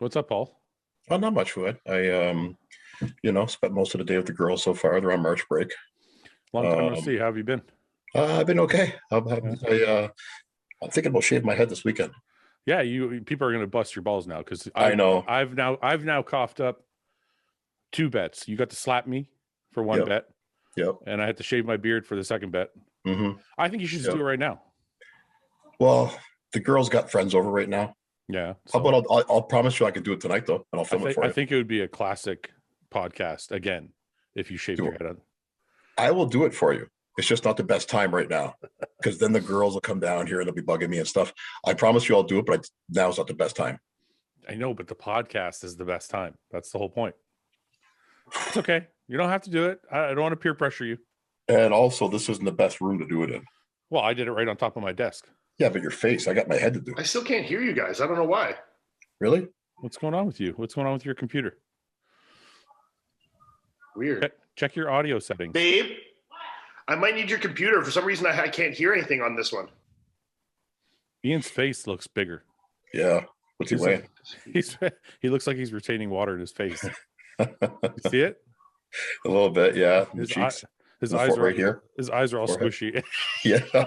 What's up, Paul? Oh, not much, Fouad. I spent most of the day with the girls so far. They're on March break. Long time no Um, see. How have you been? I've been okay. Yeah, I'm thinking about shaving my head this weekend. yeah. You people are gonna bust your balls now because I know. I've now coughed up 2 bets. You got to slap me for one Yep. bet, Yep. and I had to shave my beard for the second bet. hmm I think you should just do Yep. it right now. Well, the girls got friends over right now. Yeah. How So about I'll promise you I can do it tonight though, and I'll film it for I you. think it would be a classic podcast again if you shaved Do your it. head on. I will do it for you. It's just not the best time right now because then the girls will come down here and they'll be bugging me and stuff. I promise you I'll do it, but now's not the best time. I know, but the podcast is the best time. That's the whole point. It's okay. You don't have to do it. I don't want to peer pressure you. And also, this isn't the best room to do it in. Well, I did it right on top of my desk. Yeah, but your face, I got my head to do I it. still can't hear you guys. I don't know why. Really? What's going on with you? What's going on with your computer? Weird. Check your audio settings. Babe, I might need your computer. For some reason, I can't hear anything on this one. Ian's face looks bigger. Yeah. What's he weighing? He looks like he's retaining water in his face. You see it? A little bit, yeah. The His, cheeks. his The eyes foot are right here. His eyes are all Forehead. squishy. Yeah.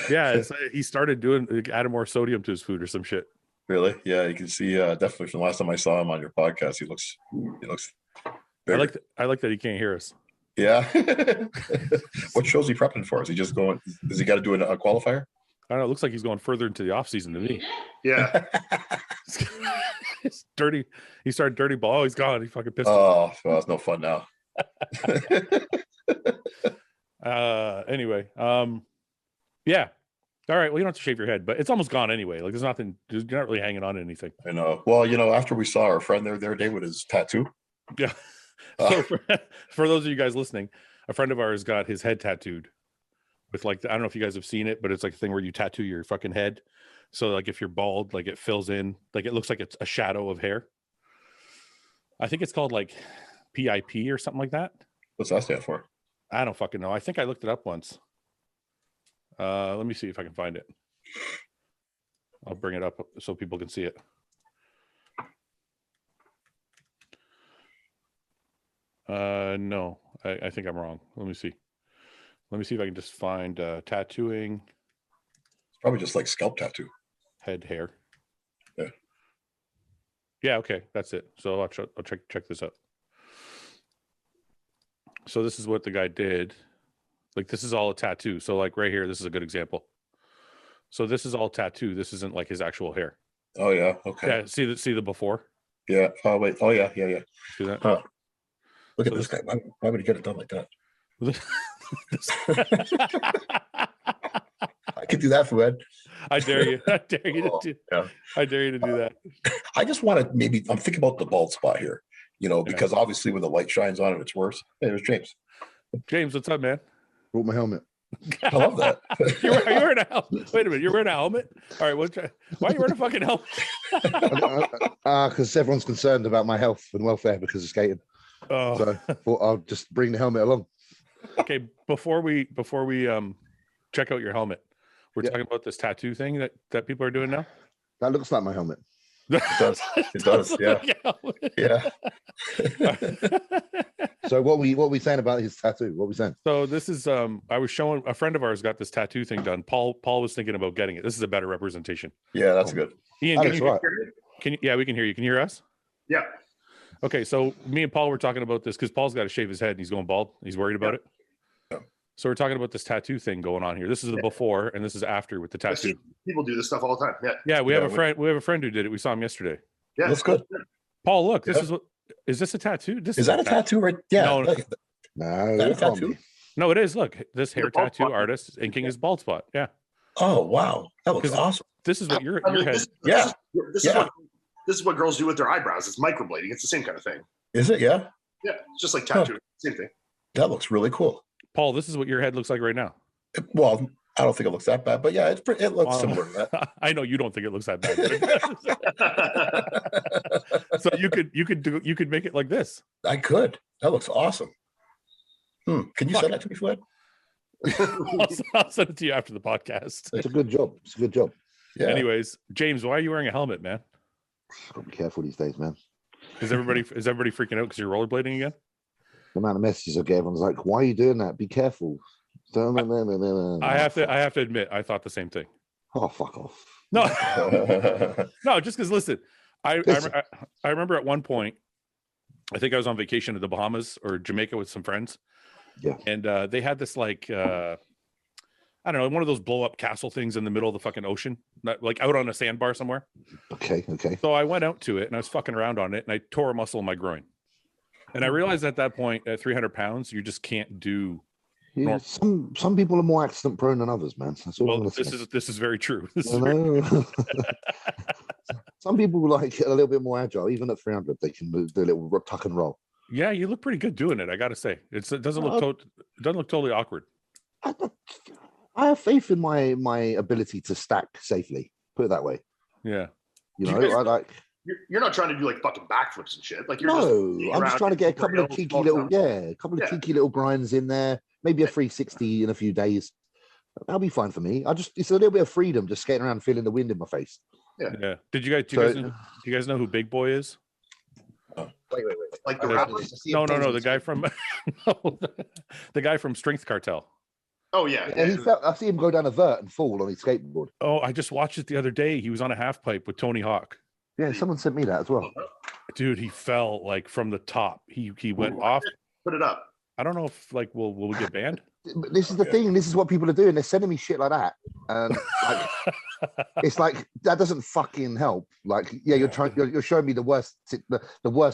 Yeah, he started adding more sodium to his food or some shit. Really? Yeah, you can see definitely from the last time I saw him on your podcast, he looks bigger. I like that he can't hear us. Yeah. What show's he prepping for? Is he just going, does he got to do a qualifier? I don't know. It looks like he's going further into the off season than me. Yeah. It's dirty. He started dirty ball. Oh, he's gone. He fucking pissed. Oh, well, it's no fun now. Anyway, yeah. All right. Well, you don't have to shave your head, but it's almost gone anyway. Like there's nothing. You're not really hanging on to anything. I know. Well, after we saw our friend there day with his tattoo. Yeah. So for those of you guys listening, a friend of ours got his head tattooed with I don't know if you guys have seen it, but it's like a thing where you tattoo your fucking head. So like if you're bald, like it fills in, like it looks like it's a shadow of hair. I think it's called like PIP or something like that. What's that stand for? I don't fucking know. I think I looked it up once. Let me see if I can find it. I'll bring it up so people can see it. No, I think I'm wrong. Let me see. Let me see if I can just find tattooing. It's probably just like scalp tattoo. Head hair. Yeah. Yeah. Okay, that's it. So I'll check this out. So this is what the guy did. Like this is all a tattoo. So like right here, this is a good example. So this is all tattoo. This isn't like his actual hair. Oh yeah. Okay. Yeah. See the before. Yeah. Oh wait. Oh yeah. Yeah. See that? Huh. Look at So this guy. Why would he get it done like that? I could do that, Fouad. I dare you. I dare you to Oh, do. yeah. I dare you to do that. I just want to I'm thinking about the bald spot here, because obviously when the light shines on it, it's worse. Hey, there's James. James, what's up, man? Brought my helmet. I love that. You're wearing a helmet. Wait a minute. You're wearing a helmet? All right. Why are you wearing a fucking helmet? Because everyone's concerned about my health and welfare because of skating. Oh. So I thought I'll just bring the helmet along. Okay. Before we check out your helmet, we're talking about this tattoo thing that people are doing now. That looks like my helmet. It does. It does. Yeah. Yeah. So what we saying about his tattoo? What we saying? So this is I was showing a friend of ours got this tattoo thing done. Paul was thinking about getting it. This is a better representation. Yeah, that's good. Ian, That's right. yeah, we can hear you. Can you hear us? Yeah. Okay, so me and Paul were talking about this because Paul's got to shave his head and he's going bald. He's worried about it. Yeah. So we're talking about this tattoo thing going on here. This is the before and this is after with the tattoo. People do this stuff all the time. Yeah. Yeah, we have a friend. We have a friend who did it. We saw him yesterday. Yeah. That's good. Paul, look, is this a tattoo? Is that a tattoo right? Yeah. No, No, That a it can't tattoo? be. No, it is. Look, this hair bald tattoo spot. artist is inking his bald spot. Yeah. Oh wow, that looks 'Cause awesome. This is what your I mean, head. Yeah. This is what girls do with their eyebrows. It's microblading. It's the same kind of thing. Is it? Yeah. Yeah. It's just like tattooing. Same thing. That looks really cool. Paul, this is what your head looks like right now. Well, I don't think it looks that bad, but yeah, it looks similar to that. I know you don't think it looks that bad. So you could make it like this. I could. That looks awesome. Can you send that to me, Fouad? I'll send it to you after the podcast. It's a good job. It's a good job. Yeah. Anyways, James, why are you wearing a helmet, man? Gotta be careful these days, man. Is everybody freaking out because you're rollerblading again? The amount of messages I get, everyone's like, "Why are you doing that? Be careful." I have to admit, I thought the same thing. Oh, fuck off. No, no, just because listen, I remember at one point, I think I was on vacation to the Bahamas or Jamaica with some friends. Yeah. And they had this like I don't know, one of those blow up castle things in the middle of the fucking ocean, like out on a sandbar somewhere. Okay. So I went out to it and I was fucking around on it and I tore a muscle in my groin. And I realized at that point, at 300 pounds, you just can't do. Yeah, some people are more accident prone than others, man. That's all I'm gonna say. This is very true. This I is very know. Some people like a little bit more agile. Even at 300, they can do a little tuck and roll. Yeah, you look pretty good doing it. I got to say, it doesn't look totally awkward. I have faith in my ability to stack safely. Put it that way. Yeah. You know, I like. You're not trying to do like fucking backflips and shit. Like you're I'm just trying to get a couple of cheeky little, cheeky little grinds in there. Maybe a 360 in a few days. That'll be fine for me. It's a little bit of freedom, just skating around, feeling the wind in my face. Yeah. Do you guys know who Big Boy is? Wait. Like the rapper? No. The guy from the guy from Strength Cartel. Oh yeah. And I see him go down a vert and fall on his skateboard. Oh, I just watched it the other day. He was on a half pipe with Tony Hawk. Yeah, someone sent me that as well. Dude, he fell like from the top. He went off. Put it up. I don't know if like will we get banned? But this is the thing. This is what people are doing. They're sending me shit like that, and like, it's like that doesn't fucking help. Like, yeah, you're showing me the worst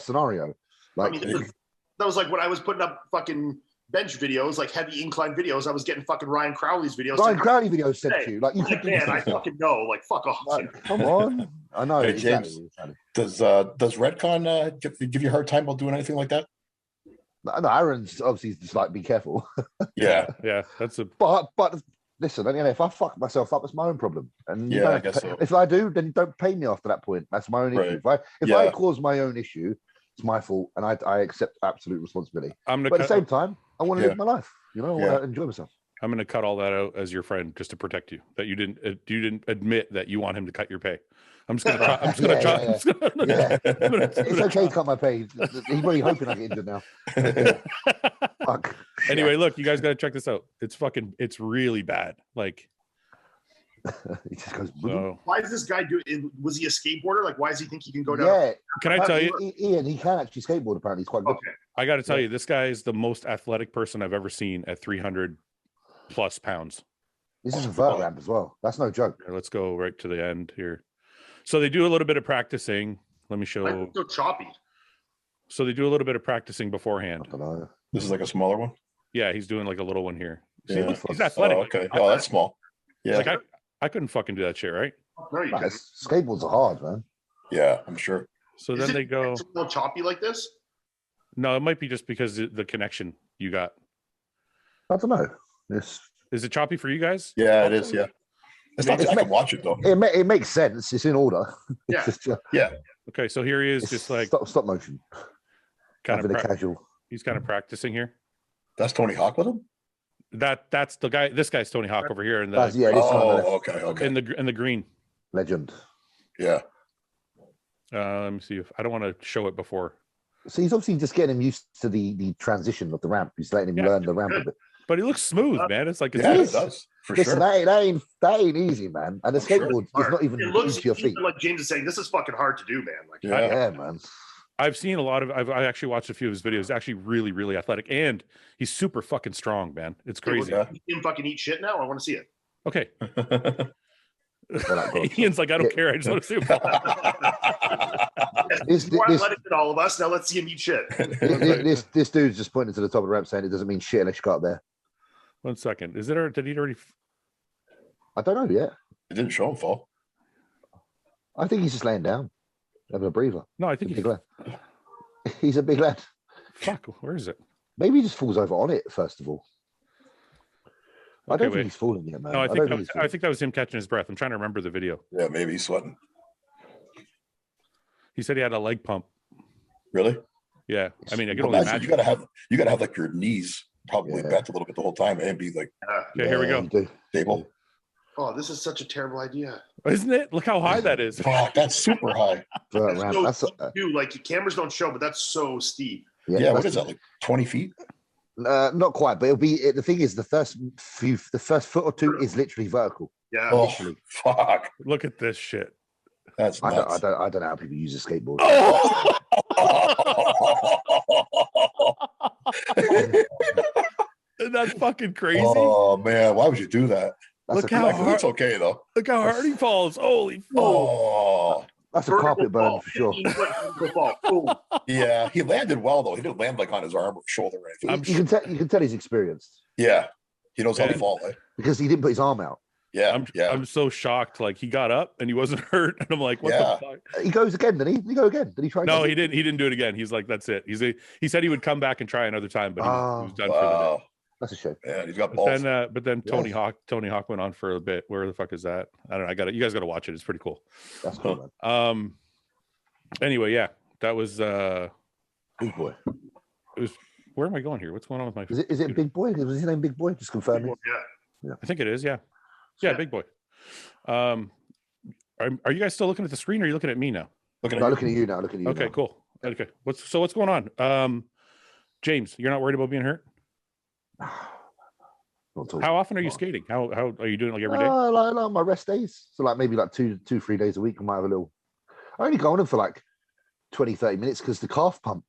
scenario. Like, I mean, that was like when I was putting up fucking bench videos, like heavy incline videos. I was getting fucking Ryan Crowley's videos. Ryan Crowley videos sent to you. Like, man, I fucking know. Like, fuck off. Like, come on. I know. Hey, exactly. James, does Redcon give you a hard time about doing anything like that? No, Aaron's obviously just like, be careful. Yeah. That's a. But listen, you know, if I fuck myself up, it's my own problem. And yeah, I guess so. If I do, then don't pay me after that point. That's my own issue. If I cause my own issue, it's my fault, and I accept absolute responsibility. But at the same time, I want to live my life. You know, I want to enjoy myself. I'm going to cut all that out as your friend just to protect you. That you didn't admit that you want him to cut your pay. I'm just going to try. I'm just going to try. It's okay to cut my pay. He's really hoping I get injured now. Fuck. Anyway, look, you guys got to check this out. It's really bad. Like, he just goes. So, why is this guy doing? Was he a skateboarder? Like, why does he think he can go down? Yeah. Can I tell you, Ian? He can actually skateboard. Apparently, he's quite good. Okay. I got to tell you, this guy is the most athletic person I've ever seen at 300 plus pounds. This is a vert ramp as well. That's no joke. Here, let's go right to the end here. So they do a little bit of practicing. Let me show. It's so choppy. So they do a little bit of practicing beforehand. I don't know. This is like a smaller one. Yeah, he's doing like a little one here. See, Yeah. he's athletic. Oh, okay. Oh, that's small. Yeah. Like I couldn't fucking do that shit, right? No, you can't. Skateboards are hard, man. Yeah, I'm sure. So then they go. It's a little choppy like this. No, it might be just because the connection you got. I don't know. Is it choppy for you guys? Yeah, it is. Yeah. It's not. I can watch it though. It makes sense. It's in order. Yeah. Yeah. Okay, so here he is, just like stop motion. kind of casual. He's kind of practicing here. That's Tony Hawk with him. That's the guy. This guy's Tony Hawk over here in the okay. in the green. Legend. Yeah. Let me see if I don't want to show it before. So he's obviously just getting him used to the transition of the ramp. He's letting him learn the ramp a bit. But he looks smooth, man. It's like it does for Listen, sure. that ain't easy, man. And the skateboard is not even looks to your feet. like James is saying, this is fucking hard to do, man. Like, yeah, man. I've seen a lot of. I actually watched a few of his videos. Actually, really, really athletic, and he's super fucking strong, man. It's crazy. Him fucking eat shit now. I want to see it. Okay. Ian's like, I don't care. I just want to see him. More athletic than all of us. Now let's see him eat shit. This dude's just pointing to the top of the ramp saying it doesn't mean shit unless you got up there. 1 second. Did he already? I don't know yet. It didn't show him fall. I think he's just laying down, having a breather. No, I think he's a big lad. He's a big lad. Fuck, where is it? Maybe he just falls over on it first of all. I don't think he's falling yet, man. No, I think that was him catching his breath. I'm trying to remember the video. Yeah, maybe he's sweating. He said he had a leg pump. Really? Yeah. I mean, I can only imagine. You gotta have like your knees probably bent a little bit the whole time and be like, okay, here we go. stable. Oh, this is such a terrible idea. Isn't it? Look how high that is. Fuck, that's super high. Vert ramp. That's steep, too. Like cameras don't show, but that's so steep. Yeah, what is that? Like 20 feet? Not quite, but it'll be. The thing is, the first foot or two is literally vertical. Yeah. Oh, Literally. fuck. Look at this shit. That's nuts. I don't know how people use a skateboard. Isn't that fucking crazy? Oh man, why would you do that? That's Look a, how that's, hard- It's okay though. Look how hard he falls. Holy fuck. Oh, that's a carpet burn for sure. 15-foot fall. Boom. yeah. He landed well though. He didn't land like on his arm or shoulder or anything. You can tell he's experienced Yeah, he knows how to Man. fall. Eh? because he didn't put his arm out. Yeah, yeah. I'm so shocked. Like he got up and he wasn't hurt, and I'm like, what Yeah. the fuck? He goes again, didn't he? Did he go again? Did he try? No, again? he didn't. He didn't do it again. He's like, that's it. He said he would come back and try another time, but he was done for the day. Wow. That's a shame. Man, he's got But balls. then Tony Yes. Hawk went on for a bit. Where the fuck is that? I don't know. You guys gotta watch it. It's pretty cool. That's cool, man. Anyway, yeah, that was Big boy. where am I going here? What's going on with my Is it Big Boy? Was his name Big Boy? Just confirming. Yeah. I think it is, yeah. Yeah, Yeah. big boy. Are you guys still looking at the screen, or are you looking at me now? Looking No, at looking at you now. Looking at you. Okay, now. cool. Okay. What's going on? James, you're not worried about being hurt? Not at all. How often are you skating? How are you doing, like every day? Like my rest days. So like maybe like 2-3 days a week. I might have a little. I only go on them for like 20-30 minutes because the calf pump.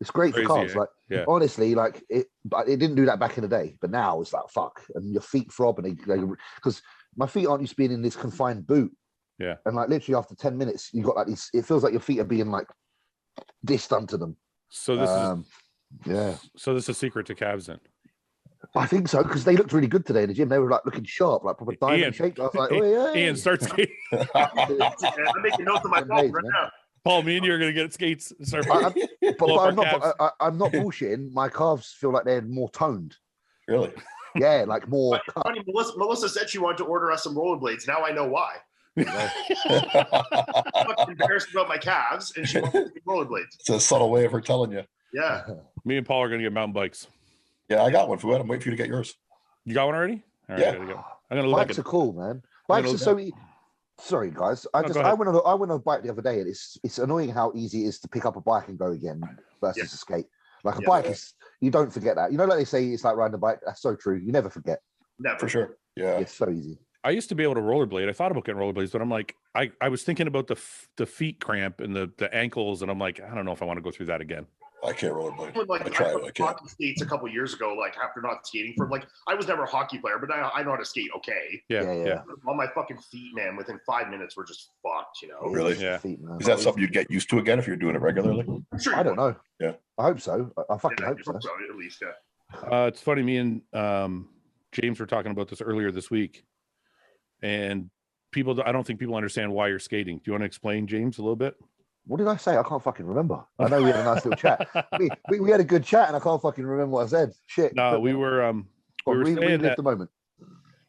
It's great Crazy, for calves. eh? Like Yeah. honestly, like it didn't do that back in the day, but now it's like fuck, and your feet throb, and because my feet aren't used to being in this confined boot. Yeah. And like literally after 10 minutes, you got like these. It feels like your feet are being like this done to them. So this Yeah, so this is a secret to calves then. I think so because they looked really good today in the gym. They were like looking sharp, like proper diamond Ian. shaped. I was like, oh yeah. Ian, start skating. I'm making notes of my phone Amazing, right man. now. Paul, me and you are gonna get skates. Start But blow up I'm our not. calves. I'm not bullshitting. My calves feel like they're more toned. Really? Yeah, like more. cut. Funny, Melissa said she wanted to order us some rollerblades. Now I know why. I'm fucking embarrassed about my calves, and she wants some rollerblades. It's a subtle way of her telling you. Yeah. Me and Paul are gonna get mountain bikes. Yeah, I got one, Fouad. I'm waiting for you to get yours. You got one already? All right, Yeah. gotta go. I'm gonna look Bikes like are it. cool, man. I'm Bikes gonna are so. Sorry, guys. No, go ahead. I went on a bike the other day, and it's annoying how easy it is to pick up a bike and go again versus a skate. Like a Yeah. bike is, you don't forget that. You know, like they say, it's like riding a bike. That's so true. You never forget. Never. For sure. Yeah. It's so easy. I used to be able to rollerblade. I thought about getting rollerblades, but I'm like, I was thinking about the feet cramp and the ankles, and I'm like, I don't know if I want to go through that again. I can't rollerblade. Like, I tried. took I can't. hockey skates a couple years ago, like after not skating for like I was never a hockey player, but I know how to skate okay. Yeah. All my fucking feet, man, within 5 minutes were just fucked, you know. Really? It's Yeah. feet, man. Is that something you'd get used to again if you're doing it regularly? I'm sure I don't know. Yeah. I hope so. I fucking Yeah, hope so. at least, yeah. It's funny. Me and James were talking about this earlier this week, and I don't think people understand why you're skating. Do you want to explain, James, a little bit? What did I say? I can't fucking remember. I know we had a nice little chat. We had a good chat, and I can't fucking remember what I said. Shit. No, But- we were saying relive that the moment.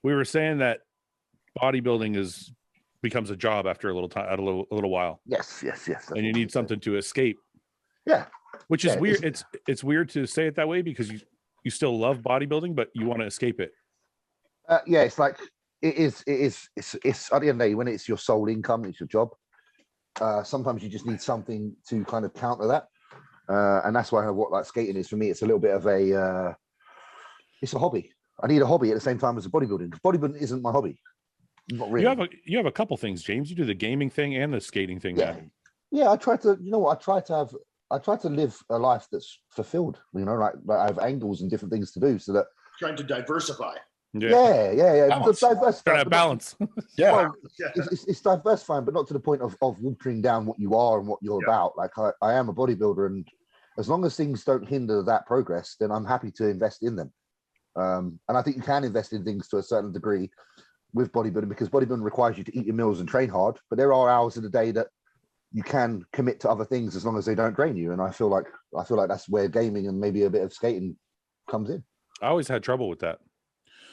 we were saying that bodybuilding becomes a job after a little time, a little while, Yes. That's and what you I need said. something to escape. Yeah. Which is Yeah, weird. It's weird to say it that way because you still love bodybuilding, but you want to escape it. Yeah, it's like it's at the end of the day when it's your sole income, it's your job. Sometimes you just need something to kind of counter that, and that's why what like skating is for me. It's a little bit of it's a hobby. I need a hobby at the same time as a bodybuilding. Bodybuilding isn't my hobby. Not really. You have a couple things, James. You do the gaming thing and the skating thing. Yeah. Now. Yeah, I try to. You know what? I try to live a life that's fulfilled. You know, like I have angles and different things to do, so that Trying to diversify. Yeah. yeah. Balance. Diversify, Trying to but not- balance. Yeah. well, Yeah. it's diversifying, but not to the point of watering down what you are and what you're about. Like I am a bodybuilder, and as long as things don't hinder that progress, then I'm happy to invest in them. And I think you can invest in things to a certain degree with bodybuilding because bodybuilding requires you to eat your meals and train hard. But there are hours in the day that you can commit to other things as long as they don't drain you. And I feel like that's where gaming and maybe a bit of skating comes in. I always had trouble with that.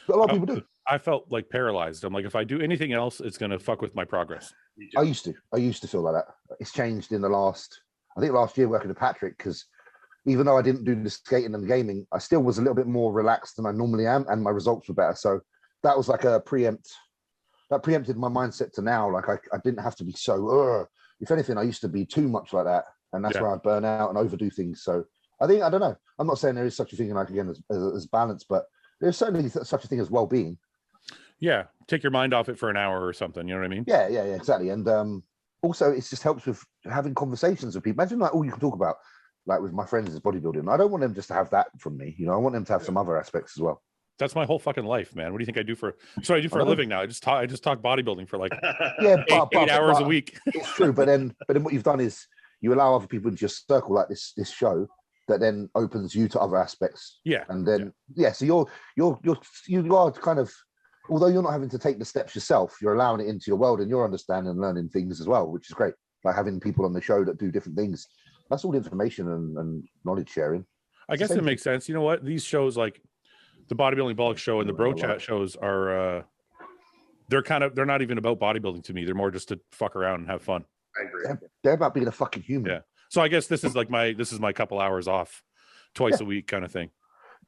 But a lot of people do. I felt like paralyzed. I'm like, if I do anything else, it's going to fuck with my progress. Me too. I used to feel like that. It's changed in last year working with Patrick, because even though I didn't do the skating and the gaming, I still was a little bit more relaxed than I normally am, and my results were better. So that was like a preempt that preempted my mindset to now. Like I didn't have to be so. If anything, I used to be too much like that, and that's where I burn out and overdo things. So I don't know. I'm not saying there is such a thing like again as balance, but there's certainly such a thing as well-being. Yeah, take your mind off it for an hour or something. You know what I mean? Yeah, exactly. And also, it just helps with having conversations with people. Imagine like all you can talk about, like with my friends is bodybuilding. I don't want them just to have that from me. I want them to have some other aspects as well. That's my whole fucking life, man. What do you think I do for? So I do for a living now. I just talk bodybuilding for like 8 hours a week. It's true, but then what you've done is you allow other people into your circle, like this show, that then opens you to other aspects. Yeah, and then so you are kind of, although you're not having to take the steps yourself, you're allowing it into your world and you're understanding and learning things as well, which is great. Like having people on the show that do different things. That's all information and knowledge sharing. I guess it makes sense. You know what? These shows like the Bodybuilding Bollocks show and the Bro Chat shows are they're not even about bodybuilding to me. They're more just to fuck around and have fun. I agree. They're about being a fucking human. Yeah. So I guess this is my couple hours off twice a week kind of thing.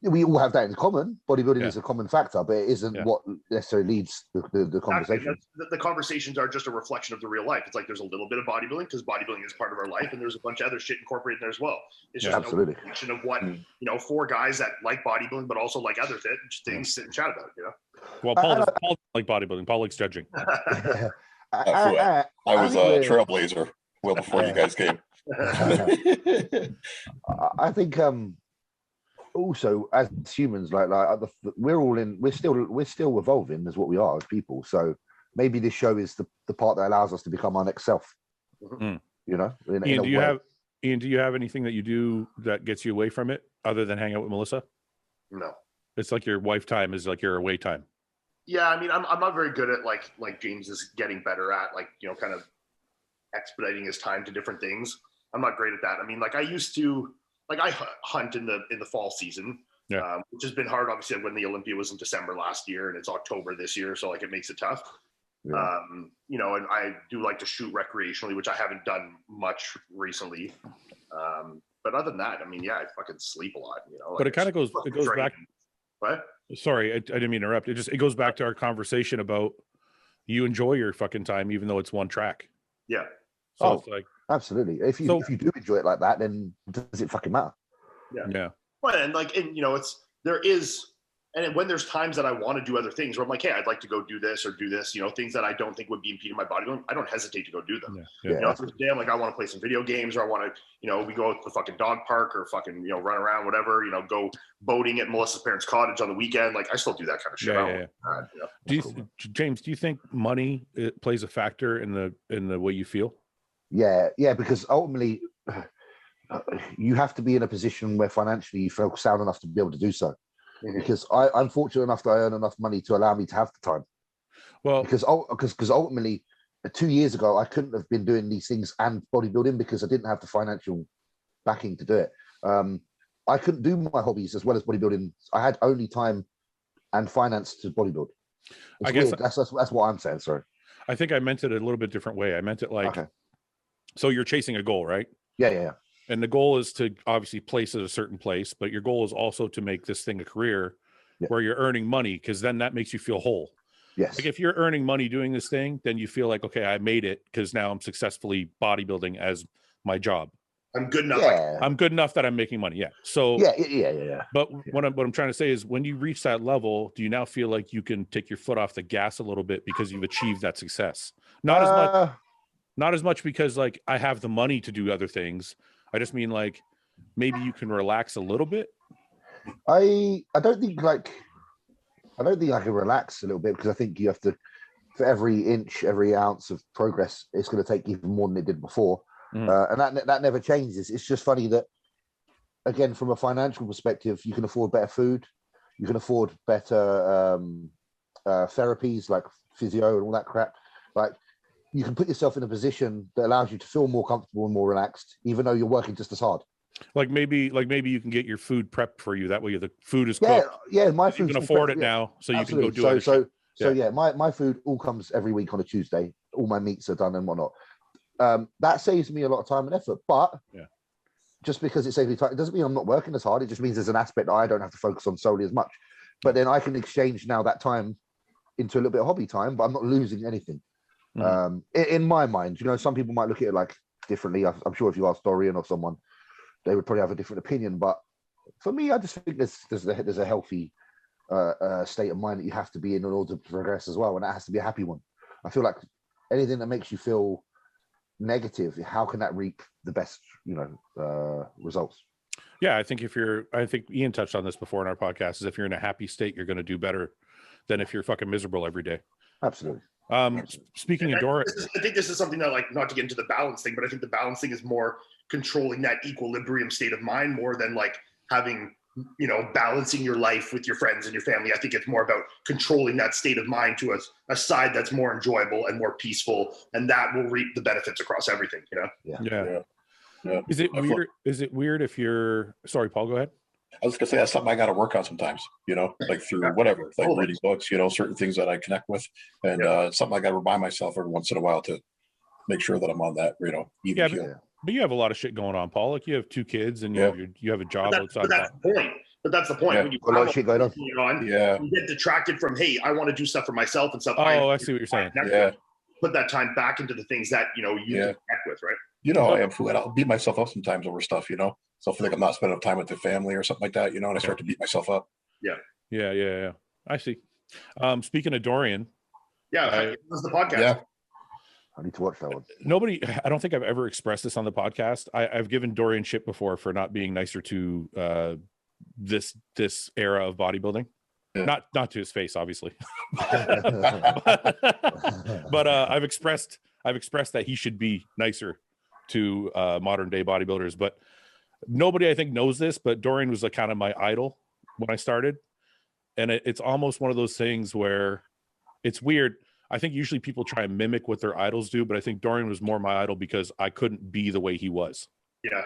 We all have that in common. Bodybuilding is a common factor, but it isn't what necessarily leads the conversation. The conversations are just a reflection of the real life. It's like there's a little bit of bodybuilding because bodybuilding is part of our life, and there's a bunch of other shit incorporated in there as well. It's just absolutely a reflection of what four guys that like bodybuilding but also like other things sit and chat about. Well, Paul doesn't like bodybuilding. Paul likes judging. I was a trailblazer well before you guys came. I think also as humans, we're still evolving as what we are as people. So maybe this show is the part that allows us to become our next self. Iain, do you have anything that you do that gets you away from it other than hang out with Melissa? No. It's like your wife time is like your away time. Yeah, I mean, I'm not very good at like James is getting better at kind of expediting his time to different things. I'm not great at that. I mean, I used to I hunt in the fall season, which has been hard. Obviously, when the Olympia was in December last year and it's October this year, so it makes it tough. Yeah. And I do like to shoot recreationally, which I haven't done much recently. But other than that, I mean, I fucking sleep a lot. But it kind of goes back. What? Sorry, I didn't mean to interrupt. It goes back to our conversation about you enjoy your fucking time even though it's one track. Yeah. So it's like absolutely. If you do enjoy it like that, then does it fucking matter? Yeah. Well, and and when there's times that I want to do other things where I'm like, hey, I'd like to go do this or do this, things that I don't think would be impeding my bodybuilding, I don't hesitate to go do them. Yeah. If it's damn I want to play some video games or I want to, we go to the fucking dog park or fucking, run around, whatever, go boating at Melissa's parents' cottage on the weekend. I still do that kind of shit. James, do you think money plays a factor in the way you feel? Yeah, because ultimately you have to be in a position where financially you feel sound enough to be able to do so. Mm-hmm. Because I'm fortunate enough that I earn enough money to allow me to have the time. Well, because ultimately 2 years ago I couldn't have been doing these things and bodybuilding because I didn't have the financial backing to do it. I couldn't do my hobbies as well as bodybuilding. I had only time and finance to bodybuild. I guess that's what I'm saying. Sorry. I think I meant it a little bit different way. I meant it so you're chasing a goal, right? Yeah. And the goal is to obviously place at a certain place, but your goal is also to make this thing a career where you're earning money, because then that makes you feel whole. Yes. Like if you're earning money doing this thing, then you feel like, okay, I made it because now I'm successfully bodybuilding as my job. I'm good enough. Yeah. I'm good enough that I'm making money. Yeah. So yeah. But what I'm trying to say is when you reach that level, do you now feel like you can take your foot off the gas a little bit because you've achieved that success? Not as much because I have the money to do other things. I just mean maybe you can relax a little bit. I don't think I can relax a little bit because I think you have to, for every inch, every ounce of progress, it's going to take even more than it did before. And that never changes. It's just funny that, again, from a financial perspective, you can afford better food, you can afford better therapies like physio and all that crap. You can put yourself in a position that allows you to feel more comfortable and more relaxed, even though you're working just as hard. Maybe you can get your food prepped for you. That way the food is cooked. Yeah, my food. You can afford it now, so absolutely. You can go do it. So my food all comes every week on a Tuesday. All my meats are done and whatnot. That saves me a lot of time and effort. But just because it saves me time, it doesn't mean I'm not working as hard. It just means there's an aspect that I don't have to focus on solely as much. But then I can exchange now that time into a little bit of hobby time, but I'm not losing anything. Mhm. In my mind, you know, some people might look at it like differently. I'm sure if you ask Dorian or someone, they would probably have a different opinion. But for me, I just think there's a healthy state of mind that you have to be in order to progress as well, and that has to be a happy one. I feel like anything that makes you feel negative, how can that reap the best, you know, results? Yeah, I think I think Iain touched on this before in our podcast, is if you're in a happy state, you're going to do better than if you're fucking miserable every day. Absolutely. Speaking of Dora, I think this is something that, like, not to get into the balance thing, but I think the balance thing is more controlling that equilibrium state of mind more than like having, you know, balancing your life with your friends and your family. I think it's more about controlling that state of mind to a side that's more enjoyable and more peaceful, and that will reap the benefits across everything, you know? Yeah. Is it weird? Is it weird if you're, sorry, Paul, go ahead. I was gonna say that's something I got to work on sometimes, you know, like through whatever, like reading books, you know, certain things that I connect with, and something I got to remind myself every once in a while to make sure that I'm on that, you know, even keel. But you have a lot of shit going on, Paul. Like, you have 2 kids and you have a job outside. But that's the point. But that's the point. Yeah. When you A lot of shit going on. You get detracted from, hey, I want to do stuff for myself and stuff. Oh, I see what you're saying. Put that time back into the things that, you know, you can connect with, right? You know, I am Fouad. I'll beat myself up sometimes over stuff, you know. So I feel like I'm not spending enough time with the family or something like that, you know, and I start to beat myself up. Yeah. I see. Speaking of Dorian. This is the podcast. Yeah. I need to watch that one. I don't think I've ever expressed this on the podcast. I've given Dorian shit before for not being nicer to this era of bodybuilding. Yeah. Not to his face, obviously. but I've expressed that he should be nicer to modern day bodybuilders. But nobody, I think, knows this, but Dorian was like kind of my idol when I started. And it's almost one of those things where it's weird. I think usually people try and mimic what their idols do, but I think Dorian was more my idol because I couldn't be the way he was. Yeah.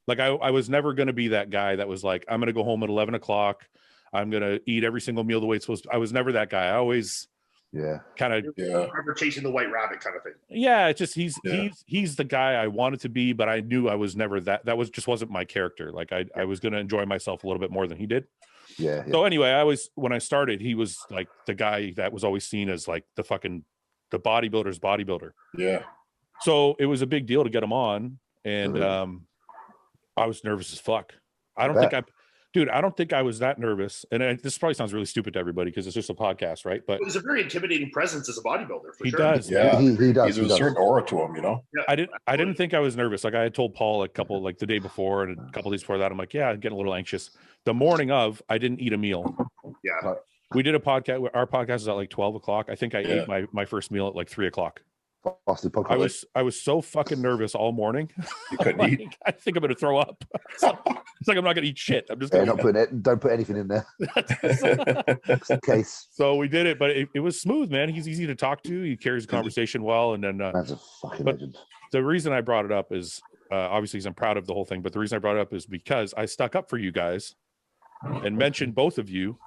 Like I was never going to be that guy that was like, I'm going to go home at 11 o'clock. I'm going to eat every single meal the way it's supposed to. I was never that guy. I always kind of chasing the white rabbit kind of thing. Yeah. It's just, he's the guy I wanted to be, but I knew I was never that. That wasn't my character. Like I was going to enjoy myself a little bit more than he did. Yeah. So anyway, when I started, he was like the guy that was always seen as like the bodybuilder's bodybuilder. Yeah. So it was a big deal to get him on. And I was nervous as fuck. I don't think I was that nervous. And this probably sounds really stupid to everybody because it's just a podcast, right? But he's a very intimidating presence as a bodybuilder. He does. Yeah. He does. There's a certain aura to him, you know? Yeah, I didn't think I was nervous. Like I had told Paul the day before and a couple of days before that, I'm like, I'm getting a little anxious. The morning of, I didn't eat a meal. Yeah. We did a podcast. Our podcast is at like 12 o'clock. I think I ate my first meal at like 3 o'clock. I was so fucking nervous all morning. You couldn't eat. I think I'm gonna throw up. It's like I'm not gonna eat shit. I'm just gonna don't put anything in there. Just in case. So we did it, but it was smooth, man. He's easy to talk to. He carries the conversation well, and then that's a fucking legend. The reason I brought it up is obviously I'm proud of the whole thing, but the reason I brought it up is because I stuck up for you guys and mentioned both of you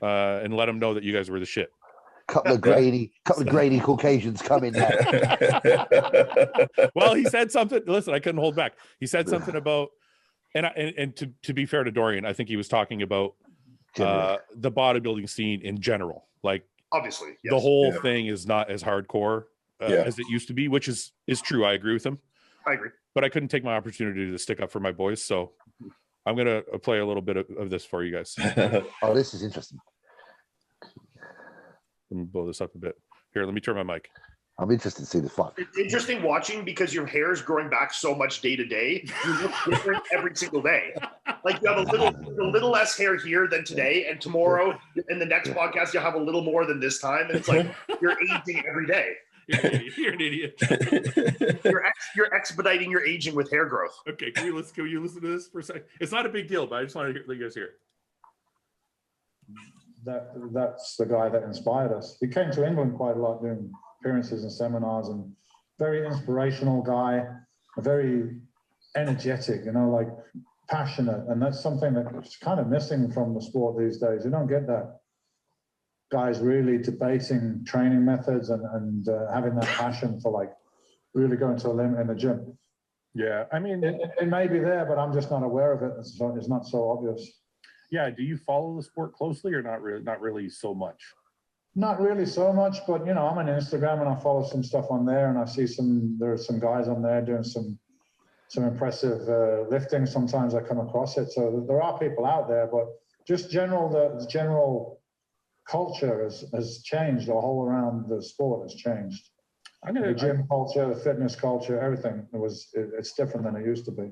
and let them know that you guys were the shit. Couple of grainy Caucasians coming now. Well, he said something. Listen, I couldn't hold back. He said something about, and to be fair to Dorian, I think he was talking about the bodybuilding scene in general. Like, obviously, the whole thing is not as hardcore as it used to be, which is true. I agree with him. I agree. But I couldn't take my opportunity to stick up for my boys, so I'm gonna play a little bit of this for you guys. Oh, this is interesting. Let me blow this up a bit. Here, let me turn my mic. I'm interested to see the fuck. It's interesting watching because your hair is growing back so much day to day. You look different every single day. Like you have a little less hair here than today, and tomorrow in the next podcast you'll have a little more than this time. And it's like you're aging every day. You're an idiot. You're expediting your aging with hair growth. Okay, can you listen to this for a second? It's not a big deal, but I just want to let you guys hear it. That's the guy that inspired us. We came to England quite a lot doing appearances and seminars, and very inspirational guy, very energetic, like passionate. And that's something that's kind of missing from the sport these days. You don't get that. Guys really debating training methods and having that passion for like really going to a limit in the gym. Yeah, I mean, it may be there, but I'm just not aware of it. It's not so obvious. Yeah, do you follow the sport closely or not really so much? Not really so much, but I'm on Instagram and I follow some stuff on there, and I see there's some guys on there doing some impressive lifting. Sometimes I come across it. So there are people out there, but just the general culture has changed. All around the sport has changed. The gym culture, the fitness culture, everything. It's different than it used to be.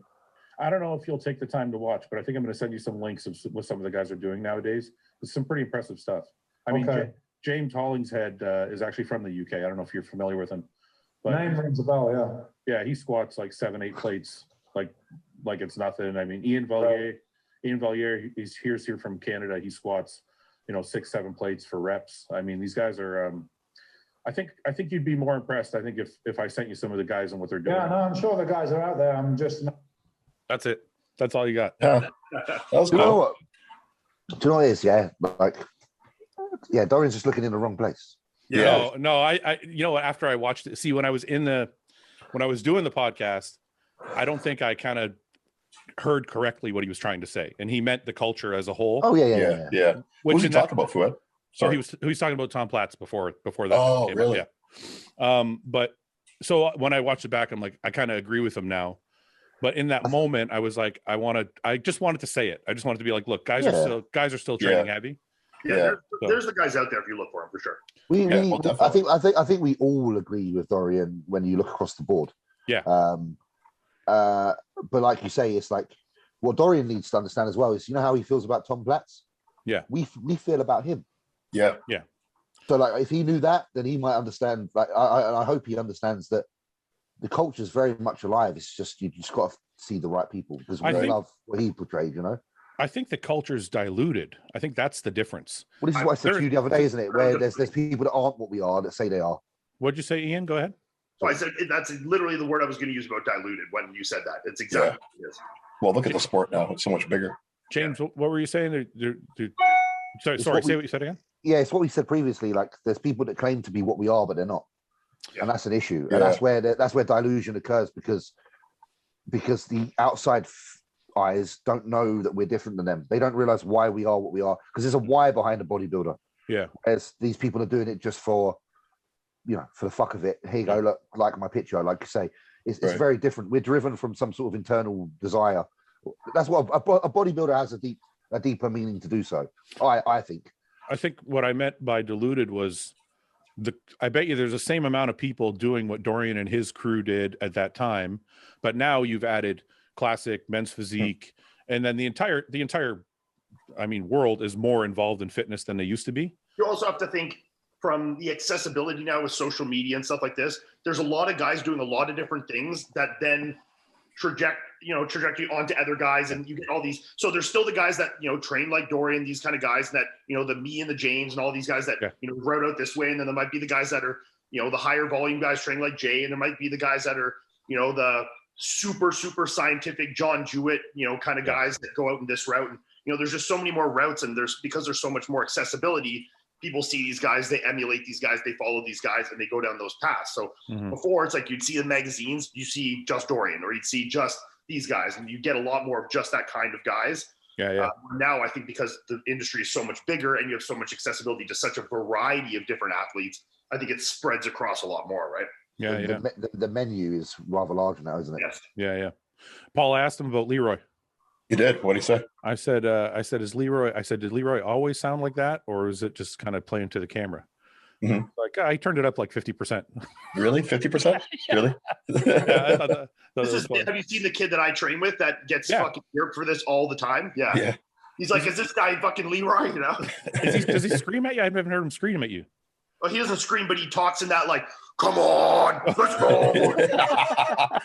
I don't know if you'll take the time to watch, but I think I'm going to send you some links of what some of the guys are doing nowadays. It's some pretty impressive stuff. I mean, James Hollingshead is actually from the UK. I don't know if you're familiar with him. But name rings a bell, yeah. Yeah, he squats like 7-8 plates, like it's nothing. I mean, Iain Valliere, he's here from Canada. He squats, 6-7 plates for reps. I mean, these guys are. I think you'd be more impressed. I think if I sent you some of the guys and what they're doing. Yeah, no, I'm sure the guys are out there. I'm just. That's it. That's all you got. Yeah, that was cool. Do you know what it is? Yeah, Dorian's just looking in the wrong place. Yeah. No, I after I watched it, see, when I was doing the podcast, I don't think I kind of heard correctly what he was trying to say, and he meant the culture as a whole. Oh yeah. What was he talking about, Fouad? Sorry, he was talking about Tom Platz before that. Oh, really? Up. Yeah. But so when I watched it back, I'm like, I kind of agree with him now. But in that moment, I was like, I just wanted to say it. I just wanted to be like, look, guys are still training heavy. Yeah, there's the guys out there if you look for them, for sure. I think we all agree with Dorian when you look across the board. Yeah. But like you say, it's like what Dorian needs to understand as well is how he feels about Tom Platz. Yeah. We feel about him. Yeah. Yeah. So like if he knew that, then he might understand. Like I hope he understands that the culture is very much alive. It's just you just got to see the right people because we love what he portrayed. I think the culture's diluted. I think that's the difference. Well, this is what I said to you the other day, isn't it? Where there's people that aren't what we are that say they are. What'd you say, Iain? Go ahead. So I said that's literally the word I was going to use about diluted when you said that. It's exactly what it is. Well, look at the sport now; it's so much bigger. James, what were you saying? Sorry, say what you said again. Yeah, it's what we said previously. Like, there's people that claim to be what we are, but they're not, and that's an issue. Yeah. And that's where dilution occurs because the outside eyes don't know that we're different than them. They don't realize why we are what we are because there's a why behind a bodybuilder. Yeah. As these people are doing it just for the fuck of it. Here you go, look, like my picture, like you say. It's very different. We're driven from some sort of internal desire. That's what a bodybuilder has a deeper meaning to do so. I think. I think what I meant by diluted was I bet you there's the same amount of people doing what Dorian and his crew did at that time, but now you've added classic, men's physique, and then the entire world is more involved in fitness than they used to be. You also have to think from the accessibility now with social media and stuff like this. There's a lot of guys doing a lot of different things that then trajectory onto other guys, and you get all these. So there's still the guys that train like Dorian, these kind of guys that the me and the James and all these guys that route out this way, and then there might be the guys that are the higher volume guys training like Jay, and there might be the guys that are the super scientific John Jewett kind of guys that go out in this route, and there's just so many more routes, and because there's so much more accessibility. People see these guys, they emulate these guys, they follow these guys, and they go down those paths. So before, it's like you'd see in magazines, you see just Dorian, or you'd see just these guys, and you get a lot more of just that kind of guys. Yeah. Now, I think because the industry is so much bigger and you have so much accessibility to such a variety of different athletes, I think it spreads across a lot more, right? Yeah. The menu is rather large now, isn't it? Yes. Yeah. Paul asked him about Leroy. You did? What did he say? I said, did Leroy always sound like that? Or is it just kind of playing to the camera? Mm-hmm. Like, I turned it up like 50%. Really? 50%? Really? Yeah, I thought have you seen the kid that I train with that gets fucking jerked for this all the time? Yeah. He's like, is this guy fucking Leroy? Does he scream at you? I haven't heard him scream at you. Well, he doesn't scream, but he talks in that like, come on, let's go.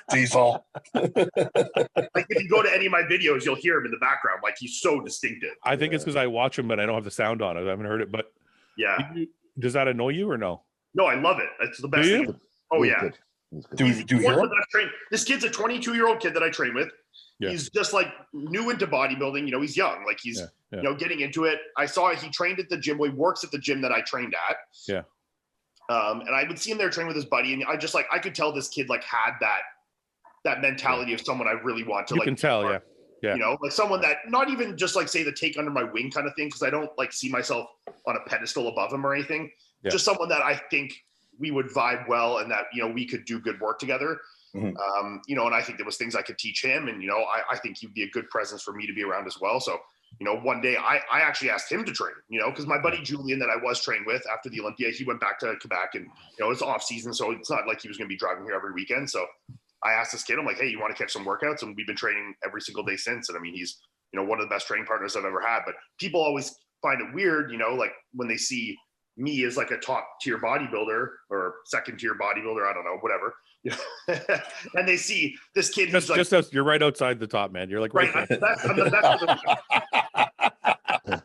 Diesel. Like if you go to any of my videos, you'll hear him in the background. Like he's so distinctive. I think it's because I watch him, but I don't have the sound on it. I haven't heard it, but does that annoy you or no? No, I love it. It's the best thing. Oh yeah. Do you hear him? This kid's a 22-year-old kid that I train with. Yeah. He's just like new into bodybuilding. He's young. Like he's getting into it. I saw he trained at the gym. Well, he works at the gym that I trained at. Yeah. And I would see him there training with his buddy, and I could tell this kid like had that mentality of someone I really want to. You can tell, yeah. Yeah. You know, like someone that not even just like say the take under my wing kind of thing, because I don't like see myself on a pedestal above him or anything. Yeah. Just someone that I think we would vibe well and that, you know, we could do good work together. Mm-hmm. You know, and I think there was things I could teach him, and, you know, I think he'd be a good presence for me to be around as well. So, you know, one day I actually asked him to train, you know, because my buddy Julian that I was trained with after the Olympia, he went back to Quebec, and, you know, it's off season. So it's not like he was going to be driving here every weekend. So I asked this kid, I'm like, hey, you want to catch some workouts? And we've been training every single day since. And I mean, he's, you know, one of the best training partners I've ever had. But people always find it weird, you know, like when they see me as like a top tier bodybuilder or second tier bodybuilder, I don't know, whatever. And they see this kid who's like, just as you're right outside the top, man. You're like right. I'm the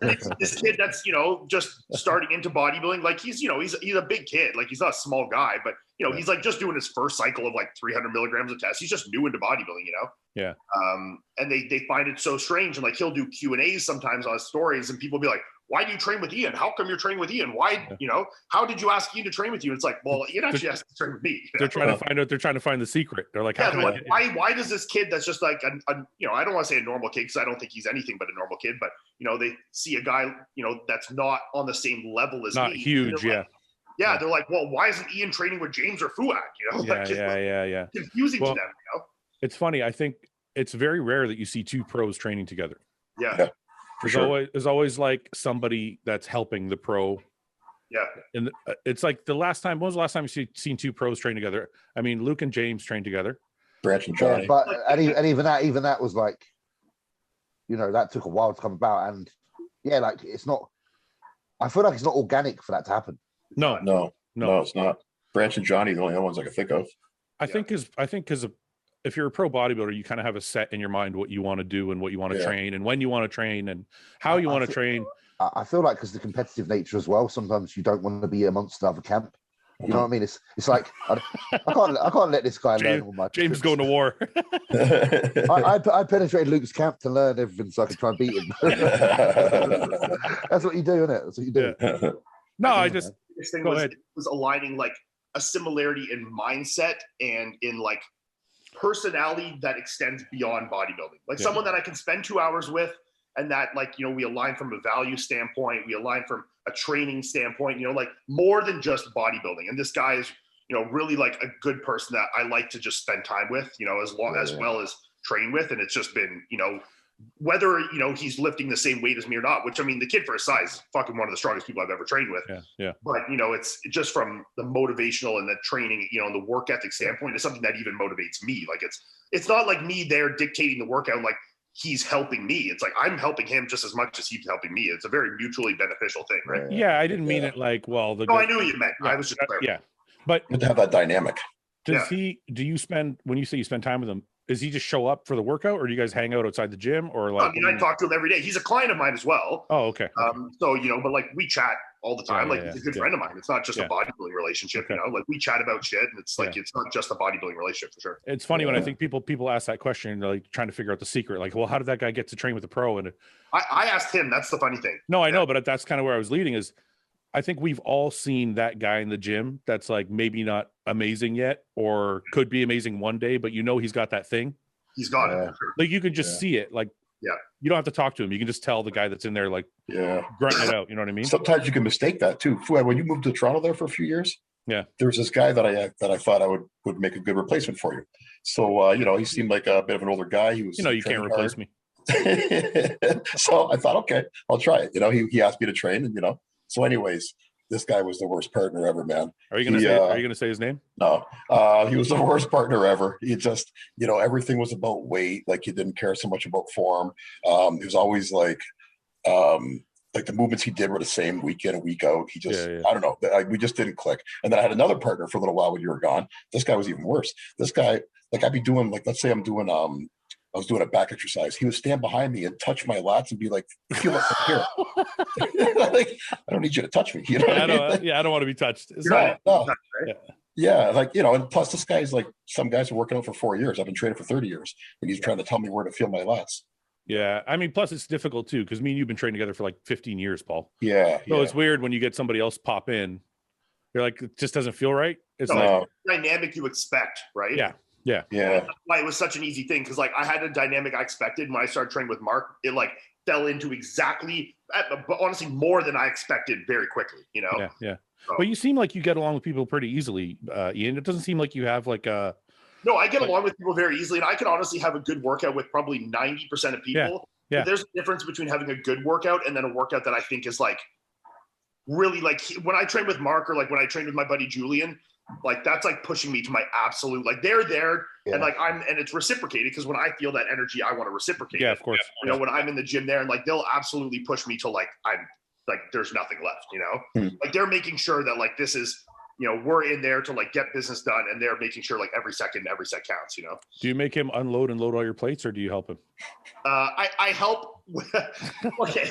best. This kid that's, you know, just starting into bodybuilding, like he's, you know, he's a big kid, like he's not a small guy, but, you know, he's like just doing his first cycle of like 300 milligrams of test. He's just new into bodybuilding, you know. Yeah. And they find it so strange, and like he'll do Q&As sometimes on his stories, and people will be like, why do you train with Iain? How come you're training with Iain? Why, you know, how did you ask Iain to train with you? It's like, well, Iain actually asked to train with me. You know? They're trying to find out. They're trying to find the secret. They're like, why does this kid that's just like, you know, I don't want to say a normal kid, because I don't think he's anything but a normal kid, but, you know, they see a guy, you know, that's not on the same level as not me. huge. Yeah. Like, yeah. They're like, well, why isn't Iain training with James or Fouad? You know, Yeah. Confusing to them, you know? It's funny. I think it's very rare that you see two pros training together. Yeah. There's always like somebody that's helping the pro. Yeah. And it's like when was the last time you seen two pros train together? I mean, Luke and James train together. Branch and Johnny. Yeah, but and even that was like, you know, that took a while to come about. And yeah, like it's not, I feel like it's not organic for that to happen. No, it's not. Branch and Johnny, the only other ones I can think of. I think because if you're a pro bodybuilder, you kind of have a set in your mind what you want to do and what you want to train and when you want to train and how you want to train. I feel like because the competitive nature as well, sometimes you don't want to be amongst the other camp. You know what I mean? It's like I can't let this guy learn all my James tricks. going to war. I penetrated Luke's camp to learn everything so I could try and beat him. That's what you do, isn't it? That's what you do. Yeah. No, I just this thing was aligning like a similarity in mindset and in like personality that extends beyond bodybuilding. Like someone that I can spend 2 hours with, and that, like, you know, we align from a value standpoint, we align from a training standpoint, you know, like more than just bodybuilding. And this guy is, you know, really like a good person that I like to just spend time with, you know, as well as train with. And it's just been, you know, whether, you know, he's lifting the same weight as me or not, which I mean, the kid for his size is fucking one of the strongest people I've ever trained with. Yeah. But, you know, it's just from the motivational and the training, you know, and the work ethic standpoint, it's something that even motivates me. Like it's not like me there dictating the workout, like he's helping me. It's like I'm helping him just as much as he's helping me. It's a very mutually beneficial thing, right? Yeah, I didn't mean it like, well, I knew what you meant. I was just but to have that dynamic. Do you spend, when you say you spend time with him, does he just show up for the workout, or do you guys hang out outside the gym, or like? I mean, I talk to him every day. He's a client of mine as well. Oh, okay. So, you know, but like we chat all the time. He's a good friend of mine. It's not just a bodybuilding relationship, you know, like we chat about shit, and it's like, it's not just a bodybuilding relationship for sure. It's funny when I think people ask that question, and they're like trying to figure out the secret. Like, well, how did that guy get to train with a pro? And I asked him, that's the funny thing. No, I know, but that's kind of where I was leading is, I think we've all seen that guy in the gym that's like maybe not amazing yet, or could be amazing one day, but you know he's got that thing. He's got it. Like you could just see it. Like, you don't have to talk to him. You can just tell the guy that's in there, like, grunting it out. You know what I mean? Sometimes you can mistake that too. When you moved to Toronto there for a few years, there was this guy that I thought I would make a good replacement for you. So you know, he seemed like a bit of an older guy. He was, you know, you can't replace me. So I thought, okay, I'll try it. You know, he asked me to train, and you know, so anyways, this guy was the worst partner ever, man. Are you gonna say his name? No, he was the worst partner ever. He just, you know, everything was about weight. Like he didn't care so much about form. He was always like the movements he did were the same week in and week out. He just, I don't know, we just didn't click. And then I had another partner for a little while when you were gone. This guy was even worse. This guy, like I'd be doing, like, let's say I'm doing I was doing a back exercise. He would stand behind me and touch my lats and be like, feel it here. Like, I don't need you to touch me. You know what I mean? I don't want to be touched. Yeah, like, you know, and plus this guy's like, some guys are working out for 4 years. I've been training for 30 years, and he's trying to tell me where to feel my lats. Yeah, I mean, plus it's difficult too, because me and you've been training together for like 15 years, Paul. Yeah. So it's weird when you get somebody else pop in. You're like, it just doesn't feel right. It's like dynamic you expect, right? Yeah. Yeah. That's why it was such an easy thing, because like I had a dynamic I expected when I started training with Mark. It like fell into exactly, but honestly, more than I expected very quickly. You know. Yeah. Yeah. So, But you seem like you get along with people pretty easily, Iain. It doesn't seem like you have like a. no, I get along with people very easily, and I can honestly have a good workout with probably 90% of people. Yeah. But there's a difference between having a good workout and then a workout that I think is like really like when I train with Mark or like when I train with my buddy Julian, like that's like pushing me to my absolute, like they're there and like and it's reciprocated, because when I feel that energy, I want to reciprocate. Yeah, it. of course. You know, when I'm in the gym there, and like they'll absolutely push me to like I'm like there's nothing left. You know, like they're making sure that like this is, you know, we're in there to like get business done, and they're making sure like every set counts. You know. Do you make him unload and load all your plates, or do you help him? I help. Okay.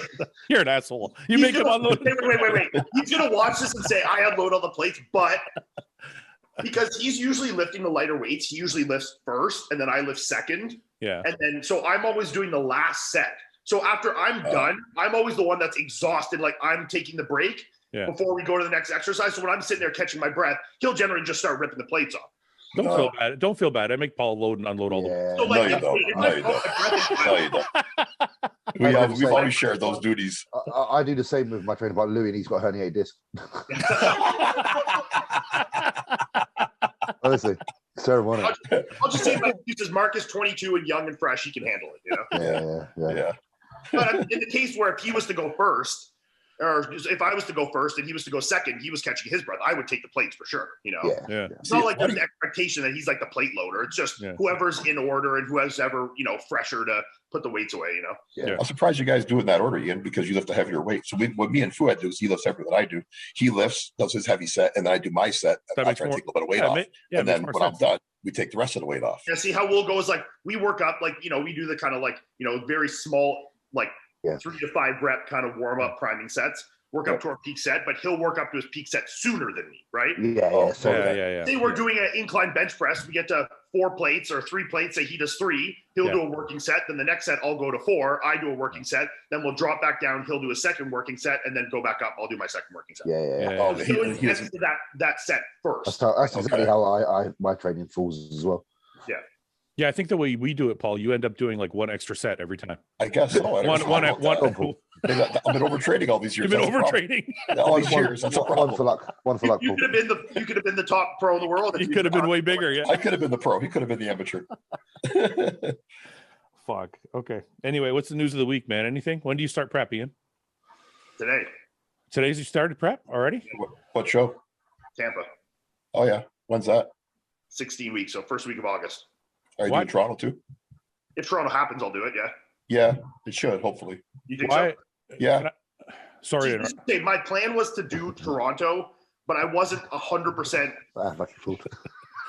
You're an asshole. You make him unload. Wait. He's gonna watch this and say I unload all the plates, but because he's usually lifting the lighter weights, he usually lifts first, and then I lift second. Yeah. And then so I'm always doing the last set. So after I'm done, I'm always the one that's exhausted. Like I'm taking the break before we go to the next exercise. So when I'm sitting there catching my breath, he'll generally just start ripping the plates off. Don't feel bad. Don't feel bad. I make Paul load and unload all the. So like, No, you don't. No, you don't. No, you don't. We've always shared those duties. I do the same with my trainer, but Louis, and he's got a herniated disc. Honestly, it's terrible, isn't it? I'll just say my excuse is Mark is 22 and young and fresh. He can handle it, you know? Yeah. But in the case where if he was to go first, or if I was to go first and he was to go second, he was catching his breath, I would take the plates for sure, you know? Yeah. It's not like there's an expectation that he's like the plate loader. It's just whoever's in order and whoever's ever, you know, fresher to put the weights away, you know? Yeah. I'm surprised you guys do it in that order, Iain, because you lift a heavier weight. So what me and Fouad do is he lifts everything that I do. He lifts, does his heavy set, and then I do my set. I try to take a little bit of weight off. And then when I'm done, we take the rest of the weight off. Yeah, see how we'll go is like we work up, like, you know, we do the kind of like, you know, very small, like 3 to 5 rep kind of warm up priming sets. Work up to our peak set, but he'll work up to his peak set sooner than me, right? Say we're doing an incline bench press, we get to 4 plates or 3 plates, say he does 3, he'll do a working set, then the next set I'll go to 4, I do a working set, then we'll drop back down, he'll do a second working set, and then go back up, I'll do my second working set. So he gets to that set first. That's exactly how my training falls as well. Yeah, I think the way we do it, Paul, you end up doing like 1 extra set every time. I guess so. One. I've been overtraining all these years. You've been overtraining all these years. That's a problem. One for luck. You could have been the top pro in the world. You could have been way bigger. Yeah, I could have been the pro. He could have been the amateur. Fuck. Okay. Anyway, what's the news of the week, man? Anything? When do you start prep, Iain? Today. Today's you started prep already? What show? Tampa. Oh yeah. When's that? 16 weeks. So first week of August. Are you doing Toronto too? If Toronto happens, I'll do it. Yeah. Yeah, it should. Hopefully. You think so? Yeah. Sorry to interrupt. My plan was to do Toronto, but I wasn't 100%.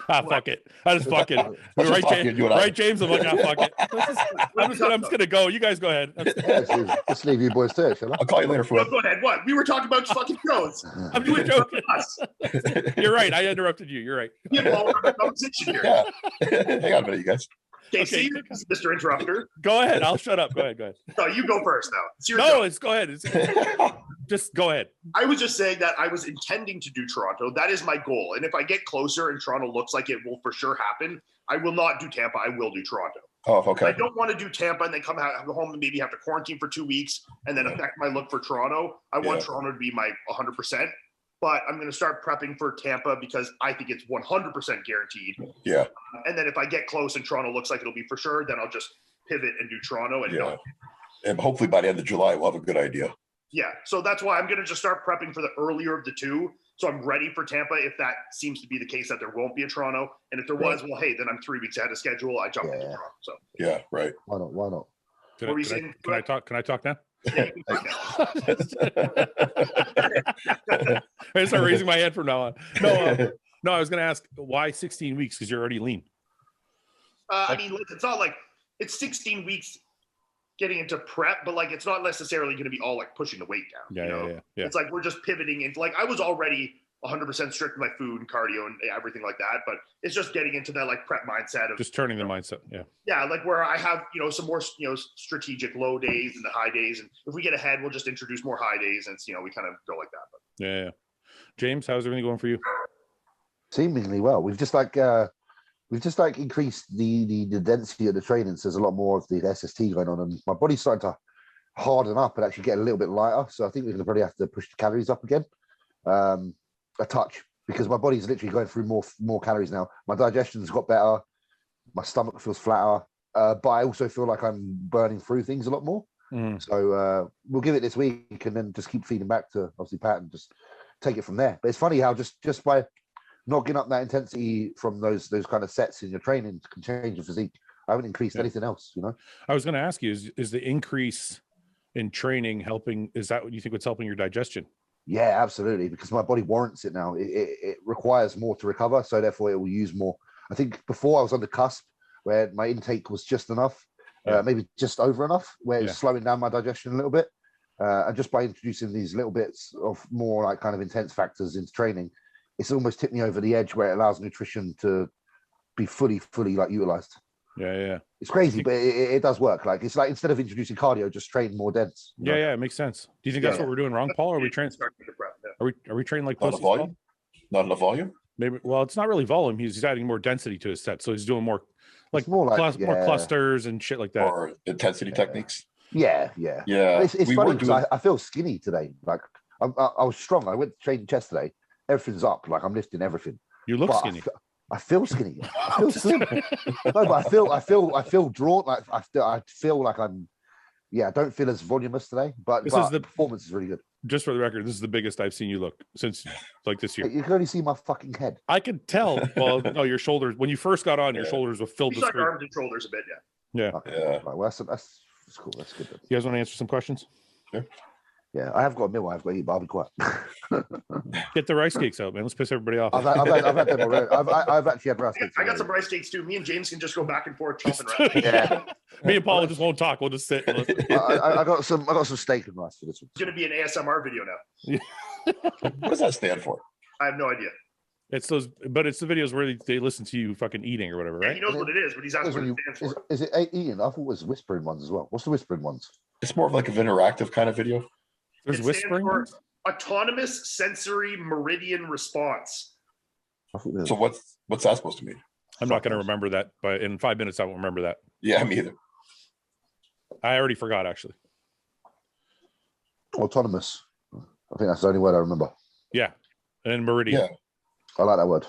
Fuck it. I just fuck it. Right, James? I'm like, fuck it. I'm just gonna go. You guys go ahead. Let's leave you boys to it, shall I? I'll call you later, Fouad. Go ahead. What? We were talking about fucking shows. I'm doing joking. You're right. I interrupted you. You're right. Conversation here. Yeah. Hang on a minute, you guys. Okay, see, Mr. Interrupter. Go ahead. I'll shut up. Go ahead. No, you go first now. It's your go ahead. Just go ahead. I was just saying that I was intending to do Toronto. That is my goal. And if I get closer and Toronto looks like it will for sure happen, I will not do Tampa. I will do Toronto. Oh, okay. I don't want to do Tampa and then go home and maybe have to quarantine for 2 weeks and then affect my look for Toronto. I want Toronto to be my 100%. But I'm going to start prepping for Tampa because I think it's 100% guaranteed. Yeah. And then if I get close and Toronto looks like it'll be for sure, then I'll just pivot and do Toronto. And hopefully by the end of July, we'll have a good idea. Yeah. So that's why I'm going to just start prepping for the earlier of the 2. So I'm ready for Tampa if that seems to be the case, that there won't be a Toronto. And if there was, well, hey, then I'm 3 weeks ahead of schedule. I jump into Toronto. So yeah, right. Why not? Can I talk now? Yeah, I start raising my hand from now on. No, I was going to ask why 16 weeks because you're already lean. I mean, it's not like it's 16 weeks getting into prep, but like it's not necessarily going to be all like pushing the weight down. Yeah. It's like we're just pivoting into like I was already 100% strict with my food and cardio and everything like that, but it's just getting into that like prep mindset of just turning the mindset. Yeah, like where I have some more strategic low days and the high days, and if we get ahead, we'll just introduce more high days, and we kind of go like that. But James, how's everything going for you? Seemingly well. We've just like we've just like increased the density of the training. So there's a lot more of the SST going on, and my body's starting to harden up and actually get a little bit lighter. So I think we're going to probably have to push the calories up again, a touch, because my body's literally going through more calories now. My digestion's got better. My stomach feels flatter, but I also feel like I'm burning through things a lot more. So we'll give it this week and then just keep feeding back to obviously Pat and just take it from there. But it's funny how just by not getting up that intensity from those kind of sets in your training can change your physique. I haven't increased anything else, you know. I was going to ask you, is the increase in training helping? Is that what you think what's helping your digestion? Yeah, absolutely, because my body warrants it now. It requires more to recover, so therefore it will use more. I think before I was on the cusp where my intake was just enough, maybe just over enough, where it's slowing down my digestion a little bit. And just by introducing these little bits of more like kind of intense factors into training, it's almost tipped me over the edge where it allows nutrition to be fully like utilized. Yeah. It's crazy, but it does work. Like it's like instead of introducing cardio, just train more dense. Yeah, it makes sense. Do you think that's what we're doing wrong, Paul? Or are we trained? Are we trained like pussies? Not enough volume. Maybe. Well, it's not really volume. He's adding more density to his set, so he's doing more like more clusters and shit like that. Or intensity techniques. Yeah. It's funny because I feel skinny today. Like I was strong. I went to train chest today. Everything's up. Like I'm lifting everything. You look skinny. I feel skinny. I feel slim. No, but I feel drawn. Like I feel like I'm. Yeah, I don't feel as voluminous today, but the performance is really good. Just for the record, this is the biggest I've seen you look since like this year. You can only see my fucking head. I could tell. Well, no, your shoulders. When you first got on, your shoulders were filled with arms and shoulders a bit. Yeah. Okay. Right, well, that's cool. That's good. You guys want to answer some questions? Sure. Yeah, I have got a meal. I've got to eat, but I'll be quiet. Get the rice cakes out, man. Let's piss everybody off. I've had them already. I've actually had rice cakes. I got some rice cakes too. Me and James can just go back and forth chopping rice. Yeah. Me and Paul just won't talk. We'll just sit. I got some steak and rice for this one. It's going to be an ASMR video now. What does that stand for? I have no idea. It's those, but it's the videos where they listen to you fucking eating or whatever, right? Yeah, he knows what it is, but he's asking what it stands for. Is it eating? I thought it was whispering ones as well. What's the whispering ones? It's more of like an interactive kind of video. There's whispering ones? Autonomous sensory meridian response. So what's that supposed to mean? I'm not going to remember that, but in 5 minutes I won't remember that. Yeah, me either. I already forgot actually. Autonomous. I think that's the only word I remember. Yeah, and meridian. Yeah. I like that word.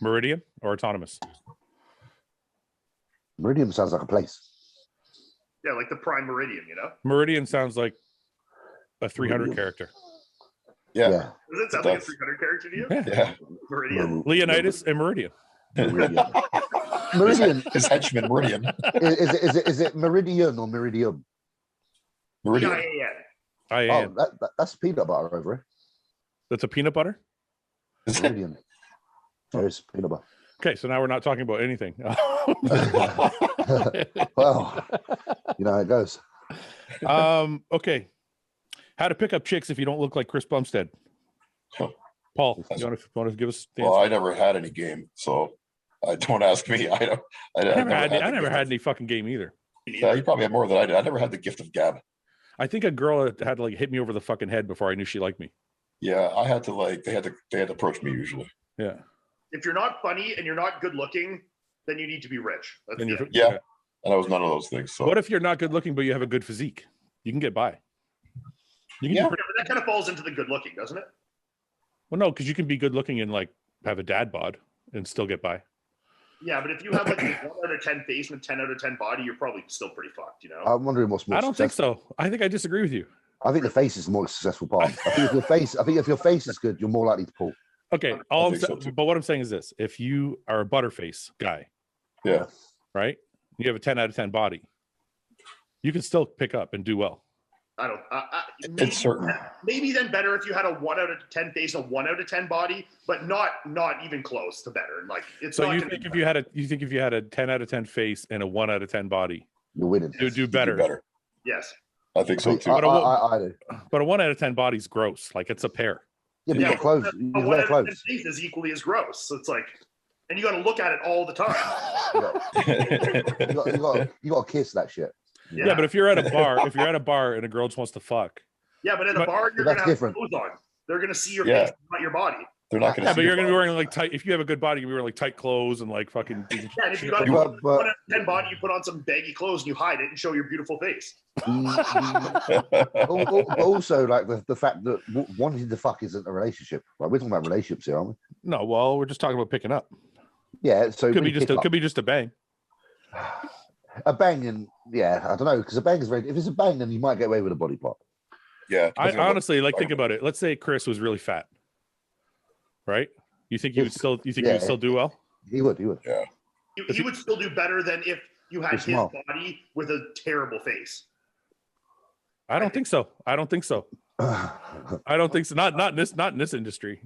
Meridian or autonomous? Meridian sounds like a place. Yeah, like the prime meridian, you know? Meridian sounds like a 300 character. Yeah. Does it sound like a 300 character to you? Yeah. Meridian. Leonidas and Meridian. Meridian. His henchman, Meridian. Is it Meridian or Meridium? Meridian. Iain. Oh, that's peanut butter over here. That's a peanut butter? Meridian. There's peanut butter. Okay, so now we're not talking about anything. Well, you know how it goes. Okay. How to pick up chicks if you don't look like Chris Bumstead. Paul, you want to give us the answer? Well, I never had any game, so don't ask me. I never had any fucking game either. Yeah, you probably had more than I did. I never had the gift of gab. I think a girl had to like hit me over the fucking head before I knew she liked me. Yeah, I had to like they had to approach me usually. Yeah. If you're not funny and you're not good looking, then you need to be rich. Yeah. And I was none of those things. So what if you're not good looking but you have a good physique? You can get by. But that kind of falls into the good looking, doesn't it? Well, no, because you can be good looking and like have a dad bod and still get by. Yeah, but if you have like a 1 out of 10 face and a 10 out of 10 body, you're probably still pretty fucked, you know? I'm wondering what's more. I don't think so. I think I disagree with you. I think the face is the more successful part. I think if your face is good, you're more likely to pull. Okay, but what I'm saying is this: if you are a butterface guy, yeah, right, you have a 10 out of 10 body, you can still pick up and do well. It's certain. Maybe then better if you had a 1 out of 10 face and a 1 out of 10 body, but not even close to better. Like it's so you think if you had a 10 out of 10 face and a 1 out of 10 body, you're winning. You'd do better. Yes, I think so too. I do. But a 1 out of 10 body's gross. Like it's a pair. Yeah, but you got clothes. You wear clothes. Face is equally as gross. So it's like, and you got to look at it all the time. you got to kiss that shit. Yeah, but if you're at a bar, and a girl just wants to fuck. Yeah, but at a bar, you're gonna have clothes on. They're gonna see your face, not your body. They're not going to. Yeah, but you're going to be wearing like tight. If you have a good body, you're wearing like tight clothes and like fucking. Yeah, and if you got But- 1 out of 10 body, you put on some baggy clothes and you hide it and show your beautiful face. Also, like the fact that wanting to fuck isn't a relationship. Like, we're talking about relationships here, aren't we? No, well, we're just talking about picking up. Yeah, so Could be just a bang. a bang, and yeah, I don't know, because a bang is very. If it's a bang, then you might get away with a body part. Yeah. I honestly like think about it. Let's say Chris was really fat, right? You think he would still? You think he would still do well? He would. Yeah. He would still do better than if you had He's his small. body with a terrible face. I don't think so. I don't think so. Not in this industry.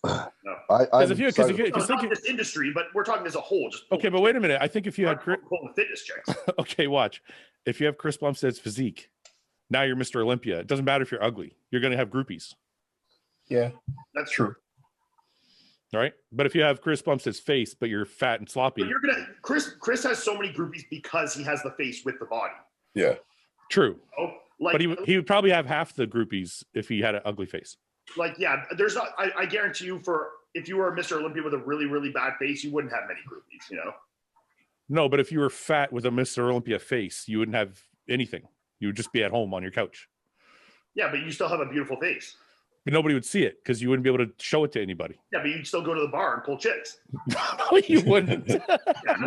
Because if you Not this industry, but we're talking as a whole. Just okay, but wait a minute. I think if you had Chris, fitness checks. okay, watch. If you have Chris Bumstead's physique, now you're Mr. Olympia. It doesn't matter if you're ugly. You're going to have groupies. Yeah, that's true. Right? But if you have Chris Bumstead's face, but you're fat and sloppy. But Chris has so many groupies because he has the face with the body. Yeah. True. Oh, like, but he would probably have half the groupies if he had an ugly face. Like, yeah, there's not. I guarantee you, if you were a Mr. Olympia with a really, really bad face, you wouldn't have many groupies. You know. No, but if you were fat with a Mr. Olympia face, you wouldn't have anything. You would just be at home on your couch. Yeah, but you still have a beautiful face. But nobody would see it because you wouldn't be able to show it to anybody. Yeah, but you'd still go to the bar and pull chicks. No, you wouldn't. You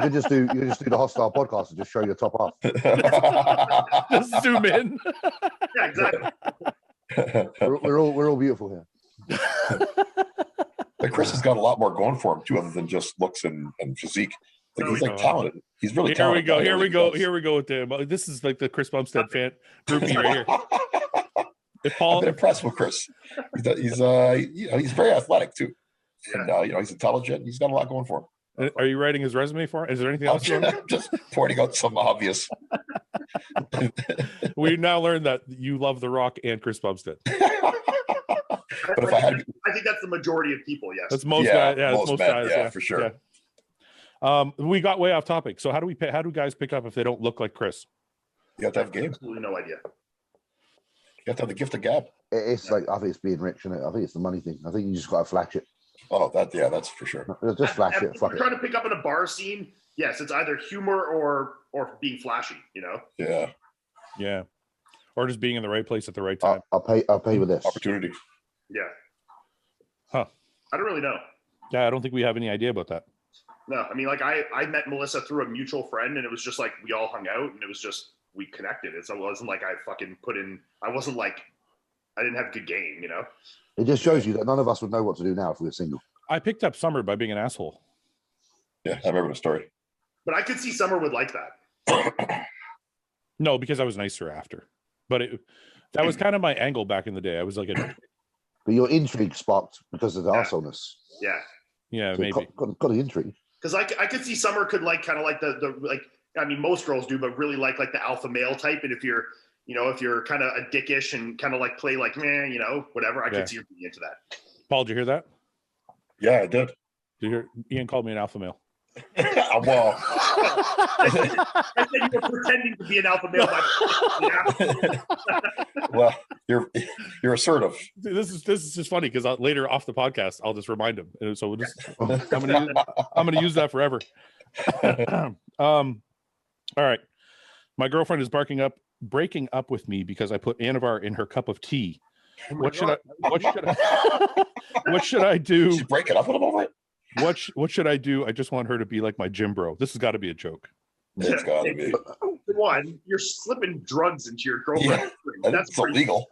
could just do the hostile podcast and just show your top half. Just zoom in. Yeah, exactly. We're all beautiful here. But Chris has got a lot more going for him too, other than just looks and physique. Like, he's like talented. He's really talented. Here we go with them. This is like the Chris Bumstead fan groupie right here. If Paul, I've been impressed with Chris. He's very athletic too, and he's intelligent. He's got a lot going for him. Are you writing his resume for him? Is there anything else? I'm just pointing out some obvious. We now learned that you love The Rock and Chris Bumstead. But if I think that's the majority of people. Yes, that's most guys. Yeah, most men, guys. For sure. Yeah. We got way off topic. So how do guys pick up if they don't look like Chris? You have to have game. Absolutely no idea. You have to have the gift of gab. It's like, I think it's being rich, isn't it? I think it's the money thing. I think you just got to flash it. Oh, that's for sure. Just flash it. If you're trying to pick up in a bar scene, yes, it's either humor or being flashy. You know. Yeah. Yeah. Or just being in the right place at the right time. I'll pay with this opportunity. Yeah. Huh. I don't really know. Yeah, I don't think we have any idea about that. No, I mean, like I met Melissa through a mutual friend, and it was just like we all hung out, and it was just we connected. So it wasn't like I fucking I wasn't like I didn't have good game, you know. It just shows you that none of us would know what to do now if we were single. I picked up Summer by being an asshole. Yeah, I remember the story. But I could see Summer would like that. No, because I was nicer after. But that was kind of my angle back in the day. I was like But your intrigue sparked because of the arseholeness. Yeah. Yeah, so maybe. Got the intrigue. Because I could see Summer could like kind of like the like, I mean, most girls do, but really like the alpha male type. And if you're kind of a dickish and kind of like play like, man, whatever, I could see you being into that. Paul, did you hear that? Yeah, I did. Did you hear? Ian called me an alpha male. Well, I said you were pretending to be an alpha male. Well, you're assertive. This is just funny because later off the podcast I'll just remind him, and so I'm gonna use that forever. All right, my girlfriend is breaking up with me because I put Anavar in her cup of tea. What should I do? She's breaking up with him over it. What should I do? I just want her to be like my gym bro. This has got to be a joke. It's got to be. One, you're slipping drugs into your girlfriend. Yeah, that's illegal.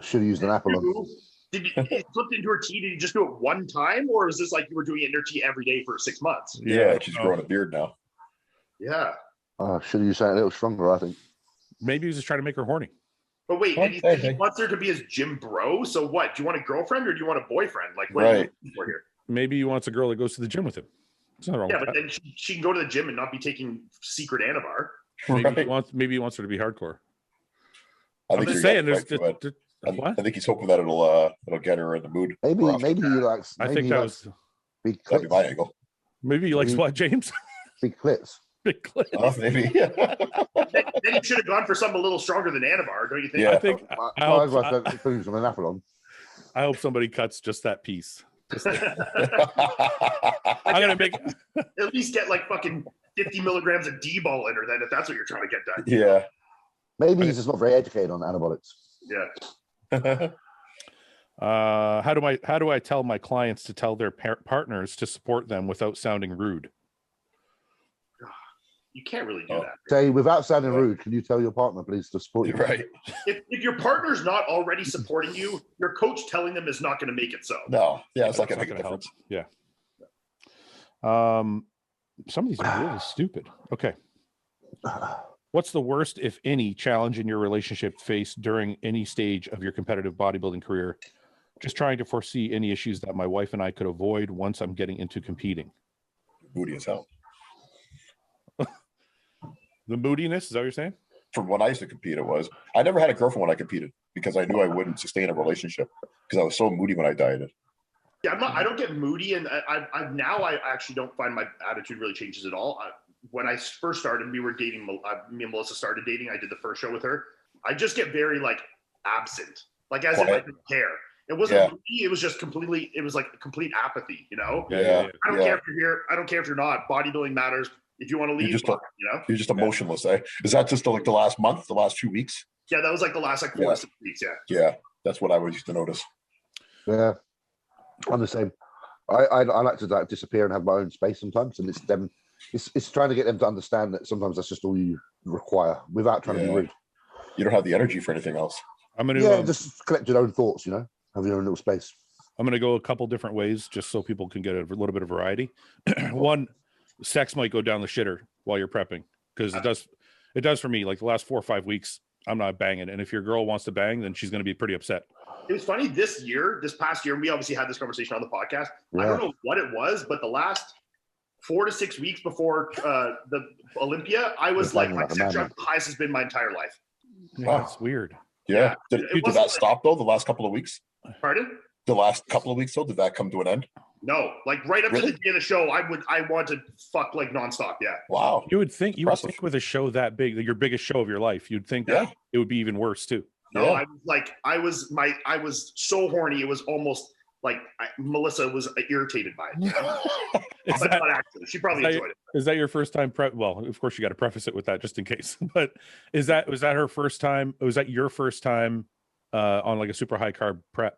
Should have used an apple on. Did you slipped into her tea? Did you just do it one time, or is this like you were doing it in her tea every day for 6 months? Yeah, she's growing a beard now. Yeah. Should have used something a little stronger, I think. Maybe he was just trying to make her horny. But wait, and he wants her to be his gym bro. So what? Do you want a girlfriend or do you want a boyfriend? Like, what are you looking for here? Maybe he wants a girl that goes to the gym with him. Wrong yeah, with but that. then she can go to the gym and not be taking secret Anavar. Maybe he wants her to be hardcore. I'm just saying, I think he's hoping that it'll get her in the mood. Maybe he likes. I think that was big clits. That'd be my angle. Maybe he likes what, James? Big clits. Big clits. Maybe. then he should have gone for something a little sronger than Anavar, don't you think? Yeah. I think I hope somebody cuts just that piece. I'm Like, gonna make. at least get like fucking 50 milligrams of D-ball in her then, if that's what you're trying to get done. Yeah. Maybe he's just not very educated on anabolics. Yeah. How do I tell my clients to tell their partners to support them without sounding rude? You can't really do that. Say, without sounding rude, can you tell your partner, please, to support you? Right. If your partner's not already supporting you, your coach telling them is not going to make it so. No. Yeah, it's not It's gonna make a not gonna difference. help. Yeah. Some of these are really stupid. Okay. What's the worst, if any, challenge in your relationship faced during any stage of your competitive bodybuilding career? Just trying to foresee any issues that my wife and I could avoid once I'm getting into competing. Moody as hell. The moodiness, is that what you're saying? From when I used to compete, it was. I never had a girlfriend when I competed because I knew I wouldn't sustain a relationship because I was so moody when I dieted. Yeah, I don't get moody, and I actually don't find my attitude really changes at all. When I first started, we were dating. Me and Melissa started dating. I did the first show with her. I just get very like absent, like as if I didn't care. It wasn't moody. It was just completely. It was like complete apathy. You know. Yeah. I don't care if you're here. I don't care if you're not. Bodybuilding matters. If you want to leave, You're just emotionless, eh? Is that just like the last month, the last 2 weeks? Yeah, that was like the last like 4 to 6 weeks. Yeah. Yeah, that's what I used to notice. Yeah, I'm the same. I like to like disappear and have my own space sometimes, and it's them. It's trying to get them to understand that sometimes that's just all you require without trying to be rude. You don't have the energy for anything else. I'm gonna just collect your own thoughts. You know, have your own little space. I'm gonna go a couple different ways just so people can get a little bit of variety. One, sex might go down the shitter while you're prepping because it does for me. Like the last 4 or 5 weeks, I'm not banging, and if your girl wants to bang, then she's gonna be pretty upset. It was funny this past year, we obviously had this conversation on the podcast. I don't know what it was, but the last 4 to 6 weeks before the Olympia, I was like, my sex drive highest has been my entire life. Yeah, that's weird. Yeah. Did that stop though? The last couple of weeks? Pardon? The last couple of weeks though, did that come to an end? No, like right up to the day of the show, I want to fuck like nonstop. Yeah. Wow. You would think with a show that big, your biggest show of your life, you'd think that it would be even worse too. No, I was so horny. It was almost like Melissa was irritated by it. You know? But not actually. She probably enjoyed it. Is that your first time prep? Well, of course you got to preface it with that just in case. But was that her first time? Was that your first time on like a super high carb prep?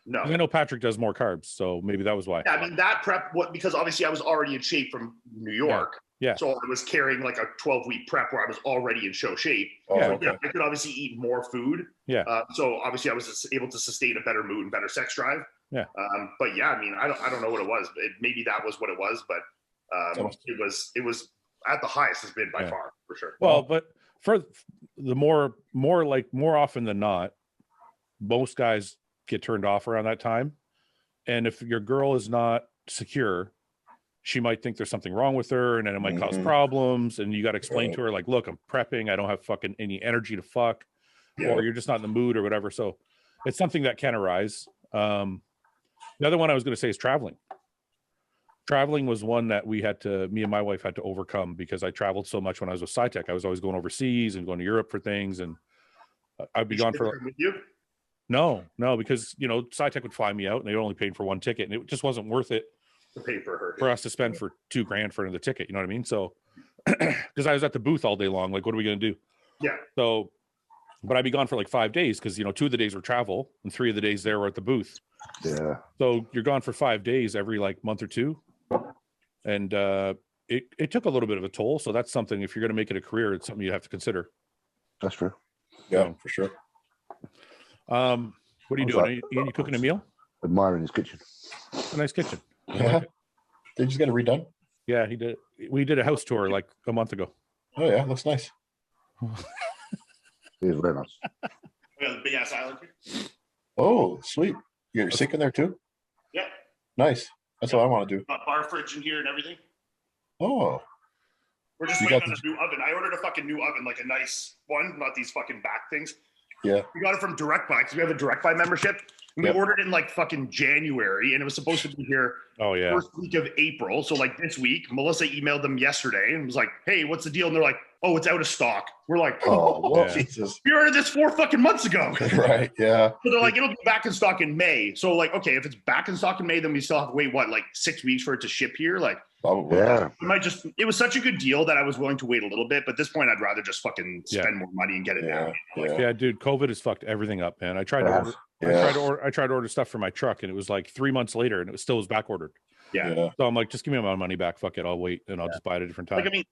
No, I know Patrick does more carbs, so maybe that was why. Yeah, I mean that prep, because obviously I was already in shape from New York. Yeah. So I was carrying like a 12-week prep where I was already in show shape. I could obviously eat more food. Yeah. So obviously I was able to sustain a better mood and better sex drive. Yeah. But yeah, I mean, I don't know what it was. Maybe that was what it was, but it was at the highest has been by far for sure. Well, but for the more often than not, most guys get turned off around that time. And if your girl is not secure, she might think there's something wrong with her, and then it might cause problems. And you got to explain to her, like, look, I'm prepping. I don't have fucking any energy to fuck, or you're just not in the mood or whatever. So it's something that can arise. The other one I was going to say is traveling. Traveling was one that me and my wife had to overcome because I traveled so much when I was with SciTech. I was always going overseas and going to Europe for things. And I'd be gone for with you. No, because SciTech would fly me out and they only paid for one ticket, and it just wasn't worth it to pay for her for us to spend for $2,000 for another ticket. You know what I mean? So, because I was at the booth all day long, like, what are we going to do? Yeah. So, but I'd be gone for like 5 days because 2 of the days were travel and 3 of the days there were at the booth. Yeah. So you're gone for 5 days every like month or two, and it took a little bit of a toll. So that's something, if you're going to make it a career, it's something you have to consider. That's true. Yeah, for sure. What are you doing? Are you cooking a meal? Admiring his kitchen. It's a nice kitchen. Yeah. They just got it redone. Yeah, he did. We did a house tour like a month ago. Oh yeah, looks nice. It is very nice. We got a big ass island here. Oh, sweet. You got your sink in there too? Yeah. Nice. That's what I want to do. Got bar fridge in here and everything. Oh. We're just waiting on a new oven. I ordered a fucking new oven, like a nice one, not these fucking back things. Yeah. We got it from Direct Buy because we have a Direct Buy membership. We ordered it in like fucking January, and it was supposed to be here first week of April. So like this week, Melissa emailed them yesterday and was like, "Hey, what's the deal?" And they're like, "Oh, it's out of stock." We're like, "Oh, well, Jesus, we ordered this 4 fucking months ago." Right? Yeah. So they're like, "It'll be back in stock in May." So like, okay, if it's back in stock in May, then we still have to wait like 6 weeks for it to ship here. Like, probably. Yeah. It was such a good deal that I was willing to wait a little bit, but at this point, I'd rather just fucking spend more money and get it now. Yeah, dude, COVID has fucked everything up, man. I tried to order stuff for my truck, and it was like 3 months later, and it still was back ordered. Yeah. So I'm like, just give me my money back. Fuck it, I'll wait, and I'll just buy it at a different time. Like, I mean,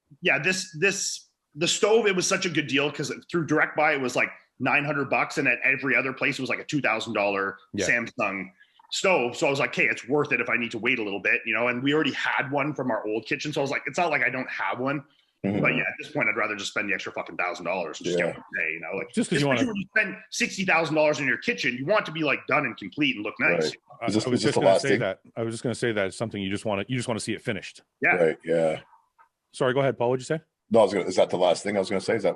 the stove, it was such a good deal because through Direct Buy, it was like $900, and at every other place, it was like a $2,000 Samsung stove. So I was like, hey, it's worth it if I need to wait a little bit, and we already had one from our old kitchen. So I was like, it's not like I don't have one. Mm-hmm. But yeah, at this point, I'd rather just spend the extra fucking $1,000 and just get one today, like just because you want to spend $60,000 in your kitchen, you want it to be like done and complete and look nice. Right. I was just going to say that. I was just going to say that it's something you just want to see it finished. Yeah. Right. Yeah. Sorry, go ahead, Paul. What'd you say? No, is that the last thing I was going to say? Is that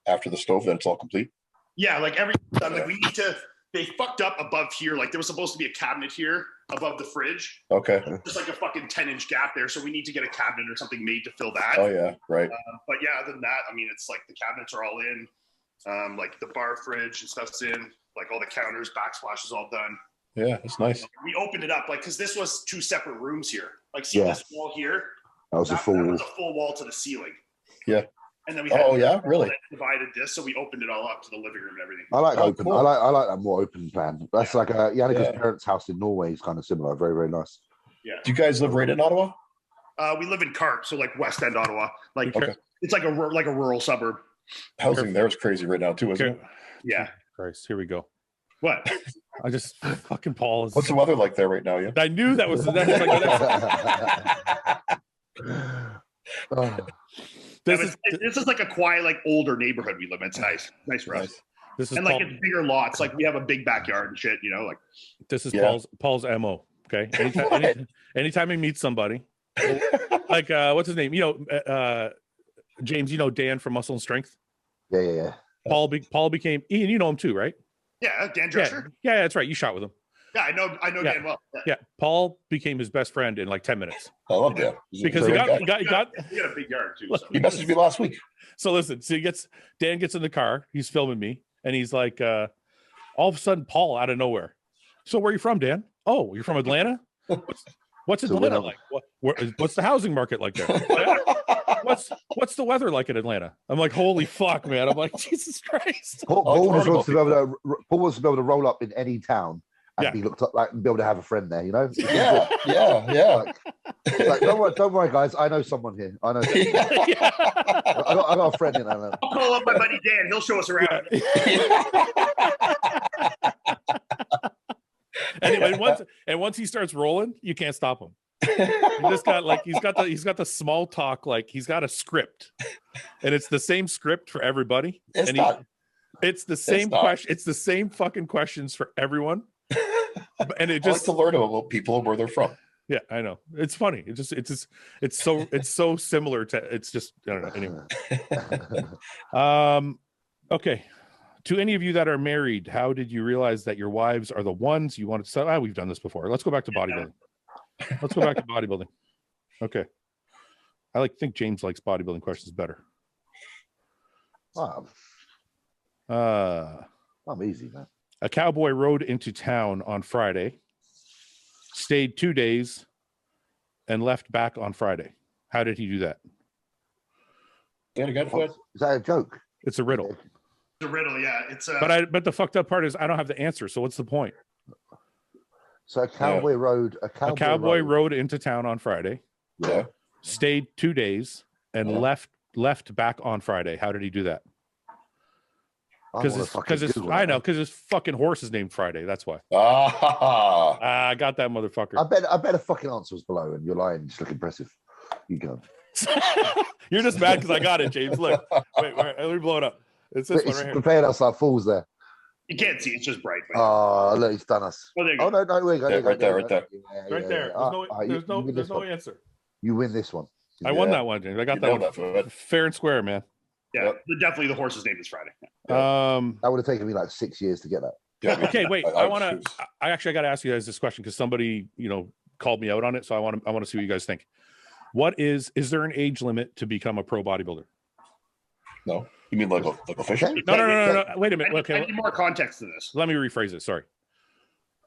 after the stove, then it's all complete? Yeah, like everything's done. Like we need to. They fucked up above here. Like there was supposed to be a cabinet here above the fridge. Okay. Just like a fucking 10-inch gap there. So we need to get a cabinet or something made to fill that. Oh yeah, right. But yeah, other than that, I mean, it's like the cabinets are all in. Like the bar fridge and stuff's in. Like all the counters, backsplash is all done. Yeah, it's nice. We opened it up like because this was 2 separate rooms here. Like see this wall here. That was a full wall to the ceiling. Yeah. And then we really divided this, so we opened it all up to the living room and everything. I like open. Cool. I like that more open plan. That's like Jannika's parents' house in Norway is kind of similar. Very, very nice. Yeah. Do you guys live right in Ottawa? We live in Cart, so like West End Ottawa. Like it's like a rural suburb. Housing there is crazy right now too, isn't it? Yeah. Christ, here we go. What? I just fucking Paul is. What's the weather like there right now? Yeah. I knew that was This is like a quiet, like older neighborhood we live in. It's nice for us. This is and like it's bigger lots. Like we have a big backyard and shit. Like this is Paul's MO. Okay, anytime he meets somebody, like what's his name? James. Dan from Muscle and Strength. Yeah. Paul became Iain. You know him too, right? Yeah, Dan Drescher. Yeah, that's right. You shot with him. Yeah, I know Dan well. Yeah, Paul became his best friend in like 10 minutes. I love Dan. Because he got a big yard too. So. He messaged me last week. So listen, Dan gets in the car, he's filming me, and he's like, all of a sudden, Paul out of nowhere. So where are you from, Dan? Oh, you're from Atlanta? What's Atlanta like? What's the housing market like there? What's the weather like in Atlanta? I'm like, holy fuck, man. I'm like, Jesus Christ. Paul wants to be able to roll up in any town. And be looked up like and be able to have a friend there, Yeah. Like, don't worry, guys. I know someone here. I know. I got a friend in Atlanta. I'll call up my buddy Dan. He'll show us around. Anyway, once he starts rolling, you can't stop him. He just got like he's got the small talk, like he's got a script, and it's the same script for everybody. It's the same question. It's the same fucking questions for everyone. And it just I like to learn about people and where they're from. Yeah, I know. It's funny. It's so similar to. It's just I don't know. Anyway, okay. To any of you that are married, how did you realize that your wives are the ones you wanted to sell? We've done this before. Let's go back to bodybuilding. Okay. I think James likes bodybuilding questions better. I'm easy, man. A cowboy rode into town on Friday, stayed 2 days, and left back on Friday. How did he do that? Is that a joke? It's a riddle. It's a riddle, yeah. But the fucked up part is I don't have the answer. So what's the point? So a cowboy rode into town on Friday. Yeah. Stayed 2 days and left back on Friday. How did he do that? Because his fucking horse is named Friday. That's why. I got that motherfucker. I bet a fucking answer was below, and your line just look impressive. You go. You're just mad because I got it, James. Look, wait, let me blow it up. It's this one right here. Prepared us like fools there. You can't see; it's just bright. Oh, look, he's done us. Oh, there you go. No, right there. Right there. There's no answer. You win this one. I won that one, James. I got that one fair and square, man. Yeah, definitely the horse's name is Friday. That would have taken me like 6 years to get that. Yeah. Okay, wait. I actually got to ask you guys this question because somebody, called me out on it. So I want to see what you guys think. Is there an age limit to become a pro bodybuilder? No, you mean like official? No. Wait a minute. I need more context to this. Let me rephrase it. Sorry.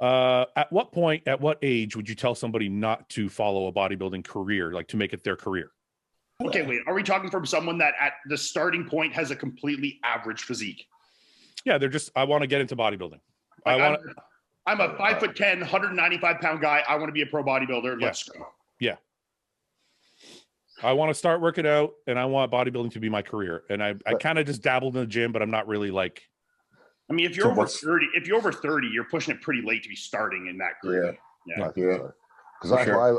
At what point, at what age would you tell somebody not to follow a bodybuilding career, like to make it their career? Okay, wait. Are we talking from someone that at the starting point has a completely average physique? Yeah, I want to get into bodybuilding. Like I'm a 5'10", 195-pound guy. I want to be a pro bodybuilder. Let's go. Yeah. I want to start working out, and I want bodybuilding to be my career. And I kind of just dabbled in the gym, but I'm not really like. I mean, if you're over 30, you're pushing it pretty late to be starting in that career. Yeah. Because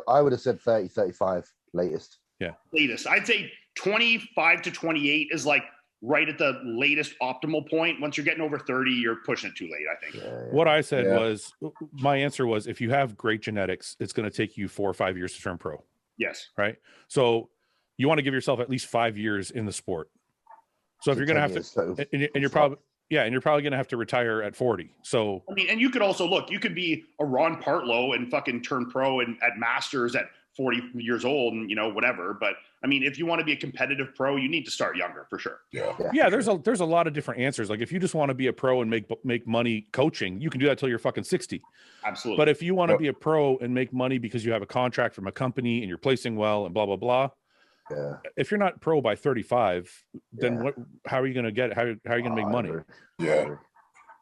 I would have said 30, 35 latest. Yeah. Latest. I'd say 25 to 28 is like right at the latest optimal point. Once you're getting over 30, you're pushing it too late, I think. What I said was, my answer was, if you have great genetics, it's going to take you 4 or 5 years to turn pro. Yes. Right. So you want to give yourself at least 5 years in the sport. So if you're going to have to, and you're probably going to have to retire at 40. So, I mean, and you could also you could be a Ron Partlow and fucking turn pro and at Masters at 40 years old and, whatever. But I mean, if you want to be a competitive pro, you need to start younger for sure. Yeah. There's a lot of different answers. Like if you just want to be a pro and make money coaching, you can do that till you're fucking 60. Absolutely. But if you want to be a pro and make money because you have a contract from a company and you're placing well and blah, blah, blah. Yeah. If you're not pro by 35, then how are you going to get it? How are you going to make money? Yeah.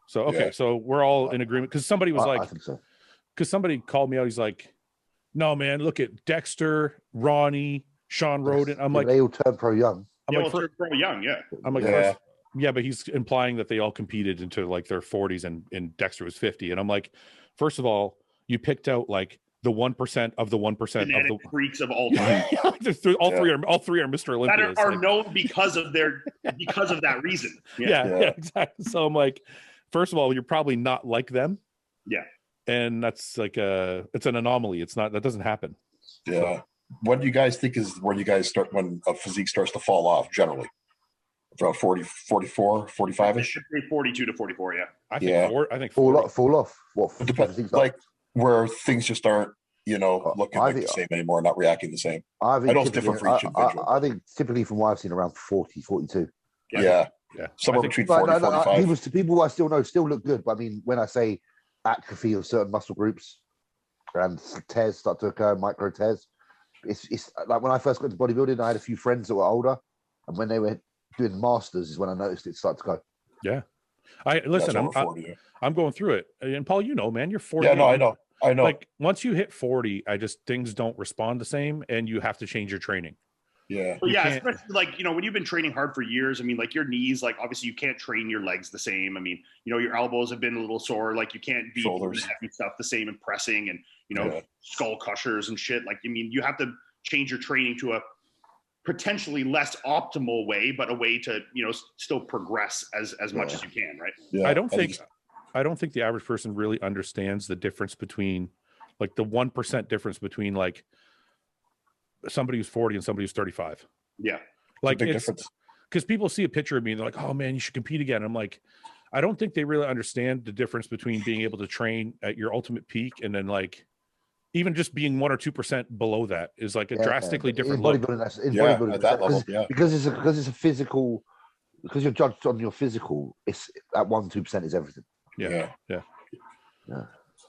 So, okay. So we're all in agreement. Cause somebody was I think so. Cause somebody called me out. He's like, no, man, look at Dexter, Ronnie, Sean Roden. I'm like, they all turn pro young. Turn pro young. Yeah. I'm like, but he's implying that they all competed into like their 40s and Dexter was 50. And I'm like, first of all, you picked out like the 1% of the 1% of the freaks of all time. all three are Mr. Olympia. That are known because of that reason. Yeah, exactly. So I'm like, first of all, you're probably not like them. Yeah. And that's like it's an anomaly. That doesn't happen. Yeah. So, what do you guys think is where you guys start when a physique starts to fall off generally? Around 40, 44, 45-ish? 42 to 44, yeah. I think fall off. What depends, like where things just aren't, looking like the same anymore, not reacting the same. I know it's different for each individual. I think typically from what I've seen, around 40, 42. Yeah. Somewhere between 40 and 45. People I still know still look good. But I mean, when I say atrophy of certain muscle groups and tears start to occur, micro tears, it's like when I first got into bodybuilding, I had a few friends that were older, and when they were doing masters is when I noticed it start to go. Yeah. I'm going through it. And Paul, man, you're 40. Yeah, no, I know. Like once you hit 40, things don't respond the same and you have to change your training. Yeah. Well, yeah, especially like, when you've been training hard for years, I mean, like your knees, like obviously you can't train your legs the same. I mean, your elbows have been a little sore. Like you can't be shoulders, heavy stuff the same and pressing and, skull crushers and shit. Like, I mean, you have to change your training to a potentially less optimal way, but a way to, still progress as much as you can. Right. Yeah. I don't think the average person really understands the difference between like the 1% difference between like somebody who's 40 and somebody who's 35. Yeah. Like it's a big difference. Because people see a picture of me and they're like, oh man, you should compete again. And I'm like, I don't think they really understand the difference between being able to train at your ultimate peak and then like even just being 1 or 2% below that is like a drastically different look. Bodybuilding, at that level, because it's a physical, because you're judged on your physical. It's at 1-2% is everything. Yeah.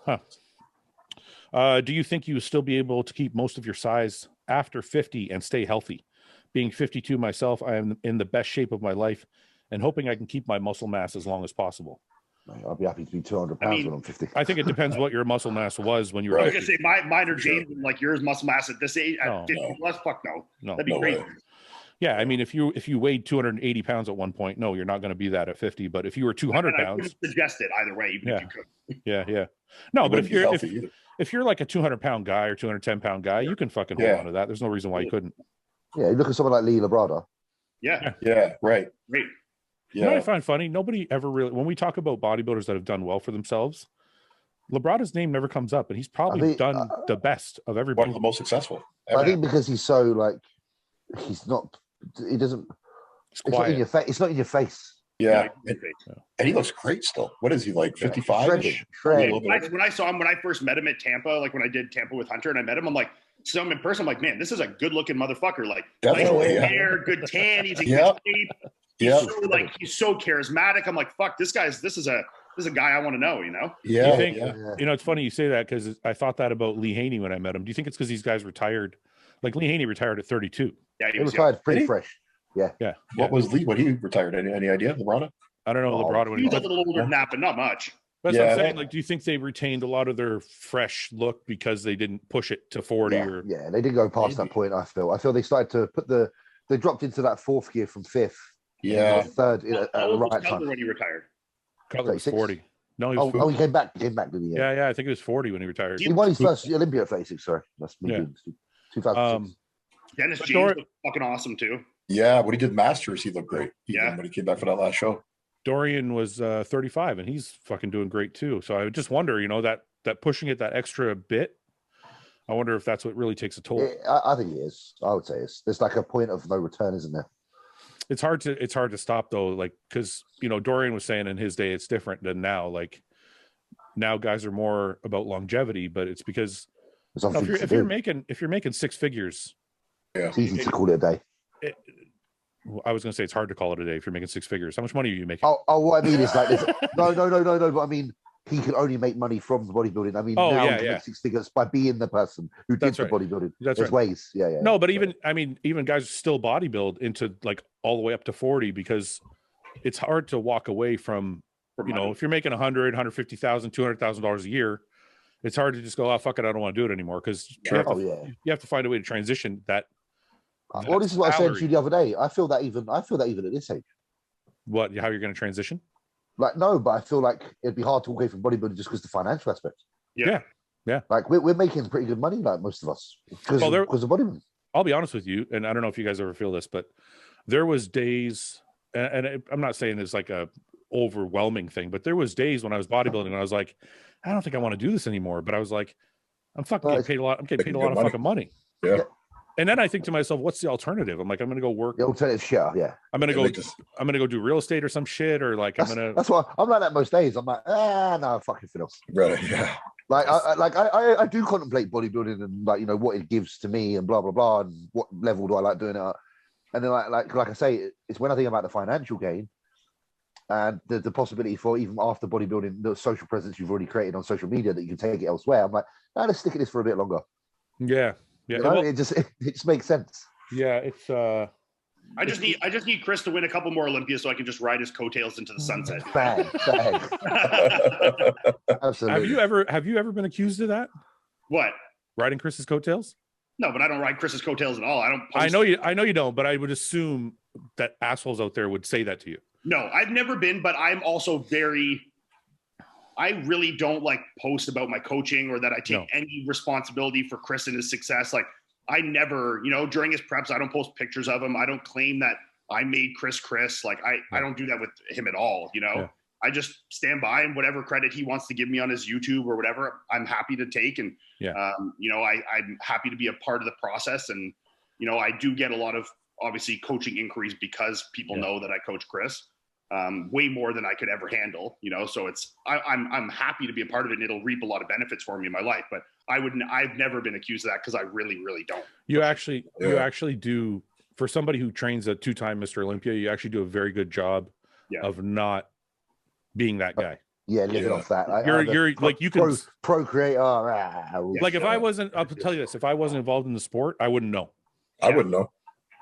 Huh. Do you think you will still be able to keep most of your size after 50 and stay healthy? Being 52 myself, I am in the best shape of my life and hoping I can keep my muscle mass as long as possible. I'll be happy to be 200 pounds when I'm 50. I think it depends what your muscle mass was when you were. I was gonna say mine are James and like yours muscle mass at this age at 50 plus. Fuck no. That'd be crazy. Yeah, I mean, if you weighed 280 pounds at one point, no, you're not going to be that at 50. But if you were 200 pounds, I wouldn't suggest it either way, even if you could. Yeah. No, but if you're like a 200-pound guy or 210-pound guy, you can fucking hold on to that. There's no reason why you couldn't. Yeah, look at someone like Lee Labrada. Yeah, right. Great. Yeah. You know what I find funny? Nobody ever really, when we talk about bodybuilders that have done well for themselves, Labrada's name never comes up, and he's probably done the best of everybody. One of the most successful. I think because he's so like, he doesn't. It's not in your face. It's not in your face. Yeah. And he looks great still. What is he, like 55-ish? When I saw him, when I first met him at Tampa, like when I did Tampa with Hunter and I met him, I'm like, so I'm in person, I'm like, man, this is a good looking motherfucker. Like, definitely, nice hair, good tan, he's in good shape. He's so charismatic. I'm like, fuck, this is a guy I want to know, you know? Yeah. You know, it's funny you say that because I thought that about Lee Haney when I met him. Do you think it's because these guys retired? Like Lee Haney retired at 32. Yeah, he retired pretty fresh. Yeah. What was Lee when he retired? Any idea? Lebrada? I don't know. Lebrada. He was a little older than that, but not much. That's what I'm saying. Like, do you think they retained a lot of their fresh look because they didn't push it to 40? Yeah, they didn't go past that point. I feel they started to put they dropped into that fourth gear from fifth. Yeah, third at the right time. When he retired, Cutler was 40. No, he was he came back. Did he? Yeah. I think it was 40 when he retired. He won his first Olympia at 36. Sorry, that's me. 2006. Dennis James looked fucking awesome too. Yeah, when he did Masters, he looked great. When he came back for that last show. Dorian was 35, and he's fucking doing great too. So I just wonder, you know, that pushing it that extra bit. I wonder if that's what really takes a toll. I think it is. I would say there's like a point of no return, isn't there? It's hard to stop though, like because you know Dorian was saying in his day it's different than now. Like now guys are more about longevity, but it's because if you're making six figures, it's easy to call it a day. I was going to say it's hard to call it a day if you're making six figures. How much money are you making? What I mean is like this. No. But I mean, he can only make money from the bodybuilding. I mean, now he can make six figures by being the person who did the bodybuilding. There's ways. Yeah. No, but even guys still bodybuild into like all the way up to 40 because it's hard to walk away from, you know, if you're making 100, 150,000, $200,000 a year, it's hard to just go, oh, fuck it, I don't want to do it anymore because you have to find a way to transition that. Well, this is what I said to you the other day. I feel that even at this age. What? How you're going to transition? Like, no, but I feel like it'd be hard to walk away from bodybuilding just because the financial aspect. Yeah. Like we're making pretty good money, like most of us, because of bodybuilding. I'll be honest with you, and I don't know if you guys ever feel this, but there was days, and I'm not saying it's like a overwhelming thing, but there was days when I was bodybuilding and I was like, I don't think I want to do this anymore. But I was like, I'm fucking getting paid a lot. I'm getting paid a lot of fucking money. Yeah. And then I think to myself, what's the alternative? I'm like, I'm going to go work. The alternative shit, yeah. I'm going to go do real estate or some shit, or like That's why I'm like that most days. I'm like, no, fucking fiddle. Right, yeah. Like I do contemplate bodybuilding and like, you know, what it gives to me and blah blah blah, and what level do I like doing it at. And then like I say, it's when I think about the financial gain and the possibility for even after bodybuilding, the social presence you've already created on social media that you can take it elsewhere. I'm like, let's stick at this for a bit longer. Yeah. You know, it just makes sense. Yeah, it's I just need Chris to win a couple more Olympias so I can just ride his coattails into the sunset. Bang. Absolutely. Have you ever been accused of that? What? Riding Chris's coattails? No, but I don't ride Chris's coattails at all. I don't. I know you don't, but I would assume that assholes out there would say that to you. No, I've never been, but I'm also I really don't like post about my coaching or that I take any responsibility for Chris and his success. Like I never, you know, during his preps, I don't post pictures of him. I don't claim that I made Chris. Like I don't do that with him at all. You know, I just stand by and whatever credit he wants to give me on his YouTube or whatever, I'm happy to take. And, you know, I'm happy to be a part of the process. And, you know, I do get a lot of obviously coaching inquiries because people know that I coach Chris. Way more than I could ever handle, you know. So I'm happy to be a part of it, and it'll reap a lot of benefits for me in my life. But I've never been accused of that because I really don't. You actually do, for somebody who trains a 2-time Mr. Olympia. You actually do a very good job of not being that guy. Living off that. You're like you can procreate. Like if I wasn't, I'll tell you this: if I wasn't involved in the sport, I wouldn't know. I wouldn't know.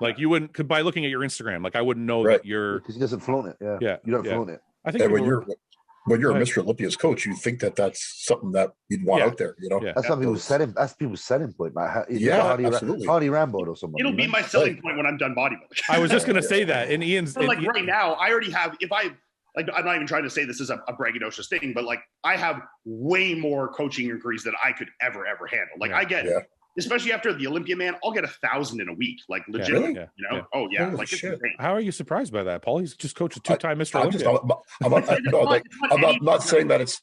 Like you wouldn't, by looking at your Instagram, like I wouldn't know that you're because he doesn't flaunt it. Yeah, you don't flaunt it. I think when you're a Mr. Olympia's coach, you think that that's something that you'd want out there. You know, that's some people's selling. That's people's selling point. Like, absolutely. Hardy Rambo or something. It'll be my selling point when I'm done bodybuilding. I was just gonna say that. And Ian's like right now, I already have. I'm not even trying to say this is a braggadocious thing, but like I have way more coaching inquiries than I could ever handle. Like I get especially after the Olympia, man, I'll get 1,000 in a week, like legit. Really? You know? Oh yeah, Holy like it's shit. insane. How are you surprised by that, Paul? He's just coached a two-time Mr. I'm Olympia. not saying that it's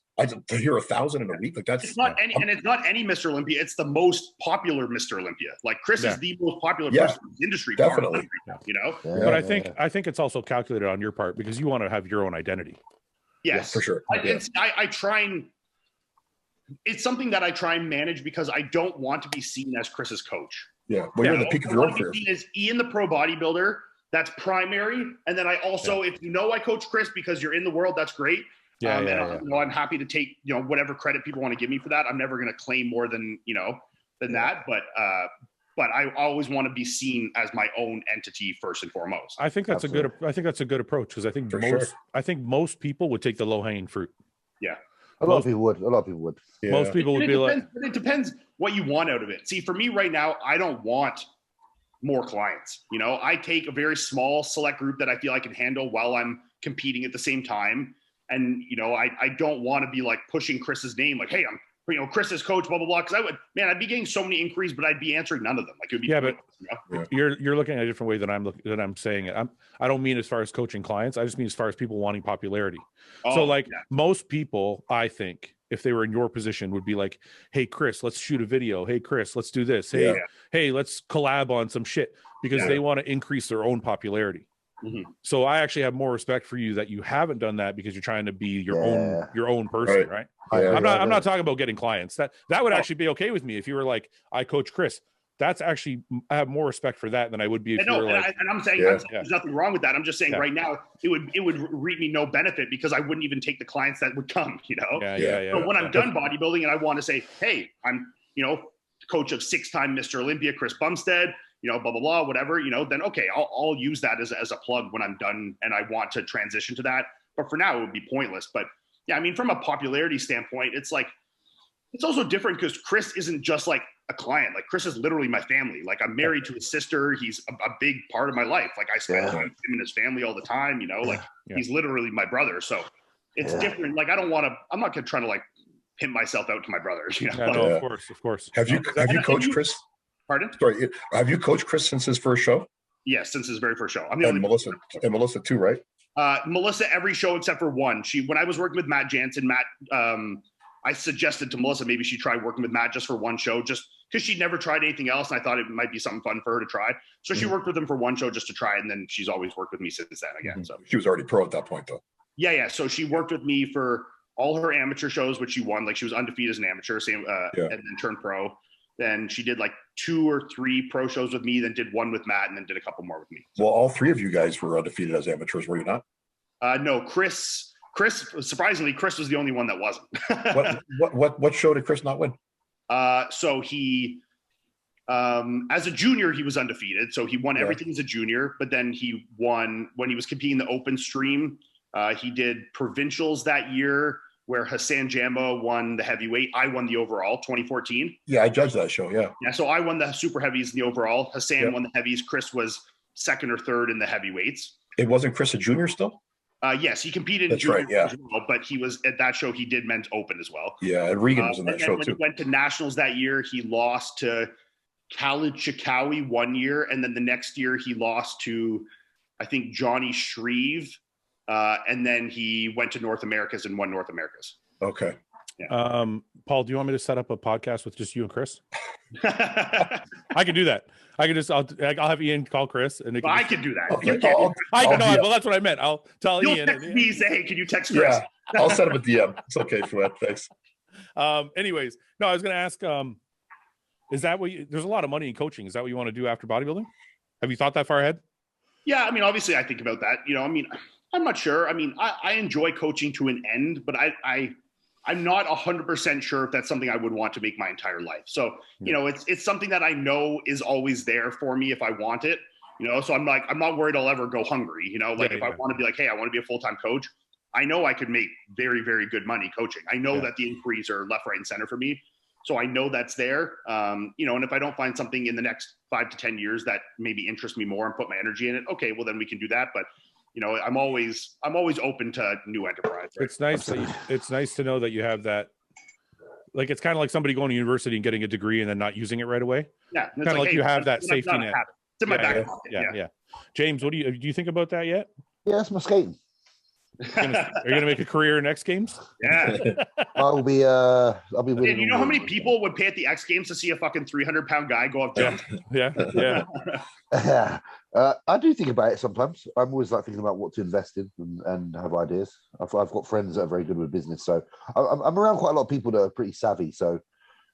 to hear 1,000 in a week. Like that's It's not any, and it's not any Mr. Olympia. It's the most popular Mr. Olympia. Like Chris is the most popular person in the industry. Definitely. You know. Yeah, But I think it's also calculated on your part because you want to have your own identity. Yes, for sure. I try and it's something that I try and manage because I don't want to be seen as Chris's coach. Yeah, well, you're in the peak of your own career. As Iain the pro bodybuilder, that's primary, and then I also, if you know I coach Chris because you're in the world, that's great. I'm happy to take whatever credit people want to give me for that. I'm never going to claim more than that, but I always want to be seen as my own entity first and foremost. I think that's a good approach because I think most people would take the low hanging fruit. Yeah. A lot of people would. Yeah. Most people would be like, it depends what you want out of it. See, for me right now, I don't want more clients. I take a very small select group that I feel I can handle while I'm competing at the same time. And, I don't want to be like pushing Chris's name, like, hey, I'm, Chris's coach, blah, blah, blah. Cause I'd be getting so many inquiries, but I'd be answering none of them. Like it would be, but you're looking at a different way than I'm saying it. I don't mean as far as coaching clients. I just mean as far as people wanting popularity. Most people, I think, if they were in your position, would be like, hey, Chris, let's shoot a video. Hey, Chris, let's do this. Hey, let's collab on some shit because they want to increase their own popularity. Mm-hmm. So I actually have more respect for you that you haven't done that because you're trying to be your own person, right? I'm not talking about getting clients. That would actually be okay with me if you were like, I coach Chris. That's actually, I have more respect for that than I would be if you were like. And I'm saying there's nothing wrong with that. I'm just saying right now it would reap me no benefit because I wouldn't even take the clients that would come. So when I'm done bodybuilding and I want to say, hey, I'm coach of 6-time Mr. Olympia, Chris Bumstead. Blah, blah, blah, whatever, then okay, I'll use that as a plug when I'm done and I want to transition to that. But for now, it would be pointless. But yeah, I mean, from a popularity standpoint, it's like, it's also different because Chris isn't just like a client. Like Chris is literally my family. Like I'm married to his sister. He's a big part of my life. Like I spend time with him and his family all the time, he's literally my brother. So it's different. Like I'm not going to try to like pimp myself out to my brothers, Of course. Have you coached Chris? Pardon? Sorry, have you coached Chris since his first show? Yes, since his very first show. Melissa too, right? Melissa, every show except for one. When I was working with Matt Jansen, I suggested to Melissa maybe she try working with Matt just for one show, just because she'd never tried anything else, and I thought it might be something fun for her to try. So she worked with him for one show just to try it, and then she's always worked with me since then again. So she was already pro at that point, though. Yeah. So she worked with me for all her amateur shows, which she won. Like she was undefeated as an amateur, and then turned pro. Then she did like 2 or 3 pro shows with me, then did one with Matt, and then did a couple more with me. So, well, all 3 of you guys were undefeated as amateurs, were you not? No, Chris, surprisingly, Chris was the only one that wasn't. What show did Chris not win? So he, as a junior, he was undefeated. So he won everything as a junior, but then he won when he was competing in the open stream. He did provincials that year, where Hassan Jamba won the heavyweight. I won the overall, 2014. Yeah, I judged that show, yeah. Yeah, so I won the super heavies in the overall. Hassan won the heavies. Chris was 2nd or 3rd in the heavyweights. It wasn't Chris a junior still? Yes, he competed in junior as well, but he was at that show, he did men's open as well. Yeah, and Regan was in that show too. When he went to nationals that year, he lost to Khalid Chikawi one year, and then the next year he lost to, I think, Johnny Shreve. And then he went to North Americas and won North Americas. Okay. Yeah. Paul, do you want me to set up a podcast with just you and Chris? I can do that. I'll have Iain call Chris, and I can do that. Okay. Well, that's what I meant. I'll tell Iain. Text me, say, hey, can you text Chris? Yeah, I'll send him a DM. It's okay, Fouad. Thanks. Anyways, no, I was going to ask. Is that what there's a lot of money in coaching? Is that what you want to do after bodybuilding? Have you thought that far ahead? Yeah, I mean, obviously, I think about that. I'm not sure. I mean, I enjoy coaching to an end, but I'm not 100% sure if that's something I would want to make my entire life. So, it's something that I know is always there for me if I want it, so I'm not worried I'll ever go hungry, if I want to be like, hey, I want to be a full-time coach, I know I could make very, very good money coaching. I know that the inquiries are left, right, and center for me. So I know that's there, and if I don't find something in the next 5 to 10 years that maybe interests me more and put my energy in it, okay, well then we can do that. But I'm always open to new enterprise. Right? It's nice. It's nice to know that you have that Like it's kind of like somebody going to university and getting a degree and then not using it right away. Yeah, Kind of like hey, you have that it's safety not a net. habit. It's in my back Yeah, pocket. yeah. James, what do you think about that yet? Yeah, that's my skating. Are you gonna make a career in X Games? Yeah. I'll be winning. And you know how many people would pay at the X Games to see a fucking 300-pound guy go up jump? Yeah. I do think about it sometimes. I'm always like thinking about what to invest in and have ideas. I've got friends that are very good with business, so I'm around quite a lot of people that are pretty savvy. So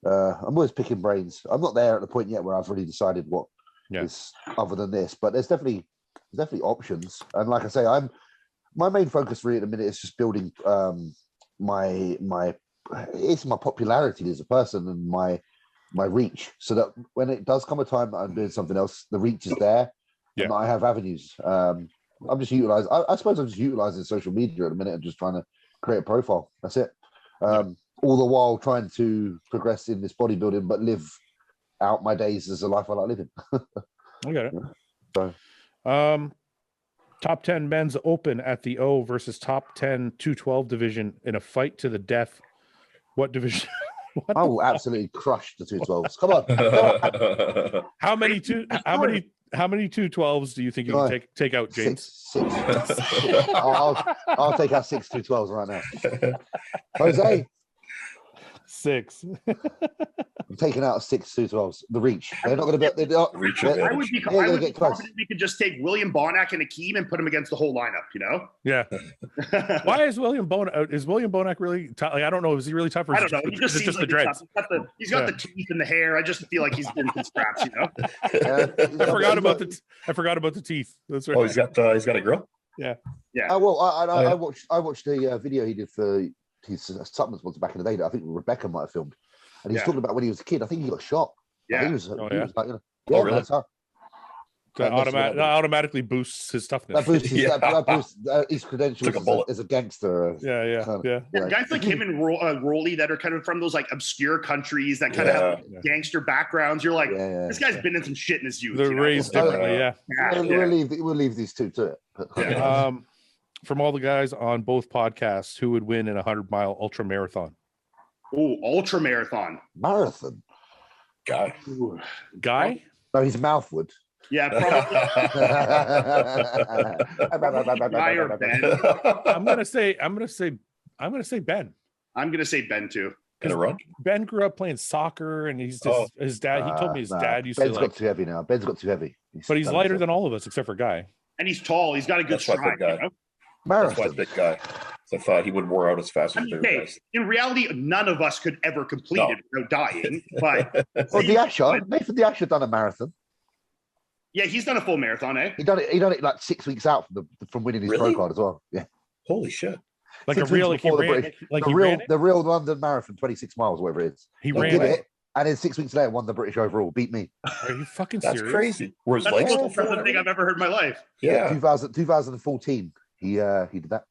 I'm always picking brains. I'm not there at the point yet where I've really decided what is other than this, but there's definitely options. And like I say, my main focus really at the minute is just building my popularity as a person and my reach, so that when it does come a time that I'm doing something else, the reach is there and I have avenues. I'm just utilizing. I suppose I'm just utilizing social media at the minute and just trying to create a profile. That's it. All the while trying to progress in this bodybuilding, but live out my days as a life I like living. I got it. So, top 10 men's open at the O versus top 10 212 division in a fight to the death. What division? I will absolutely crush the 212s. Come on. How many 212s do you think you can take out, James? Six. I'll take out 6 212s right now. Jose. 6. I'm taking out 6 212s. The reach. They're not going to be. Reach I would be confident we could just take William Bonac and Akeem and put him against the whole lineup, you know? Yeah. Why is William Bonac really tough? Like, I don't know. Is he really tough? Or I don't know. He just seems just like the dreads? He's got the teeth and the hair. I just feel like he's been scraps, you know? I forgot about the teeth. That's right. Oh, he's got a grill. Yeah. Well, I watched the video he did for his supplements once back in the day that I think Rebecca might have filmed, and he's talking about when he was a kid. I think he got shot. Yeah. He was like, really? That automatically boosts his toughness. That boosts his credentials as a gangster. Yeah. Guys like him and Rolly that are kind of from those like obscure countries that kind of have gangster backgrounds. You're like, this guy's been in some shit in his youth. They're raised differently. We'll leave these two to it. From all the guys on both podcasts, who would win in a 100-mile ultra marathon? Oh, ultra marathon. Marathon. Guy? No, his mouth would. Yeah, probably. Guy or Ben. I'm gonna say Ben. I'm gonna say Ben too. Ben grew up playing soccer, and he's just his dad. He told me his dad used Ben's got too heavy now. Ben's got too heavy. But he's lighter than all of us except for Guy. And he's tall. He's got a good stride. You know? That's why big guy. I thought he would wear out as fast as bigger guys. In reality, none of us could ever complete it without dying. But Nathan the Asher done a marathon. Yeah, he's done a full marathon, eh? He done it like 6 weeks out from winning his pro card as well. Yeah. Holy shit. Like the real London Marathon, 26 miles, whatever it is. He did it, and then 6 weeks later won the British overall, beat me. Are you fucking serious? That's crazy. That's the most impressive thing I've ever heard in my life. Yeah. 2014, he did that.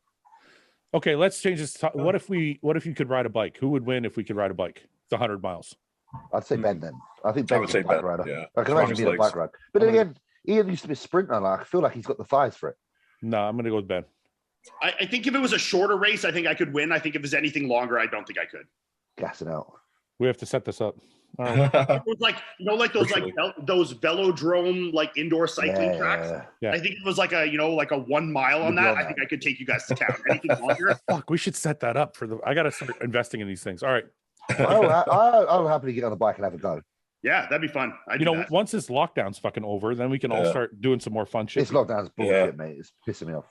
Okay, let's change this. What if you could ride a bike? Who would win if we could ride a bike? The 100 miles. I'd say Ben then. I think Ben would say a bike Ben. rider. Yeah. I can imagine being a bike rider. But then again, Iain used to be a sprinter. Like, I feel like he's got the thighs for it. No, I'm going to go with Ben. I think if it was a shorter race, I think I could win. I think if it's anything longer, I don't think I could. Gassing out. We have to set this up. All right. It was like, those velodrome, like indoor cycling tracks. Yeah. I think it was like a 1 mile on that. I think I could take you guys to town. Anything longer? Fuck, we should set that up I got to start investing in these things. All right. I'll happily get on a bike and have a go. Yeah, that'd be fun. Once this lockdown's fucking over, then we can all start doing some more fun shit. This lockdown's bullshit, mate. It's pissing me off.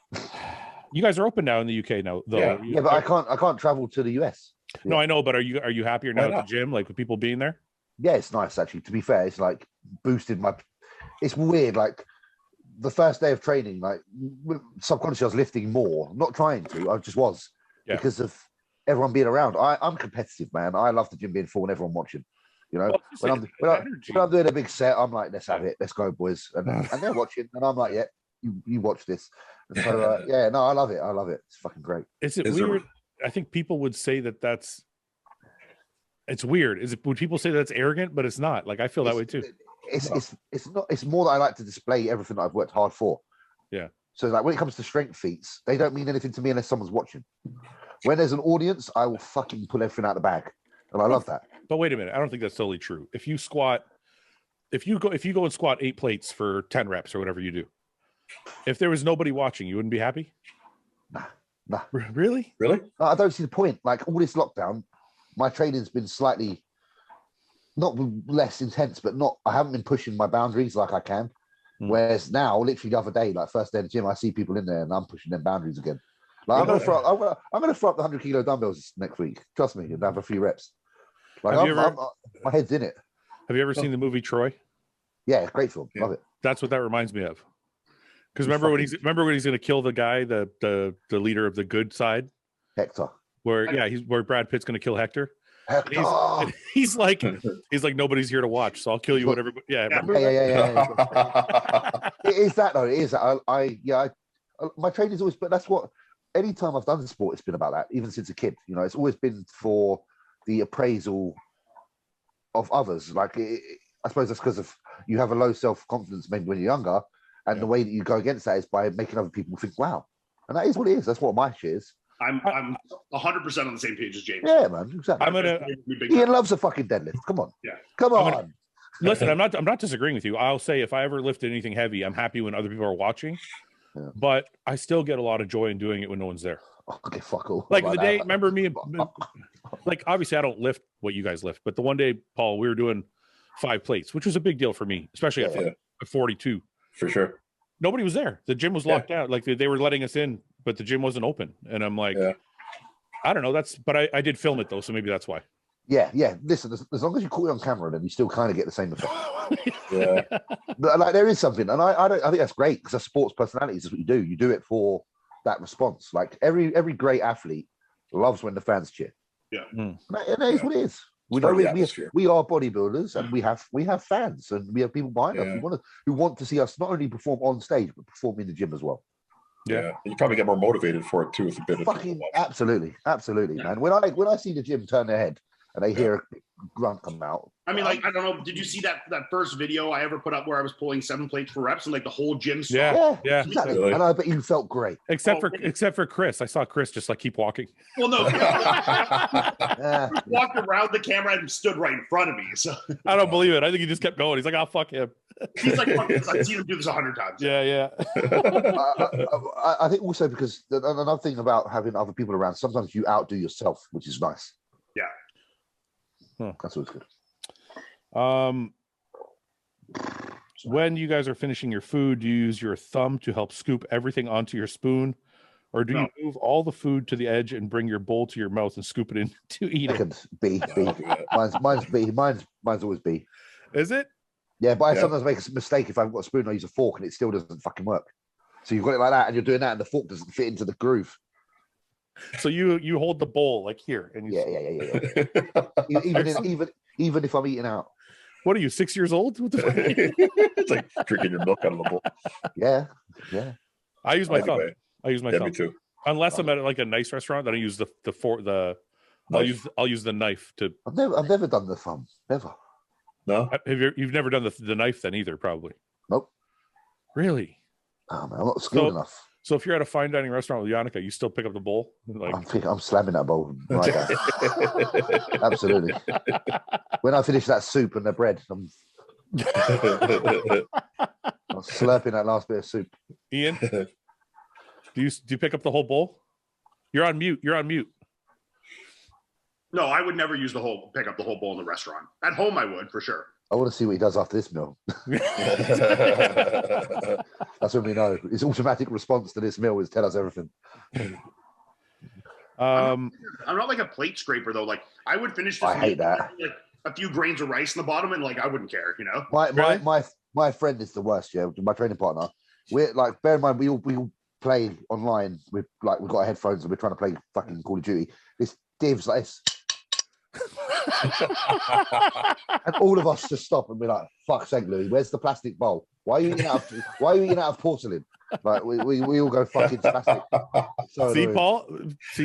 You guys are open now in the UK now, though. Yeah, but I can't travel to the US. No, I know, but are you happier now at the gym, like with people being there? Yeah, it's nice actually. To be fair, it's like boosted my. It's weird, like the first day of training, like subconsciously I was lifting more, not trying to. I just was because of everyone being around. I'm competitive, man. I love the gym being full and everyone watching. You know, when I'm doing a big set, I'm like, let's have it, let's go, boys, and they're watching, and I'm like, yeah, you watch this. And so I love it. It's fucking great. Is it weird? I think people would say that's. It's weird. Would people say that's arrogant? But it's not. Like I feel that way too. It's not. It's more that I like to display everything that I've worked hard for. Yeah. So like when it comes to strength feats, they don't mean anything to me unless someone's watching. When there's an audience, I will fucking pull everything out of the bag. and I love that. But wait a minute, I don't think that's totally true. If you go and squat 8 plates for 10 reps or whatever you do, if there was nobody watching, you wouldn't be happy? Nah. Really? Really? No, I don't see the point. Like all this lockdown, my training's been slightly not less intense, but I haven't been pushing my boundaries like I can. Whereas now, literally the other day, like first day in the gym, I see people in there and I'm pushing them boundaries again. Like I'm gonna throw up the 100-kilo dumbbells next week. Trust me, and have a few reps. Like my head's in it. Have you ever seen the movie Troy? Yeah, great film. Love it. That's what that reminds me of. Because remember when he's going to kill the guy, the leader of the good side, Hector. Where Brad Pitt's going to kill Hector. Hector. He's like nobody's here to watch, so I'll kill you. Whatever. Yeah. It is that though. It is that. My training's always, but that's what. Anytime I've done the sport, it's been about that. Even since a kid, you know, it's always been for the appraisal of others. Like I suppose that's because of you have a low self-confidence maybe when you're younger, and the way that you go against that is by making other people think, "Wow," and that is what it is. That's what my shit is. I'm 100% on the same page as James. Yeah, man. Exactly. Ian loves a fucking deadlift. Come on. Yeah. Come on. Listen, I'm not disagreeing with you. I'll say if I ever lifted anything heavy, I'm happy when other people are watching. Yeah. But I still get a lot of joy in doing it when no one's there. Okay, fuck all. Like the day, remember me? Like obviously I don't lift what you guys lift, but the one day, Paul, we were doing 5 plates, which was a big deal for me, especially at 42. For sure. Nobody was there. The gym was locked down. Like they were letting us in, but the gym wasn't open. And I'm like, I don't know. But I did film it though, so maybe that's why. Yeah. Listen, as long as you caught it on camera, then you still kind of get the same effect. Yeah. But like there is something, and I think that's great because as sports personalities, that's what you do. You do it for that response. Like every great athlete loves when the fans cheer. Yeah. And that is what it is. We are bodybuilders, and we have fans, and we have people behind us who want to see us not only perform on stage but perform in the gym as well. Yeah, you probably get more motivated for it too with a bit of fucking absolutely, man. When I see the gym turn their head and they hear a grunt come out. I mean, like, I don't know. Did you see that first video I ever put up where I was pulling 7 plates for reps and like the whole gym stopped? Yeah. Exactly. Really? And I bet you felt great. Except for Chris. I saw Chris just like keep walking. Well, no. Walked around the camera and stood right in front of me. So I don't believe it. I think he just kept going. He's like, "Oh, fuck him." He's like, "Fuck this. I've seen him do this 100 times." Yeah. I think also because another thing about having other people around, sometimes you outdo yourself, which is nice. Yeah. That's always good. When you guys are finishing your food, do you use your thumb to help scoop everything onto your spoon, or do you move all the food to the edge and bring your bowl to your mouth and scoop it in to eat it? B. Mine's B. Mine's always B. Is it? Yeah, but I sometimes make a mistake if I've got a spoon. I use a fork and it still doesn't fucking work. So you've got it like that, and you're doing that, and the fork doesn't fit into the groove. So you hold the bowl like here, and even if I'm eating out. What are you, 6 years old? What the fuck? It's like drinking your milk out of a bowl. Yeah. I use my thumb. I use my thumb. Me too. Unless I'm at like a nice restaurant, then I use the fork. I'll use the knife to. I've never done the thumb. Never. No. You've never done the knife then either, probably. Nope. Really? Oh man, I'm not skilled enough. So if you're at a fine dining restaurant with Yannicka, you still pick up the bowl? Like... I'm slamming that bowl right now. Absolutely. When I finish that soup and the bread, I'm slurping that last bit of soup. Ian, do you pick up the whole bowl? You're on mute. No, I would never pick up the whole bowl in the restaurant. At home, I would for sure. I want to see what he does after this meal. That's when we know. His automatic response to this meal is tell us everything. I'm not like a plate scraper though. Like I would finish this I hate that. Like a few grains of rice in the bottom, and like I wouldn't care, you know. My friend is the worst. Yeah, my training partner. We're like, bear in mind, we all play online. We've got headphones and we're trying to play fucking Call of Duty. This divs like this. And all of us just stop and be like, "Fuck's sake, Louis, where's the plastic bowl? Why are you eating out of porcelain?" Like we all go fucking plastic. So see,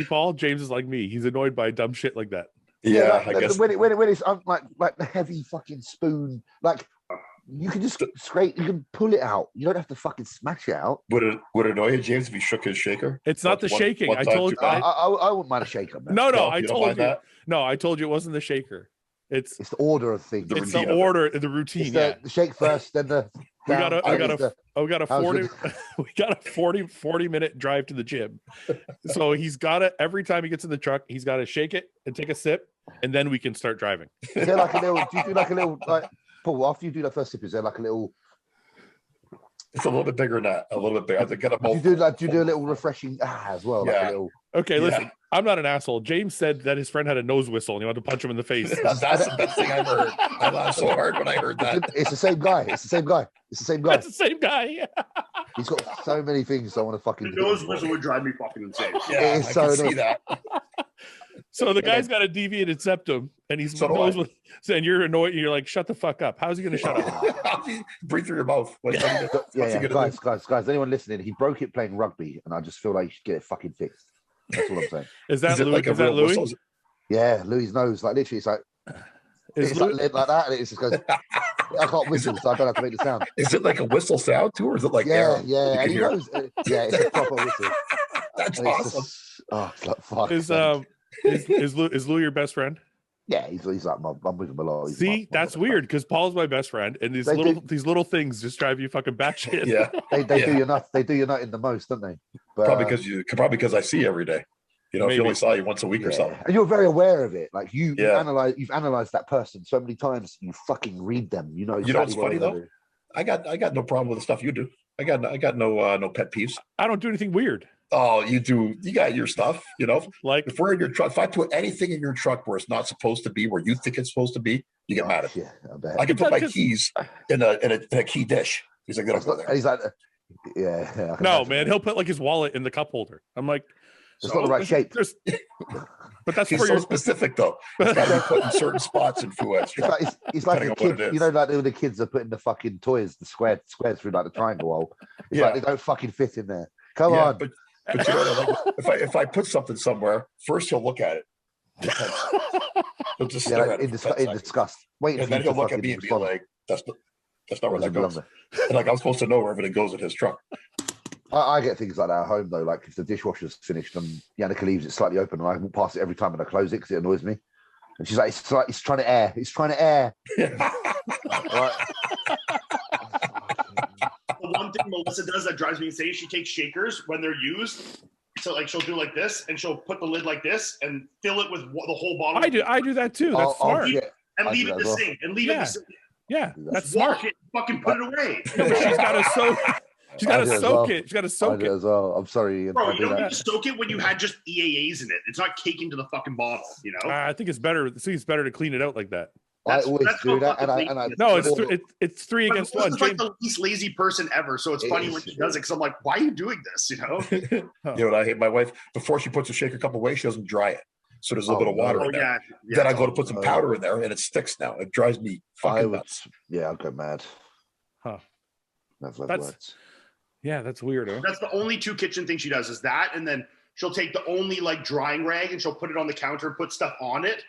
Paul, James is like me. He's annoyed by dumb shit like that. Yeah, I guess when it's like the heavy fucking spoon, like You can just scrape. You can pull it out. You don't have to fucking smash it out. Would it annoy you, James, if he shook his shaker? It's not the shaking. I time, told two you. times? I wouldn't mind a shaker, man. No, No, I you don't told mind you. that? No, I told you it wasn't the shaker. It's It's the order of things. it's routine the of it. order, the routine. It's Yeah. the shake first, then the. We got a how's 40 your- we got a 40 minute drive to the gym. So he's got to, every time he gets in the truck, he's got to shake it and take a sip, and then we can start driving. Is there like a little? Do you do like a little like Paul? After you do that first sip, is there like a little? It's a little bit bigger than that. A little bit bigger. I think get a Do you do like? Do you do a little refreshing as well? Like Yeah. a little. Okay, Yeah. listen, I'm not an asshole. James said that his friend had a nose whistle and he wanted to punch him in the face. That's the best thing I've heard. I laughed so hard when I heard that. It's the same guy. It's the same guy. It's the same guy. That's the same guy. He's got so many things I want to fucking. The nose whistle would drive me fucking insane. Yeah, It's I so can see annoying. that. So the guy's got a deviated septum, and he's So do nose I. with, and you're annoyed, and you're like, "Shut the fuck up." How's he going to shut up? Breathe through your mouth. What's he Yeah, gonna do? guys. Anyone listening? He broke it playing rugby, and I just feel like you should get it fucking fixed. That's all I'm saying. Is that Is it Louis? like a Is that real Louis? whistle? Yeah, Louis' nose, like literally, it's like Is it's Louis- like that, and it just goes. I can't whistle, so I don't have to make the sound. Is it like a whistle sound too, or is it like Yeah, air? yeah, You and can he hear? knows. Yeah, it's a proper whistle. That's And it's awesome. just- oh, it's like fuck. is man. is Louis your best friend? Yeah, he's like my. I'm with him a lot. He's See, my that's best friend. weird because Paul's my best friend, and They these little things just drive you fucking batshit. Yeah, They Yeah. do your nut. They do your nut in the most, don't they? But, probably because I see you every day. You know, if Maybe. you only saw you once a week or yeah. something. And you're very aware of it. Like you've Yeah. analyzed that person so many times. You fucking read them. You know. You know what's exactly funny what though? they I got no problem with the stuff you do. I got no pet peeves. I don't do anything weird. Oh, you do. You got your stuff. You know, Like, if we're in your truck, if I put anything in your truck where it's not supposed to be, where you think it's supposed to be, you get mad at me. Yeah, I bet. I can put my Because- keys in a key dish. He's like, It's go not- there. he's like, yeah. I can no, imagine. man, he'll put like his wallet in the cup holder. I'm like, It's not the right shape. there's- but that's He's for so your. specific though. It's got to be put in certain spots in Fouad's It's truck. like it's like a Depending on what kid, it you know, is. like when the kids are putting the fucking toys, the squares through like the triangle hole. It's Yeah. like they don't fucking fit in there. Come Yeah, on. but you know what, like, if I put something somewhere, first he'll look at it. He'll just Yeah, stare like, at it in, for 10 in seconds. disgust. Waiting And for then you he'll to look at fucking me and be respond. like, that's not where that Doesn't goes. belong And like I'm supposed to know where everything goes in his truck. there. I get things like that at home though. Like if the dishwasher's finished and Yannicka leaves it slightly open, and I walk past it every time and I close it because it annoys me. And she's like, it's trying to air. It's trying to air. Right. The one thing Melissa does that drives me insane, she takes shakers when they're used. So like she'll do like this and she'll put the lid like this and fill it with the whole bottle. I do that too. That's Oh, smart. yeah. and I leave do it that in as the well. sink and leave it in Yeah. the sink. Yeah, do that. that's smart. Wash it, fucking put it away. No, but she's got to soak. She's got I to do as soak well. it. She's got to I soak do it. as well. I'm sorry. Ian, Bro, I you do don't that. need to soak it when you had just EAAs in it. It's not caking to the fucking bottle, you know? I think it's better. See, it's better to clean it out like that. I always that's do how that, and I fucking No, lazy it's three But against Melissa's one. like the least lazy person ever, so it's It funny is, when she it does it is. because I'm like, why are you doing this? You know? You know what I hate? My wife, before she puts the shaker cup away, she doesn't dry it. So there's a little bit of water Oh in there. yeah. Then I go to put some powder in there and it sticks now. It drives me I fucking would, nuts. yeah, I'll go mad. Huh. That's like That's- words. Yeah, that's weird. Huh? That's the only two kitchen things she does is that, and then she'll take the only like drying rag and she'll put it on the counter and put stuff on it.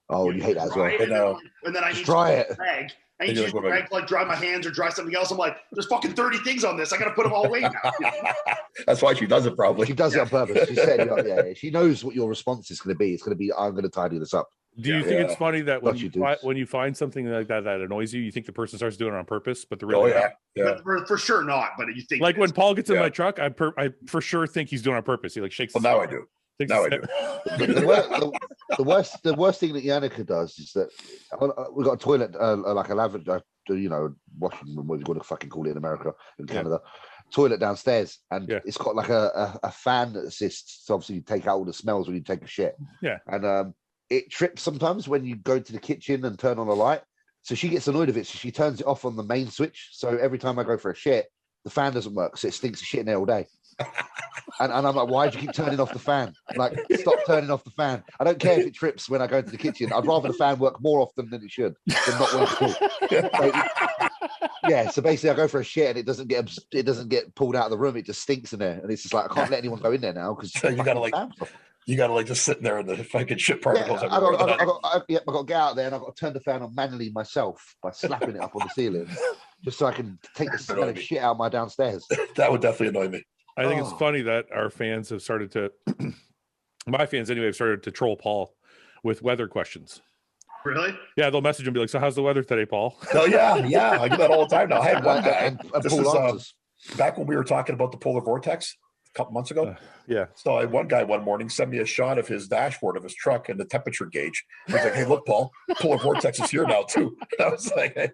Oh, you hate that as well. Dry it, I know. And then I Just need dry to it. use a rag. I need And to you're use like, the what rag to like dry my hands or dry something else. I'm like, there's fucking 30 things on this. I gotta put them all away now. You know? That's why she does it probably. She does it on purpose. She said, yeah, she knows what your response is going to be. It's going to be, I'm going to tidy this up. Do you Yeah. think it's funny that when Got you you, when you find something like that that annoys you, you think the person starts doing it on purpose, but they're really Oh not? yeah, yeah. But for sure not, but you think Like it when is. Paul gets in Yeah. my truck, I for sure think he's doing it on purpose. He like shakes. Well, his now I head, do. thinks Now it's- The worst thing that Yannicka does is that we've got a toilet, like a lavender, washing room, what you want to fucking call it in America, in Canada. Toilet downstairs, and Yeah. it's got like a fan that assists. So obviously, you take out all the smells when you take a shit. Yeah. And it trips sometimes when you go to the kitchen and turn on a light. So she gets annoyed of it. So she turns it off on the main switch. So every time I go for a shit, the fan doesn't work. So it stinks of shit in there all day. And I'm like, why do you keep turning off the fan? Like, stop turning off the fan. I don't care if it trips when I go into the kitchen. I'd rather the fan work more often than it should, than not when it's cool. So basically, I go for a shit and it doesn't get pulled out of the room. It just stinks in there, and it's just like I can't let anyone go in there now because So you gotta like just sitting there in the fucking shit particles. I got to get out there and I've got to turn the fan on manually myself by slapping it up on the ceiling. just so I can take the smell of shit out my downstairs. That would definitely annoy me. I think it's funny that our fans have started to, my fans anyway, have started to troll Paul with weather questions. Really? Yeah, they'll message him and be like, "So how's the weather today, Paul?" Oh yeah, I do that all the time now. I had one guy. And This Paul is Lauzon. back when we were talking about the polar vortex a couple months ago. Yeah. So I had one guy one morning send me a shot of his dashboard of his truck and the temperature gauge. He's like, "Hey, look, Paul, polar vortex is here now too." I was like, "Hey."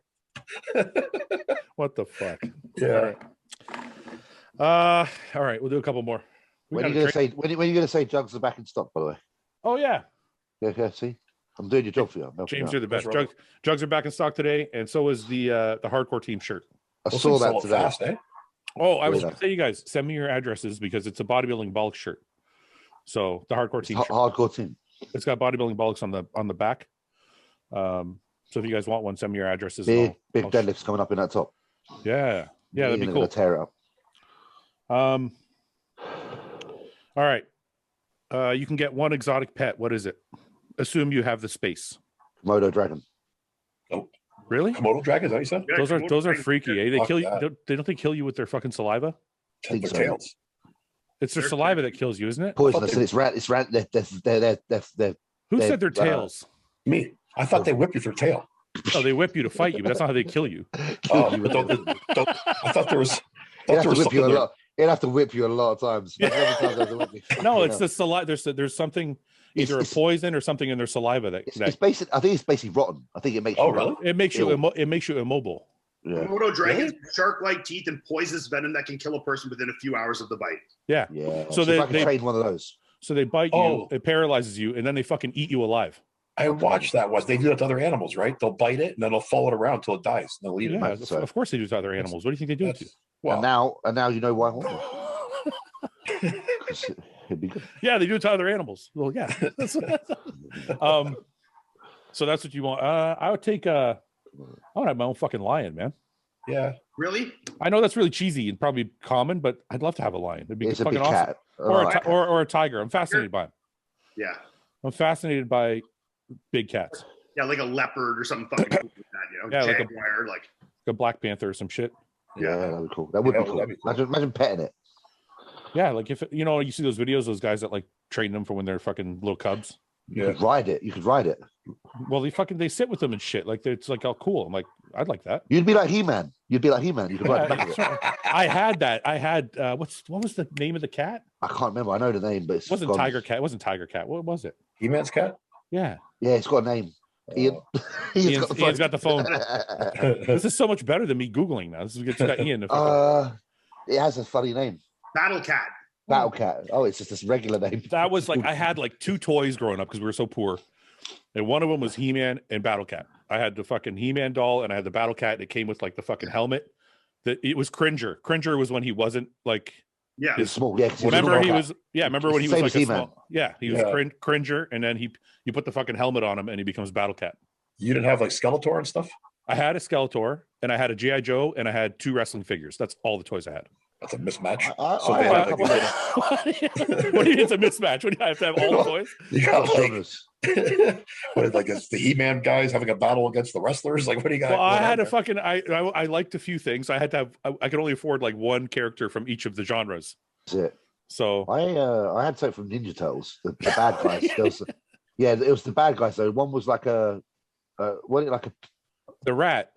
What the fuck? Yeah. All right, we'll do a couple more. When are you gonna say? When are you gonna say jugs are back in stock? By the way. Oh yeah. Yeah. See, I'm doing your job for you. James, you're the best. Jugs are back in stock today, and so is the hardcore team shirt. I saw that today. Fast, eh? Oh, I was going to say, you guys, send me your addresses because it's a Bodybuilding Bollocks shirt. So the hardcore team shirt. Hardcore team. It's got Bodybuilding Bollocks on the back. So if you guys want one, send me your addresses. Big deadlifts coming up in that top. Yeah, that'd be cool. Tear it up. All right. You can get one exotic pet. What is it? Assume you have the space. Komodo dragon. Oh, really? Komodo dragon? Is that what you said? Yeah, Those are freaky. Eh? They Fuck kill you. that. They don't kill you with their fucking saliva. Their tails. It's their saliva that kills you, isn't it? Poisonous. It's rat. It's rat. They're Who said their tails? Me. I thought they whipped you with their tail. No, they whip you to fight you, but that's not how they kill you. Oh, but I thought there was. It'd have to whip you a lot. It'd have to whip you a lot of times. No, it's the saliva. There's something, either a poison or something in their saliva that it's basic. I think it's basically rotten. I think it makes. Oh, really? It makes you immobile. Yeah. Komodo dragons, shark-like teeth and poisonous venom that can kill a person within a few hours of the bite. Yeah. Yeah. So they train one of those. So they bite you, it paralyzes you, and then they fucking eat you alive. I watched that. They do that to other animals, right? They'll bite it and then they'll follow it around until it dies. And they'll eat Yeah, it. of course they do to other animals. What do you think they do to you? Wow. And now you know why. It'd be good. Yeah, they do it to other animals. Well, yeah. So that's what you want. I would take I want to have my own fucking lion, man. Yeah. Really? I know that's really cheesy and probably common, but I'd love to have a lion. It'd be It's a fucking big awesome. cat. Or a tiger. I'm fascinated by them. Yeah. I'm fascinated by big cats. Yeah, like a leopard or something fucking cool like that, you know? Yeah, Jaguar, like a Black Panther or some shit. Yeah, that'd be cool. That would be cool. Imagine petting it. Yeah, like if you see those videos, those guys that like train them for when they're fucking little cubs. You could ride it. You could ride it. Well, they sit with them and shit. Like it's like all cool. I'm like, I'd like that. You'd be like He-Man. You could ride the back of it. I had that. I had what was the name of the cat? I can't remember. I know the name, but it wasn't Tiger Cat. It wasn't Tiger Cat. What was it? He-Man's cat? Yeah. Yeah, it's got a name. Iain. Ian's got the phone. This is so much better than me Googling now. This is got Iain. It has a funny name. Battle Cat. Oh, it's just this regular name. That was like I had like two toys growing up because we were so poor. And one of them was He-Man and Battle Cat. I had the fucking He-Man doll and I had the Battle Cat. And it came with like the fucking helmet. It was Cringer. Cringer was when he wasn't like small. Yeah, remember when he was like a small. Yeah, he was Cringer, and then you put the fucking helmet on him and he becomes Battle Cat. You didn't have like Skeletor and stuff? I had a Skeletor and I had a G.I. Joe and I had 2 wrestling figures. That's all the toys I had. That's a mismatch. What do you mean it's a mismatch? What do you have to have all the toys? You got like it's the He-Man guys having a battle against the wrestlers. Like, what do you got? Well, I had a fucking I liked a few things. I had to have I could only afford like one character from each of the genres. That's it. So I had something from Ninja Turtles, the bad guys. It was the bad guys though. One was like the rat.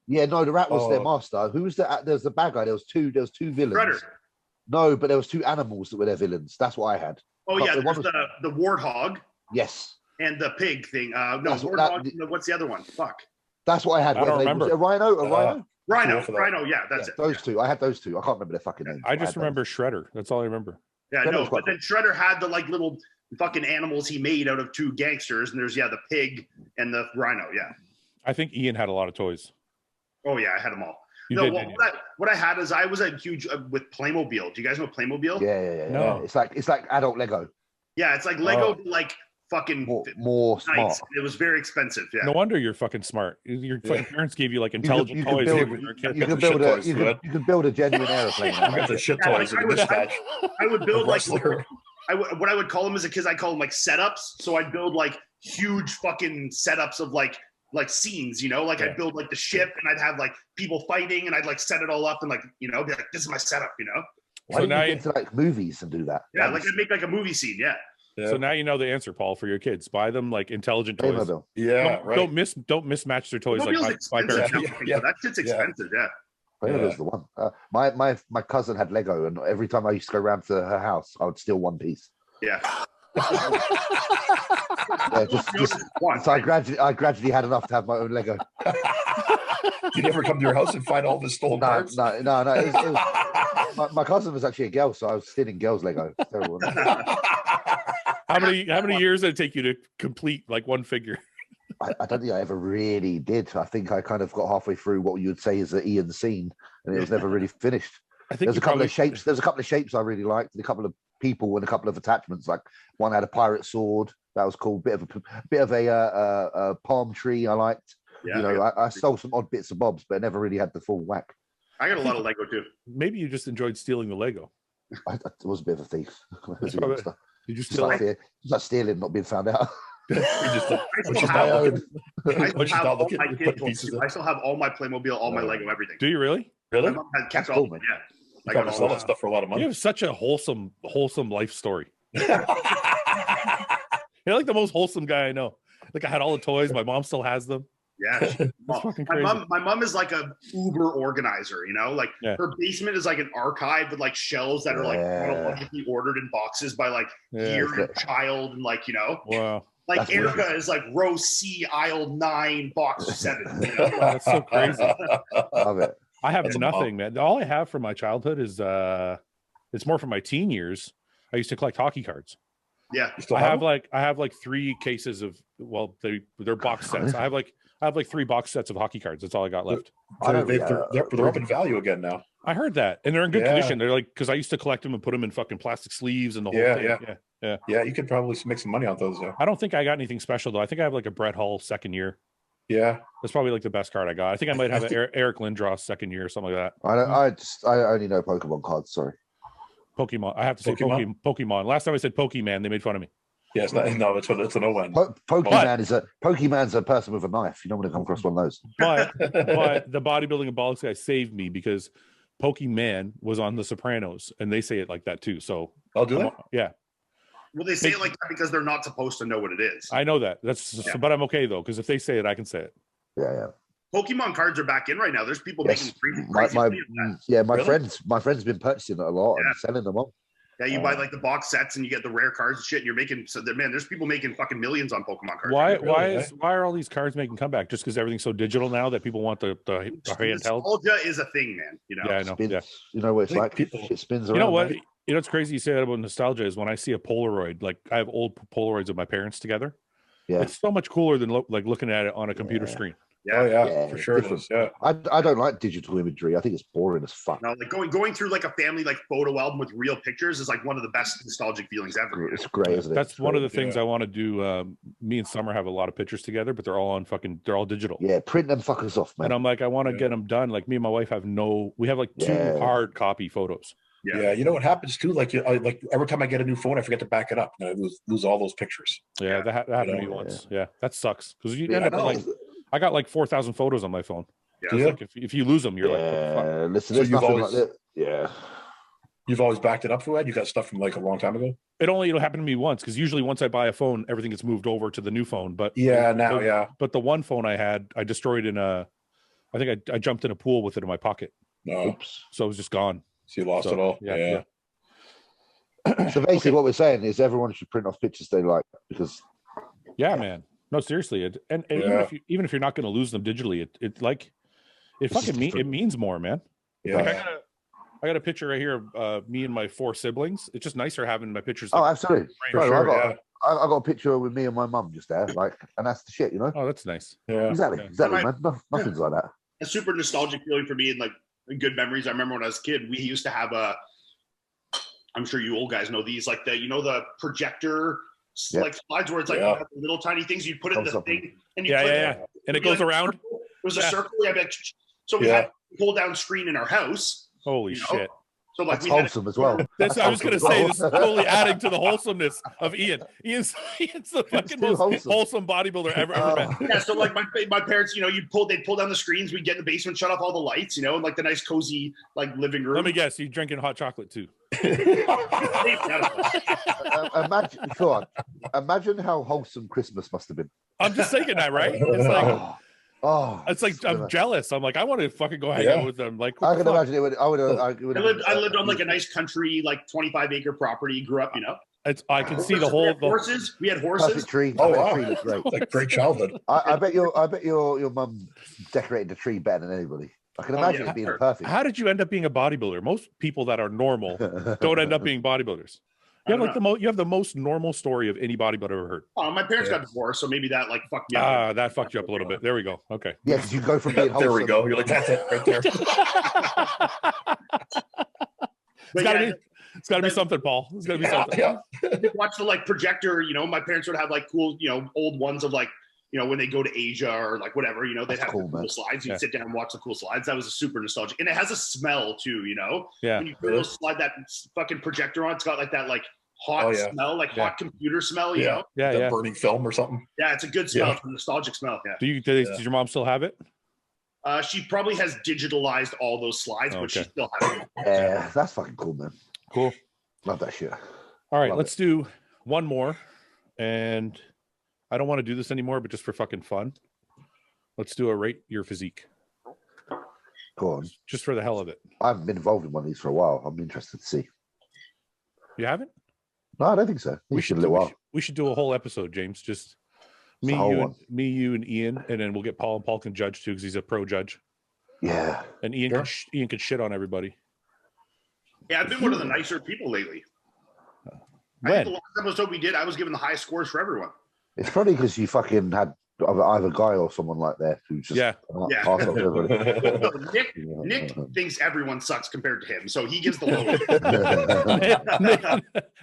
Yeah, no, the rat was their master. Who was there was the bad guy. There was two villains. Shredder. No, but there was 2 animals that were their villains. That's what I had. Oh yeah, there's the warthog. Yes. And the pig thing. Warthog. What's the other one? Fuck. That's what I had. I don't remember. Was it a rhino? Rhino. Yeah, that's it. Those 2. I had those 2. I can't remember their fucking names. I just remember Shredder. That's all I remember. Yeah, no, but then Shredder had the like little fucking animals he made out of 2 gangsters, and there's the pig and the rhino. Yeah. I think Iain had a lot of toys. Oh yeah, I had them all. What I had is I was a huge with Playmobil. Do you guys know Playmobil? Yeah. No. It's like adult Lego. Yeah, it's like Lego, like fucking more smart. It was very expensive. Yeah. No wonder you're fucking smart. Your fucking parents gave you like intelligent toys. You can build a genuine airplane. You got the shit toys in the mismatch. I would build like what I would call them as a kid. I call them like setups. So I'd build like huge fucking setups of like like scenes, you know, like I'd build like the ship and I'd have like people fighting and I'd like set it all up and like, you know, be like, this is my setup, you know? Why So didn't now you get into like movies and do that? Yeah, like I'd make like a movie scene, yeah. So now you know the answer, Paul, for your kids. Buy them like intelligent toys. Playmobil. Yeah, Don't mismatch their toys like my parents. That shit's expensive, yeah. Playmobil's the one. My cousin had Lego, and every time I used to go around to her house, I would steal one piece. Yeah. Yeah, so I gradually had enough to have my own Lego. You never come to your house and find all the stolen parts? No. It was, my cousin was actually a girl, so I was stealing girls' Lego. Terrible. How many years did it take you to complete like one figure? I don't think I ever really did. I think I kind of got halfway through what you would say is the Iain scene, and it was never really finished. I think there's a couple of shapes. There's a couple of shapes I really liked, and a couple of people and a couple of attachments. Like one had a pirate sword, that was cool. Bit of a palm tree I liked. Yeah, you know, I stole some odd bits and bobs, but I never really had the full whack. I got a lot of Lego too. Maybe you just enjoyed stealing the Lego. I was a bit of a thief. Did you steal like stealing, not being found out? I still have all my Playmobil, all my Lego, everything. Do you really? My mom had kept all, man. I got all that stuff for a lot of money. You have such a wholesome life story. You're like the most wholesome guy I know. Like I had all the toys. My mom still has them. Yeah, my mom is like a uber organizer. You know, like her basement is like an archive with like shelves that are like chronologically ordered in boxes by like year and child, and like, you know, wow. Like that's Erica weird. Is like row C, aisle 9, box 7. You know? That's so crazy. Love it. I have nothing, man. All I have from my childhood is it's more from my teen years. I used to collect hockey cards. Yeah, I have like 3 cases of they're box sets. I have like 3 box sets of hockey cards. That's all I got left. They're up in value again now. I heard that, and they're in good condition. They're like, because I used to collect them and put them in fucking plastic sleeves and the whole thing. Yeah. You could probably make some money on those. Though. I don't think I got anything special though. I think I have like a Brett Hull second year. Yeah, that's probably like the best card I got. I think I might have an Eric Lindros second year or something like that. I only know Pokemon cards. Sorry, Pokemon. I have to say Pokemon. Last time I said Pokemon, they made fun of me. Yes, it's an O-N. Pokemon's a person with a knife. You don't want to come across one of those. But the Bodybuilding and Bollocks guy saved me because Pokemon was on The Sopranos, and they say it like that too. So I'll do it. Yeah. Well, they say it like that because they're not supposed to know what it is. I know that. But I'm okay though, because if they say it, I can say it. Yeah. Pokemon cards are back in right now. There's people making crazy my friend's been purchasing it a lot and selling them on. Yeah, you buy like the box sets and you get the rare cards and shit. And you're making there's people making fucking millions on Pokemon cards. Why are all these cards making comeback? Just because everything's so digital now that people want the handheld? Nostalgia is a thing, man. You know. Yeah, I know. You know what it's like. It spins around. You know what? Right? You know what's crazy you say that about nostalgia is when I see a Polaroid. Like I have old Polaroids of my parents together. Yeah, it's so much cooler than like looking at it on a computer screen. Yeah, for sure. It is. Yeah, I don't like digital imagery. I think it's boring as fuck. No, like going through like a family like photo album with real pictures is like one of the best nostalgic feelings ever. It's great, isn't it? That's one of the things I want to do. Me and Summer have a lot of pictures together, but they're all digital. Yeah, print them fuckers off, man. And I'm like, I want to get them done. Like me and my wife we have like 2 hard copy photos. Yeah, you know what happens too? Like every time I get a new phone, I forget to back it up, and I lose all those pictures. Yeah, that happened to me once. Yeah, that sucks because you end up like. I got like 4,000 photos on my phone. Yeah. Like if you lose them, you're like, listen, so you've always, like that. You've always backed it up, Fouad? You got stuff from like a long time ago? It'll happen to me once because usually once I buy a phone, everything gets moved over to the new phone. But But the one phone I had, I destroyed I think I jumped in a pool with it in my pocket. No. Oops. So it was just gone. So you lost it all. Yeah. So basically what we're saying is everyone should print off pictures they like because. Yeah, man. No, seriously, and even if you're not going to lose them digitally, it means more, man. Yeah, like I got a picture right here of me and my 4 siblings. It's just nicer having my pictures. Oh, absolutely. Sure, I got a picture with me and my mum just there, like, and that's the shit, you know. Oh, that's nice. Yeah, exactly, man. Nothing's like that. A super nostalgic feeling for me and like good memories. I remember when I was a kid, we used to have I'm sure you old guys know these, like the projector. Like slides where it's like little tiny things you put in the thing and you and it goes around. It was a circle. So we had a pull down screen in our house. Holy shit! So like That's wholesome as well. I was going to say, this is totally adding to the wholesomeness of Iain. Ian's the fucking most wholesome bodybuilder ever met. Yeah, so like my parents, you know, they'd pull down the screens, we'd get in the basement, shut off all the lights, you know, and like the nice cozy like living room. Let me guess, you drinking hot chocolate too. Imagine how wholesome Christmas must have been. I'm just thinking that, right? It's like, it's like I'm jealous. I'm like, I want to fucking go hang out with them. Like, I can imagine it would. I lived on like a nice country, like 25-acre property. Grew up, you know. I can see the whole horses. We had horses. Perfect tree. Oh wow, tree looks great. Like great childhood. I bet your mum decorated the tree better than anybody. I can imagine it being perfect. How did you end up being a bodybuilder? Most people that are normal don't end up being bodybuilders. You have like you have the most normal story of any bodybuilder I've ever heard. Oh, my parents got divorced, so maybe that like fucked me up. That fucked you up a little bit. There we go. Okay. Yeah, because you go from being wholesome. There we go. You're like, that's it right there. It's got to be something, Paul. It's got to be something. Yeah. Watch the like projector. You know, my parents would have like cool, you know, old ones of like, you know, when they go to Asia or like whatever, you know, they'd have cool slides. You'd sit down and watch the cool slides. That was a super nostalgic, and it has a smell too. You know, when you slide that fucking projector on, it's got like that like hot smell, like hot computer smell. You know, burning film or something. Yeah, it's a good smell. It's a nostalgic smell. Yeah. Does your mom still have it? She probably has digitalized all those slides, but she still has it. Yeah, that's fucking cool, man. Cool. Love that shit. All right, let's do one more. And I don't want to do this anymore, but just for fucking fun, let's do a rate your physique. Go on. Just for the hell of it. I haven't been involved in one of these for a while. I'm interested to see. You haven't? No, I don't think so. We should do a whole episode, James. Just me, you, and Iain, and then we'll get Paul, and Paul can judge too because he's a pro judge. Yeah. And Iain can shit on everybody. Yeah, I've been one of the nicer people lately. When? I think the last episode we did, I was giving the highest scores for everyone. It's probably because you fucking had either guy or someone like that who just Nick thinks everyone sucks compared to him, so he gives the lowest.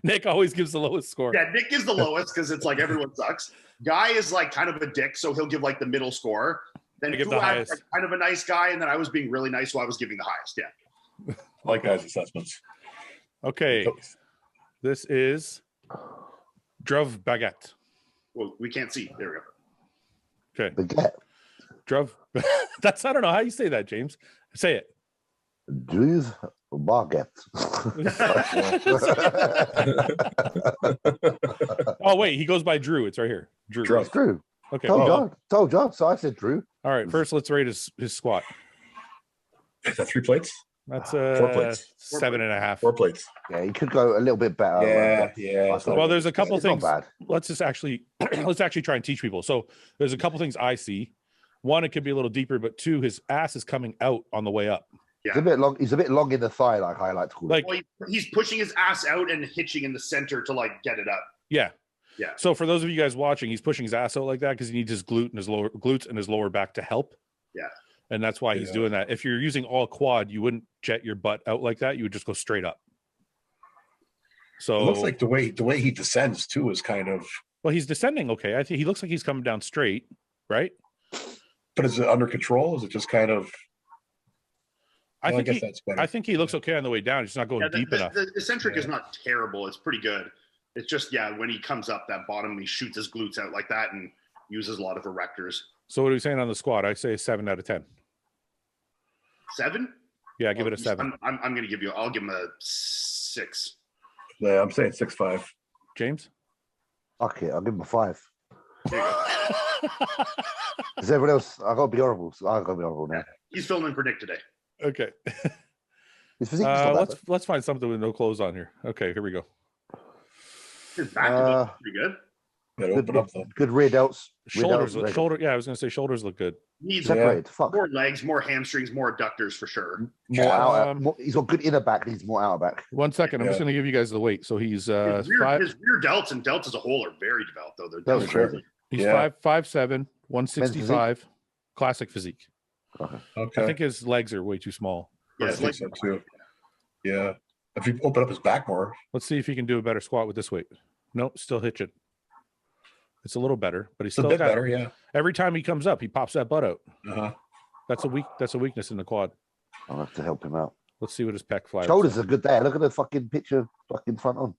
Nick always gives the lowest score. Yeah, Nick gives the lowest because it's like everyone sucks. Guy is like kind of a dick, so he'll give like the middle score. Then Fouad is kind of a nice guy, and then I was being really nice, so I was giving the highest. Yeah. Like guys' assessments. Okay. This is Druv Baguette. Well, we can't see. There we go. Okay. Baguette. Druv. I don't know how you say that, James. Say it. Druv Baguette. Oh, wait. He goes by Drew. It's right here. Drew. It's Drew. Okay. Told you. So I said Drew. All right. First, let's rate his squat. Is that 3 plates? That's 4 plates. 7.5. 4 plates. Yeah, he could go a little bit better. Yeah. Well, there's a couple things. Not bad. Let's actually try and teach people. So there's a couple things I see. One, it could be a little deeper, but two, his ass is coming out on the way up. Yeah. He's a bit long in the thigh, like I like to call it. Well, he's pushing his ass out and hitching in the center to like get it up. Yeah. Yeah. So for those of you guys watching, he's pushing his ass out like that because he needs his glutes and his lower back to help. Yeah. And that's why he's doing that. If you're using all quad, you wouldn't jet your butt out like that. You would just go straight up. So it looks like the way he descends too is kind of. Well, he's descending okay. I think he looks like he's coming down straight, right? But is it under control? Is it just kind of? I think he looks okay on the way down. He's not going deep enough. The eccentric is not terrible. It's pretty good. It's just when he comes up that bottom, he shoots his glutes out like that and uses a lot of erectors. So what are we saying on the squat? I say 7 out of 10. 7? Yeah, give it a 7. I'm going to give you. I'll give him a 6. Yeah, I'm saying 6.5. James? Okay, I'll give him a 5. Because everyone else, I got to be horrible. So I got to be horrible now. He's filming for Nick today. Okay. His physique let's find something with no clothes on here. Okay, here we go. His back is pretty good. Good rear delts. Shoulders. Yeah, I was going to say shoulders look good. Needs more legs, more hamstrings, more adductors for sure. He's got good inner back. Needs more outer back. 1 second. I'm just going to give you guys the weight. So he's his rear delts and delts as a whole are very developed though. They're crazy. He's 5'7", 165, classic physique. Okay. I think his legs are way too small. Yeah, I think so too. Yeah. If you open up his back more. Let's see if he can do a better squat with this weight. Nope, still hitch it. It's a little better, but he's still a bit better. Yeah. Every time he comes up, he pops that butt out. Uh-huh. That's a weakness in the quad. I'll have to help him out. Let's see what his pec fly. Shoulders are good there. Look at the fucking picture, fucking front on.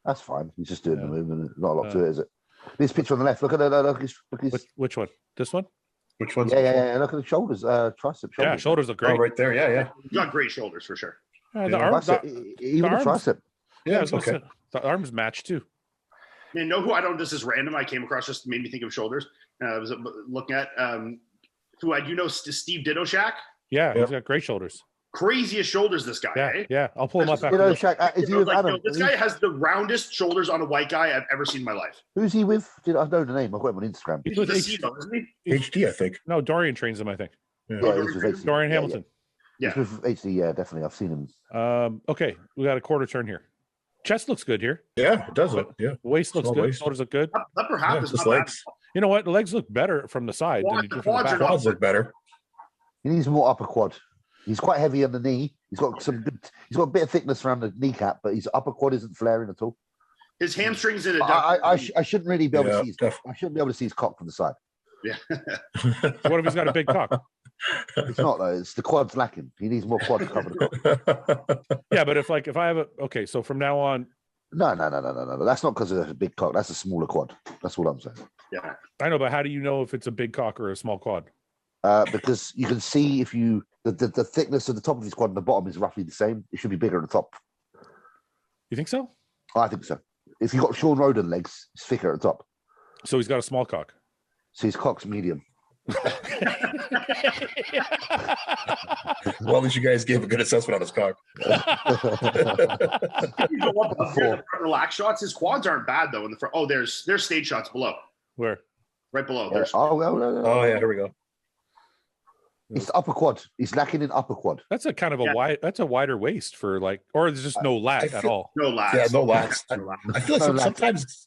That's fine. He's just doing the movement. Not a lot to it, is it? This picture on the left. Look at that. Look his... Which one? This one? Which one's Yeah. Look at the shoulders. Tricep shoulders. Yeah, shoulders look great. Oh, right there. Yeah. You got great shoulders for sure. The arms, even the tricep. Yeah, it's okay. The arms match too. You know who I don't? This is random. I came across just made me think of shoulders. I was looking at Fouad. You know Steve Didoshak? Yeah, he's got great shoulders. Craziest shoulders, this guy. Yeah, yeah. I'll pull him up after. Didoshak, is he with Adam? This guy has the roundest shoulders on a white guy I've ever seen in my life. Who's he with? I know the name. I've got him on Instagram. He's with HD, isn't he? HD, I think. No, Dorian trains him, I think. Yeah, he's with HD. Dorian Hamilton. Yeah. He's with HD, yeah, definitely. I've seen him. Okay, we got a quarter turn here. Chest looks good here. Yeah, it does look. Yeah. Waist looks good. Shoulders look good. Upper half is not legs. bad. You know what? The legs look better from the side than they do from the back. Quads look better. He needs more upper quad. He's quite heavy on the knee. He's got some good. He's got a bit of thickness around the kneecap, but his upper quad isn't flaring at all. His hamstrings in a. I shouldn't really be able to see. I shouldn't be able to see his cock from the side. Yeah. What if he's got a big cock? It's not though. It's the quad's lacking. He needs more quad to cover the cock. Yeah, but if I have a so from now on. No. That's not because of a big cock. That's a smaller quad. That's what I'm saying. Yeah. I know, but how do you know if it's a big cock or a small quad? Because you can see if you the thickness of the top of his quad and the bottom is roughly the same. It should be bigger at the top. You think so? I think so. If you've got Sean Roden legs, it's thicker at the top. So he's got a small cock. So his cock's medium. Well, at least you guys gave a good assessment on his cock. You go up the front relax shots. His quads aren't bad though. In the front. Oh, there's stage shots below. Where? Right below. There's. Oh yeah, here we go. It's the upper quad. He's lacking in upper quad. That's a kind of a wide. That's a wider waist for or there's just no lat at all. No lats. Yeah, no lats. I feel like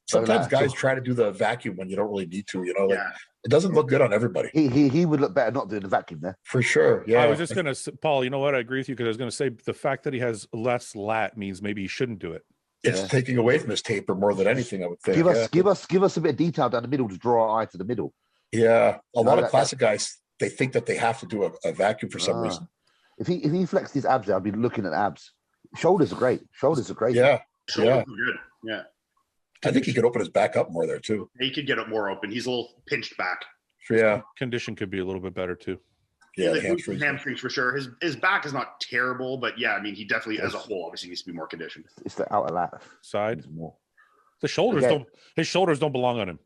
sometimes guys try to do the vacuum when you don't really need to. You know, like it doesn't look good on everybody. He would look better not doing the vacuum there. For sure. Yeah. I was just gonna, Paul. You know what? I agree with you because I was gonna say the fact that he has less lat means maybe he shouldn't do it. It's taking away from his taper more than anything. I would think. Give us a bit of detail down the middle to draw our eye to the middle. Yeah, a lot of classic guys. They think that they have to do a vacuum for some reason. If he flexed his abs, I'd be looking at abs. Shoulders are great. Yeah, Shoulders are good. Yeah. I think he could open his back up more there too. He could get it more open. He's a little pinched back. Yeah. Condition could be a little bit better too. Yeah, the hamstrings for sure. His back is not terrible, but yeah, I mean, he definitely, as a whole, obviously needs to be more conditioned. It's the outer lat side. The shoulders don't. His shoulders don't belong on him.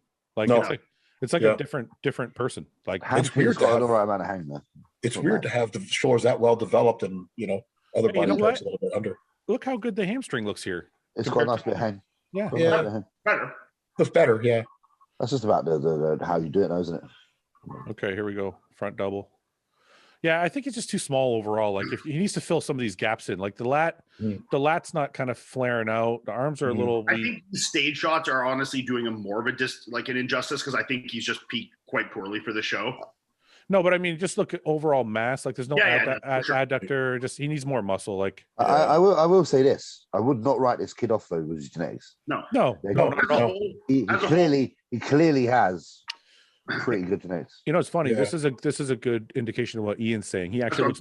It's like a different person. Like it's weird to have the right amount of hang there. It's weird to have the shoulders that well developed and other body parts a little bit under. Look how good the hamstring looks here. It's got a nice bit of hang. Yeah, better. Looks better. Yeah, that's just about the how you do it, though, isn't it? Okay, here we go. Front double. Yeah, I think it's just too small overall. Like if he needs to fill some of these gaps in, like the lat's not kind of flaring out. The arms are a little weak. I think the stage shots are honestly doing him more of an injustice because I think he's just peaked quite poorly for the show. No, but I mean, just look at overall mass. Like there's no adductor. Just he needs more muscle. Like I will say this: I would not write this kid off though with his genetics. No. He clearly has pretty good genetics. You know, it's funny. Yeah. This is a good indication of what Iain's saying. He actually looks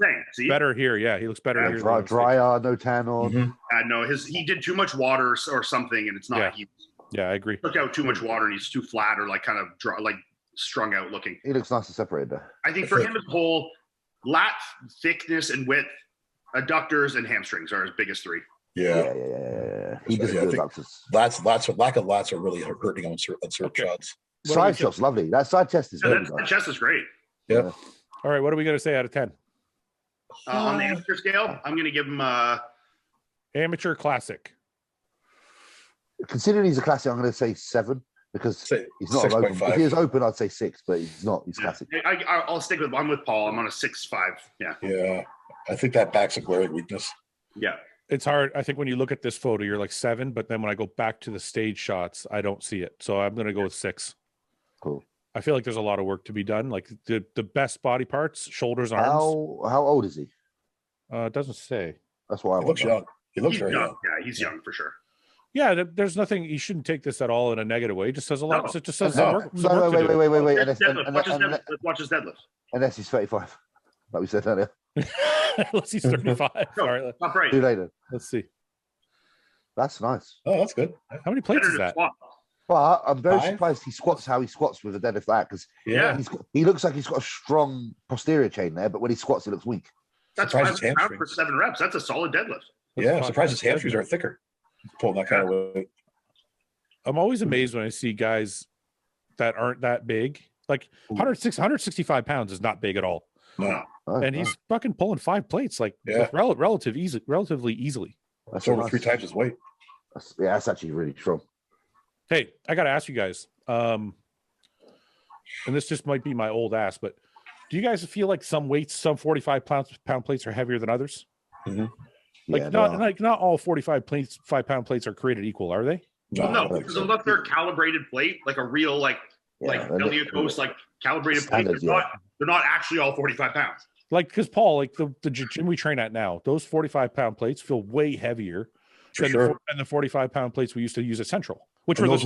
better here. Yeah, he looks better here. Drier, no tan on. Mm-hmm. No, he did too much water or something, and it's not. Yeah, I agree. Took out too much water, and he's too flat or like kind of dry, like strung out looking. He looks nice and separated there. I think for him as a whole, lat thickness and width, adductors and hamstrings are his biggest three. Yeah. He doesn't do adductors. Lack of lats are really hurting on certain shots. Side shot's lovely. That side chest is that chest is great. Yeah. All right, what are we going to say out of 10? On the amateur scale, I'm going to give him amateur classic. Considering he's a classic, I'm going to say 7 because he's not open. If he was open, I'd say 6, but he's not. He's classic. I'll stick with. I'm with Paul. I'm on a 6.5. Yeah. Yeah. I think that back's a glaring weakness. Yeah. It's hard. I think when you look at this photo, you're like 7, but then when I go back to the stage shots, I don't see it. So I'm going to go with 6. Cool. I feel like there's a lot of work to be done. Like the best body parts, shoulders, arms. How old is he? It doesn't say. That's why he looks young. He looks very young. Yeah, he's young for sure. Yeah, there's nothing. You shouldn't take this at all in a negative way. It just says a lot. It just says wait. Watch his deadlift. Unless he's 35, like we said earlier. Unless he's 35. No, All right, top right. Too later. let's see. That's nice. Oh, that's good. How many plates Better is than that? squat. But I'm very 5? surprised he squats how he squats with a deadlift that because Yeah. he looks like he's got a strong posterior chain there, but when he squats, he looks weak. That's Surprised 5 his pounds for hamstrings. 7 reps. That's a solid deadlift. Yeah, I'm That's surprised his fine. hamstrings aren't thicker. He's pulling that kind of weight. I'm always amazed when I see guys that aren't that big. Like 165 pounds is not big at all. No, Oh, And he's fucking pulling 5 plates like Yeah. with relatively easily. that's it's over nice. 3 times his weight. That's actually really strong. Hey, I got to ask you guys, and this just might be my old ass, but do you guys feel like some weights, some 45 pound plates are heavier than others? Like Yeah, they are. not all 45 plates, 5-pound plates are created equal, are they? Well, I no, don't think because so. unless they're a calibrated plate, like a real like and Helios, like calibrated plate, Standard, they're not actually all 45 pounds. Like, because Paul, like the gym we train at now, those 45-pound plates feel way heavier For than, sure. than the 45-pound plates we used to use at Central, which were And those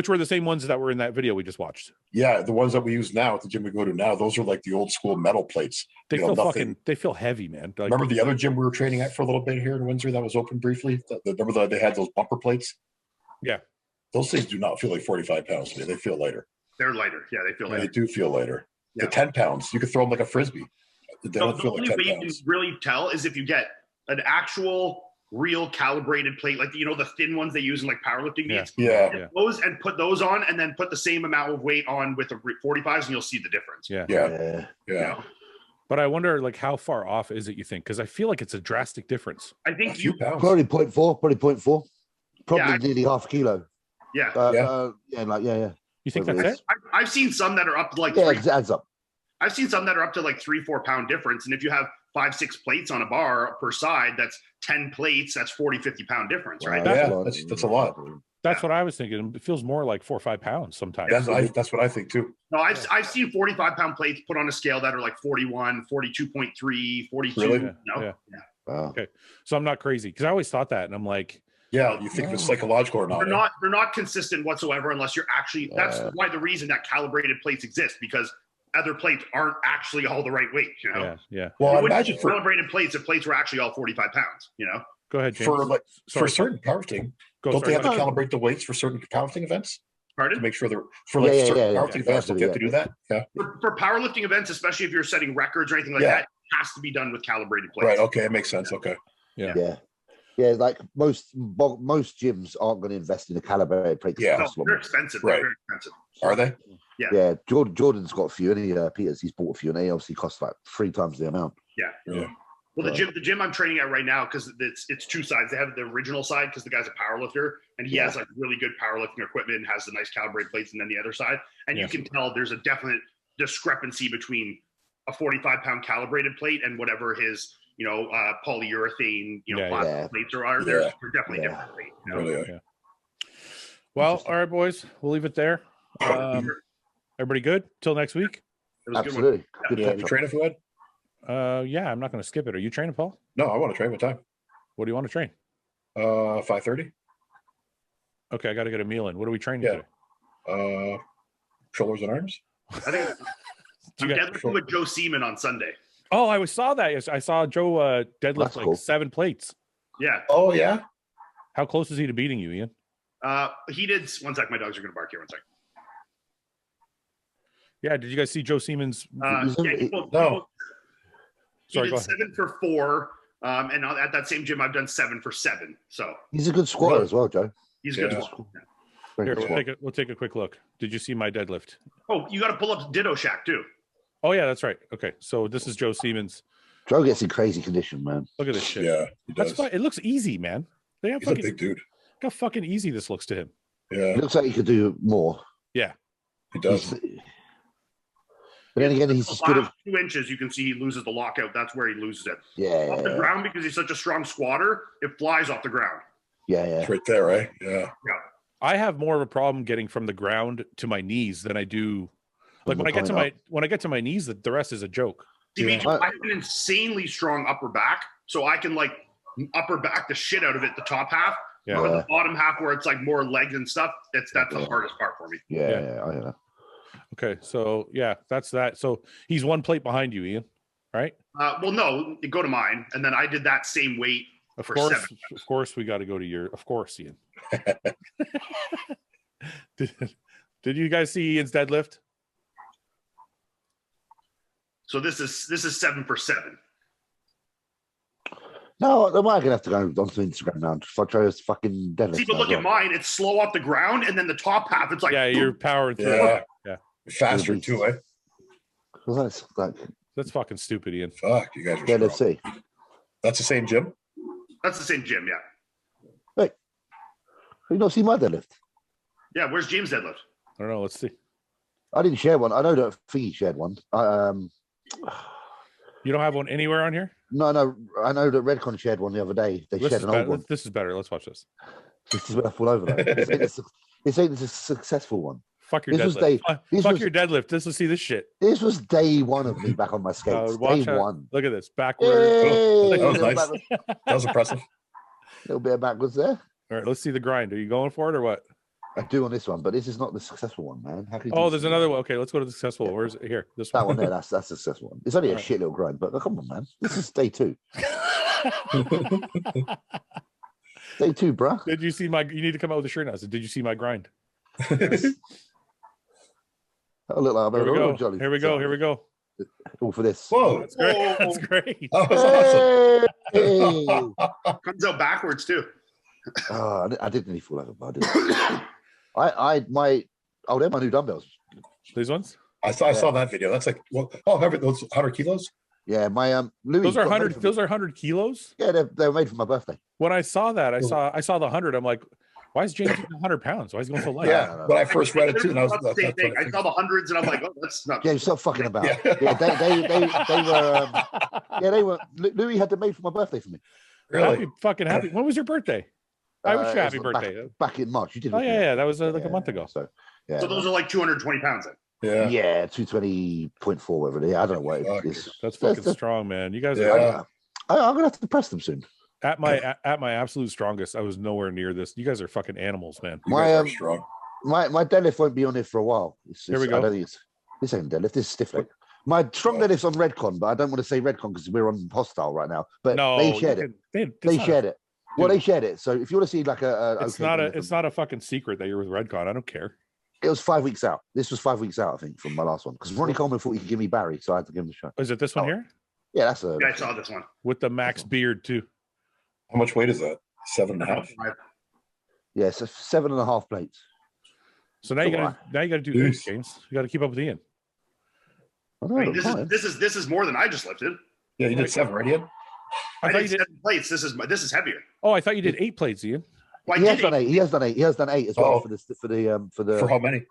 are the same ones that were in that video we just watched. yeah, the ones that we use now at the gym we go to now, those are like the old school metal plates. They You know, feel nothing- they feel heavy, man. Like, Remember the other gym we were training at for a little bit here in Windsor that was open briefly? Remember they had those bumper plates? Yeah. Those things do not feel like 45 pounds to me. They feel lighter. They're lighter. Yeah, they feel They lighter. do feel lighter. Yeah. The 10 pounds, you could throw them like a frisbee. They The don't feel only like way 10 you can pounds. really tell is if you get an actual real calibrated plate, like the thin ones they use in like powerlifting Yeah. meets. Yeah, Get those and put those on, and then put the same amount of weight on with the 45s, and you'll see the difference. yeah. yeah. But I wonder, like, how far off is it, you think? Because I feel like it's a drastic difference. I A think few you, pounds. Probably 0.4, probably Yeah. nearly half a kilo. yeah. Yeah. You think Whatever that's it it? I've seen some that are up to like Yeah, 3 it adds up. I've seen some that are up to like 3-4 pound difference. And if you have 5-6 plates on a bar per side, that's 10 plates, that's 40-50 pound difference, right? Wow, Yeah, lot. that's a lot. That's what I was thinking. It feels more like 4 or 5 pounds sometimes. That's what I think too. No, I've seen 45 pound plates put on a scale that are like 41, 42.3, 42. Really? You know? Yeah. Wow. Okay. So I'm not crazy because I always thought that. And I'm like, Yeah, you think if it's psychological or not. They're not consistent whatsoever unless you're actually. That's why the reason that calibrated plates exist, because other plates aren't actually all the right weight. You know, yeah. Well, you I wouldn't imagine use for calibrated plates if plates were actually all 45 pounds. You know, Go ahead, James. for certain powerlifting, don't they have to calibrate the weights for certain powerlifting events to pardon? make sure they're for like certain powerlifting events? Don't they have to do that? Yeah. For powerlifting events, especially if you're setting records or anything like that, it has to be done with calibrated plates. Right. Okay, it makes sense. Okay. Yeah, like most gyms aren't going to invest in a calibrated plate. Yeah. No, they're expensive. Right. They're very expensive. Are they? Yeah, Jordan's got a few, and Peters, he's bought a few, and they obviously cost like 3 times the amount. Yeah. Well, the gym I'm training at right now, because it's 2 sides. They have the original side because the guy's a powerlifter and he has like really good powerlifting equipment and has the nice calibrated plates, and then the other side, and you can tell there's a definite discrepancy between a 45 pound calibrated plate and whatever his polyurethane plastic plates are. They're definitely different. You know? Really? Well, all right, boys, we'll leave it there. Everybody good till next week? It was a Absolutely. Good Yeah. catch You up. training for that? Yeah, I'm not going to skip it. Are you training, Paul? No, I want to train. What time? What do you want to train? 5:30. Okay, I got to get a meal in. What are we training Yeah. today? Shoulders and arms. I think I'm deadlifting with Joe Seaman on Sunday. Oh, I saw that. Yes, I saw Joe deadlift That's like cool. 7 plates. Yeah. Oh yeah. How close is he to beating you, Ian? He did. One sec. My dogs are going to bark here. One sec. Yeah, did you guys see Joe Seaman's? He Sorry, did go ahead. 7 for 4. And at that same gym, I've done 7 for 7. So He's a good squatter as well, Joe. he's good. Yeah. Very Here, good squatter. we'll take a quick look. Did you see my deadlift? Oh, you got to pull up Didoshak too. Oh yeah, that's right. Okay, so this is Joe Seaman's. Joe gets in crazy condition, man. Look at this shit. Yeah. He That's does. fine. It looks easy, man. They have He's a fucking, big dude. look how fucking easy this looks to him. Yeah. It looks like he could do more. He does. But then again, he's as good at 2 inches. You can see he loses the lockout. That's where he loses it. yeah, Off the ground, because he's such a strong squatter, it flies off the ground. yeah. It's right there, right? Yeah. I have more of a problem getting from the ground to my knees than I do. Like when I get to my knees, the rest is a joke. See, me Yeah. too. I have an insanely strong upper back, so I can like upper back the shit out of it, the top half. Yeah. But the bottom half, where it's like more legs and stuff, that's the hardest part for me. Yeah. I know. Okay, so yeah, that's that. So he's 1 plate behind you, Ian. right? Well, no, go to mine, and then I did that same weight Of for course, 7. of course, we got to go to your. Of course, Iain. Did you guys see Iain's deadlift? So this is 7 for 7. No, I might gonna have to go onto Instagram now and try this fucking deadlift. See, but look at mine. It's slow off the ground, and then the top half, it's like Yeah, you're powering through. Yeah. Yeah, Faster too, eh? Well, that's like that's fucking stupid, Iain. Fuck, you guys are deadlift strong. C. That's the same gym? That's the same gym, yeah. Wait, you not see my deadlift? Yeah, where's James' deadlift? I don't know. Let's see. I didn't share one. I know that Fee shared one. You don't have one anywhere on here? No, I know that Redcon shared one the other day. They shared an old one. This is better. Let's watch this. This is where I fall over. This ain't a successful one. Fuck your This was deadlift. day- Fuck was- your deadlift. Let's see this shit. This was day one of me back on my skates. Watch Day out. one. Look at this. Backward. Hey, that was little nice. backwards- That was impressive. little bit of backwards there. All right, let's see the grind. Are you going for it or what? I do on this one, but this is not the successful one, man. How can you Oh, do there's this? another one. Okay, let's go to the successful. Where's it? Here? This That one. one there. That's the successful one. It's only a Alright. shit little grind, but come on, man. This is day 2. Day 2, bruh. Did you see my? You need to come out with a shirt now. So, did you see my grind? That'll look like Here we a go. jolly. Here we go. Here we go. All for this. Whoa. That's great. That's great. That was awesome. Hey! Comes out backwards too. Oh, I didn't really fall over, but I did. They're my new dumbbells. These ones. I saw that video. That's like, well, those 100 kilos? Yeah, my Louis. Those are got made 100. for me. Those are 100 kilos. Yeah, they were made for my birthday. When I saw that, I saw the 100. I'm like, why is James eating 100 pounds? Why is he going so light? Yeah. no. When I first read it too, and I was That's the same that's thing. what I I saw the hundreds, and I'm like, oh, that's not. Yeah, stop fucking about. Yeah. Yeah, they were. They were. Louis had them made for my birthday for me. Really? Happy, fucking happy. When was your birthday? I wish you It happy was birthday. Back in March. You did. Oh with me. yeah, that was like a month ago. So yeah. So those are like 220 pounds. Then. Yeah. Yeah, 220.4, whatever it is. I don't know what it Fuck. is. That's fucking strong, man. You guys Yeah. are I'm gonna have to press them soon. at my absolute strongest. I was nowhere near this. You guys are fucking animals, man. You guys are strong. My deadlift won't be on it for a while. Here we go. I don't think this ain't deadlift. This is stiff leg. My strong deadlift's on Redcon, but I don't want to say Redcon because we're on hostile right now. But No, they shared it. They shared it. Well, they shared it. So if you want to see like It's not a fucking secret that you're with Redcon. I don't care. It was 5 weeks out. This was 5 weeks out, I think, from my last one. Because Ronnie Coleman thought he could give me Barry, so I had to give him a shot. Is it this one here Yeah, that's a. Yeah, I saw this one. with the max beard too? How much weight is that? 7.5. Yeah, so 7.5 plates. So now you gotta do Jeez. this, James. You got to keep up with Iain. I I know, mean, fine. this is more than I just lifted. Yeah, you did 7, right, Ian? I thought did you did. 7 plates. This is heavier. Oh, I thought you did 8 plates, Iain. Well, He I has did done 8. 8. He has done 8. He has done 8 as well Oh. for the. For how many?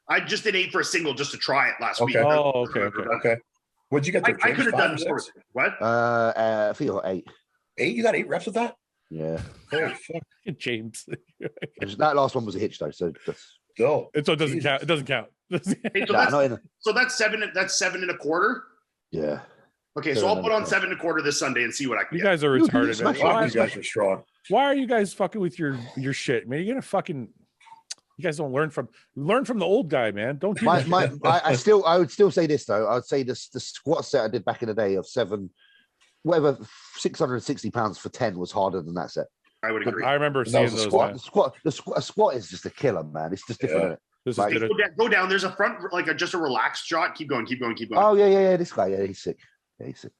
I just did 8 for a single just to try it last week. Okay. Oh, okay. Okay. What'd you get there? I James? could have 5 done or more. 6? What? I think I got 8. 8? You got 8 reps with that? Yeah, Holy fuck. James. that last one was a hitch though, so that's. Still. So it doesn't Jesus. count. It doesn't count. Hey, Nah, not in. so that's 7. That's 7.25. Yeah. Okay, so I'll put on 7.25 this Sunday and see what I can You get. guys are You retarded. smash Man. it. Fuck, you guys are strong. Why are you guys fucking with your shit, man? You're gonna fucking. You guys don't learn from the old guy, man. Don't do that. I would still say this though. I would say the squat set I did back in the day of 660 pounds for 10 was harder than that set. I would agree. I remember That seeing was a those. squat? Man. A squat is just a killer, man. It's just different. Yeah. Isn't it? This Like- is good. Go down. There's a front, like just a relaxed shot. Keep going. Keep going. Keep going. Oh yeah. This guy, yeah, he's sick. Yeah, he's sick.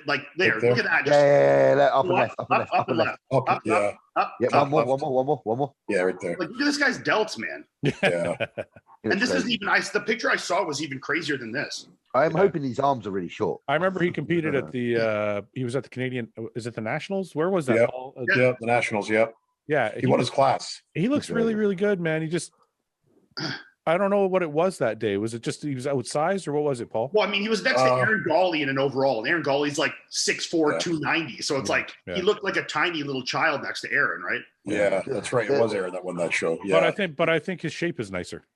Like there. Right there. Look at that. Yeah, Just yeah. Up and up, left, up and left, up and left. Up, Up, yeah. Up. Yeah, Top one left. more. Yeah, right there. Like look at this guy's delts, man. Yeah. And this isn't even. The picture I saw was even crazier than this. I'm hoping these arms are really short. I remember he competed at the. He was at the Canadian. Is it the Nationals? Where was that? Yeah. Paul? Yeah, the Nationals, yeah. Yeah, He won his class. He looks really, really good, man. He just. I don't know what it was that day. Was it just he was outsized or what was it, Paul? Well, I mean, he was next to Aaron Gawley in an overall, and Aaron Gawley's like 6'4", Yeah. 290. So it's like he looked like a tiny little child next to Aaron, right? Yeah, that's right. It was Aaron that won that show. Yeah. But I think his shape is nicer.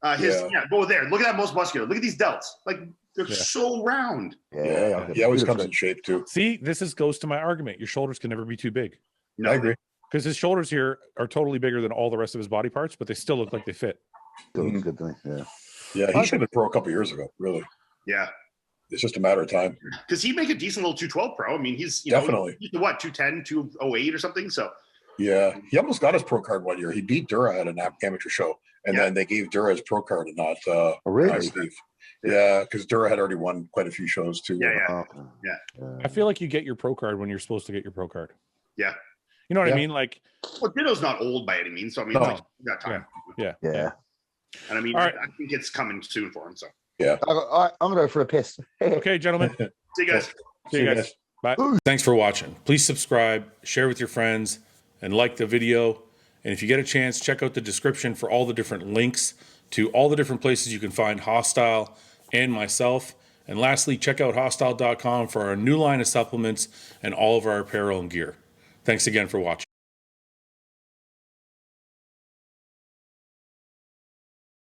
Go there. Look at that most muscular. Look at these delts. Like they're so round. Yeah. He always comes in shape too. See, goes to my argument. Your shoulders can never be too big. No, I agree. Because his shoulders here are totally bigger than all the rest of his body parts, but they still look like they fit. Good, yeah. Yeah, he should have been pro a couple years ago, really. Yeah. It's just a matter of time. Because he'd make a decent little 212 pro. I mean, he's Definitely. He's what, 210, 208 or something. So yeah, he almost got his pro card one year. He beat Dura at an amateur show, and then they gave Dura his pro card and not really? Steve. Yeah, because Dura had already won quite a few shows too. Yeah. I feel like you get your pro card when you're supposed to get your pro card. Yeah. You know what I mean? Like, well, Dido's not old by any means, so I mean, like, you got time. Yeah. And I mean, I think it's coming soon for him. So yeah, I'm gonna go for a piss. Okay, gentlemen. See you guys. See you guys. Bye. Thanks for watching. Please subscribe, share with your friends, and like the video. And if you get a chance, check out the description for all the different links to all the different places you can find Hostile and myself. And lastly, check out hostile.com for our new line of supplements and all of our apparel and gear. Thanks again for watching.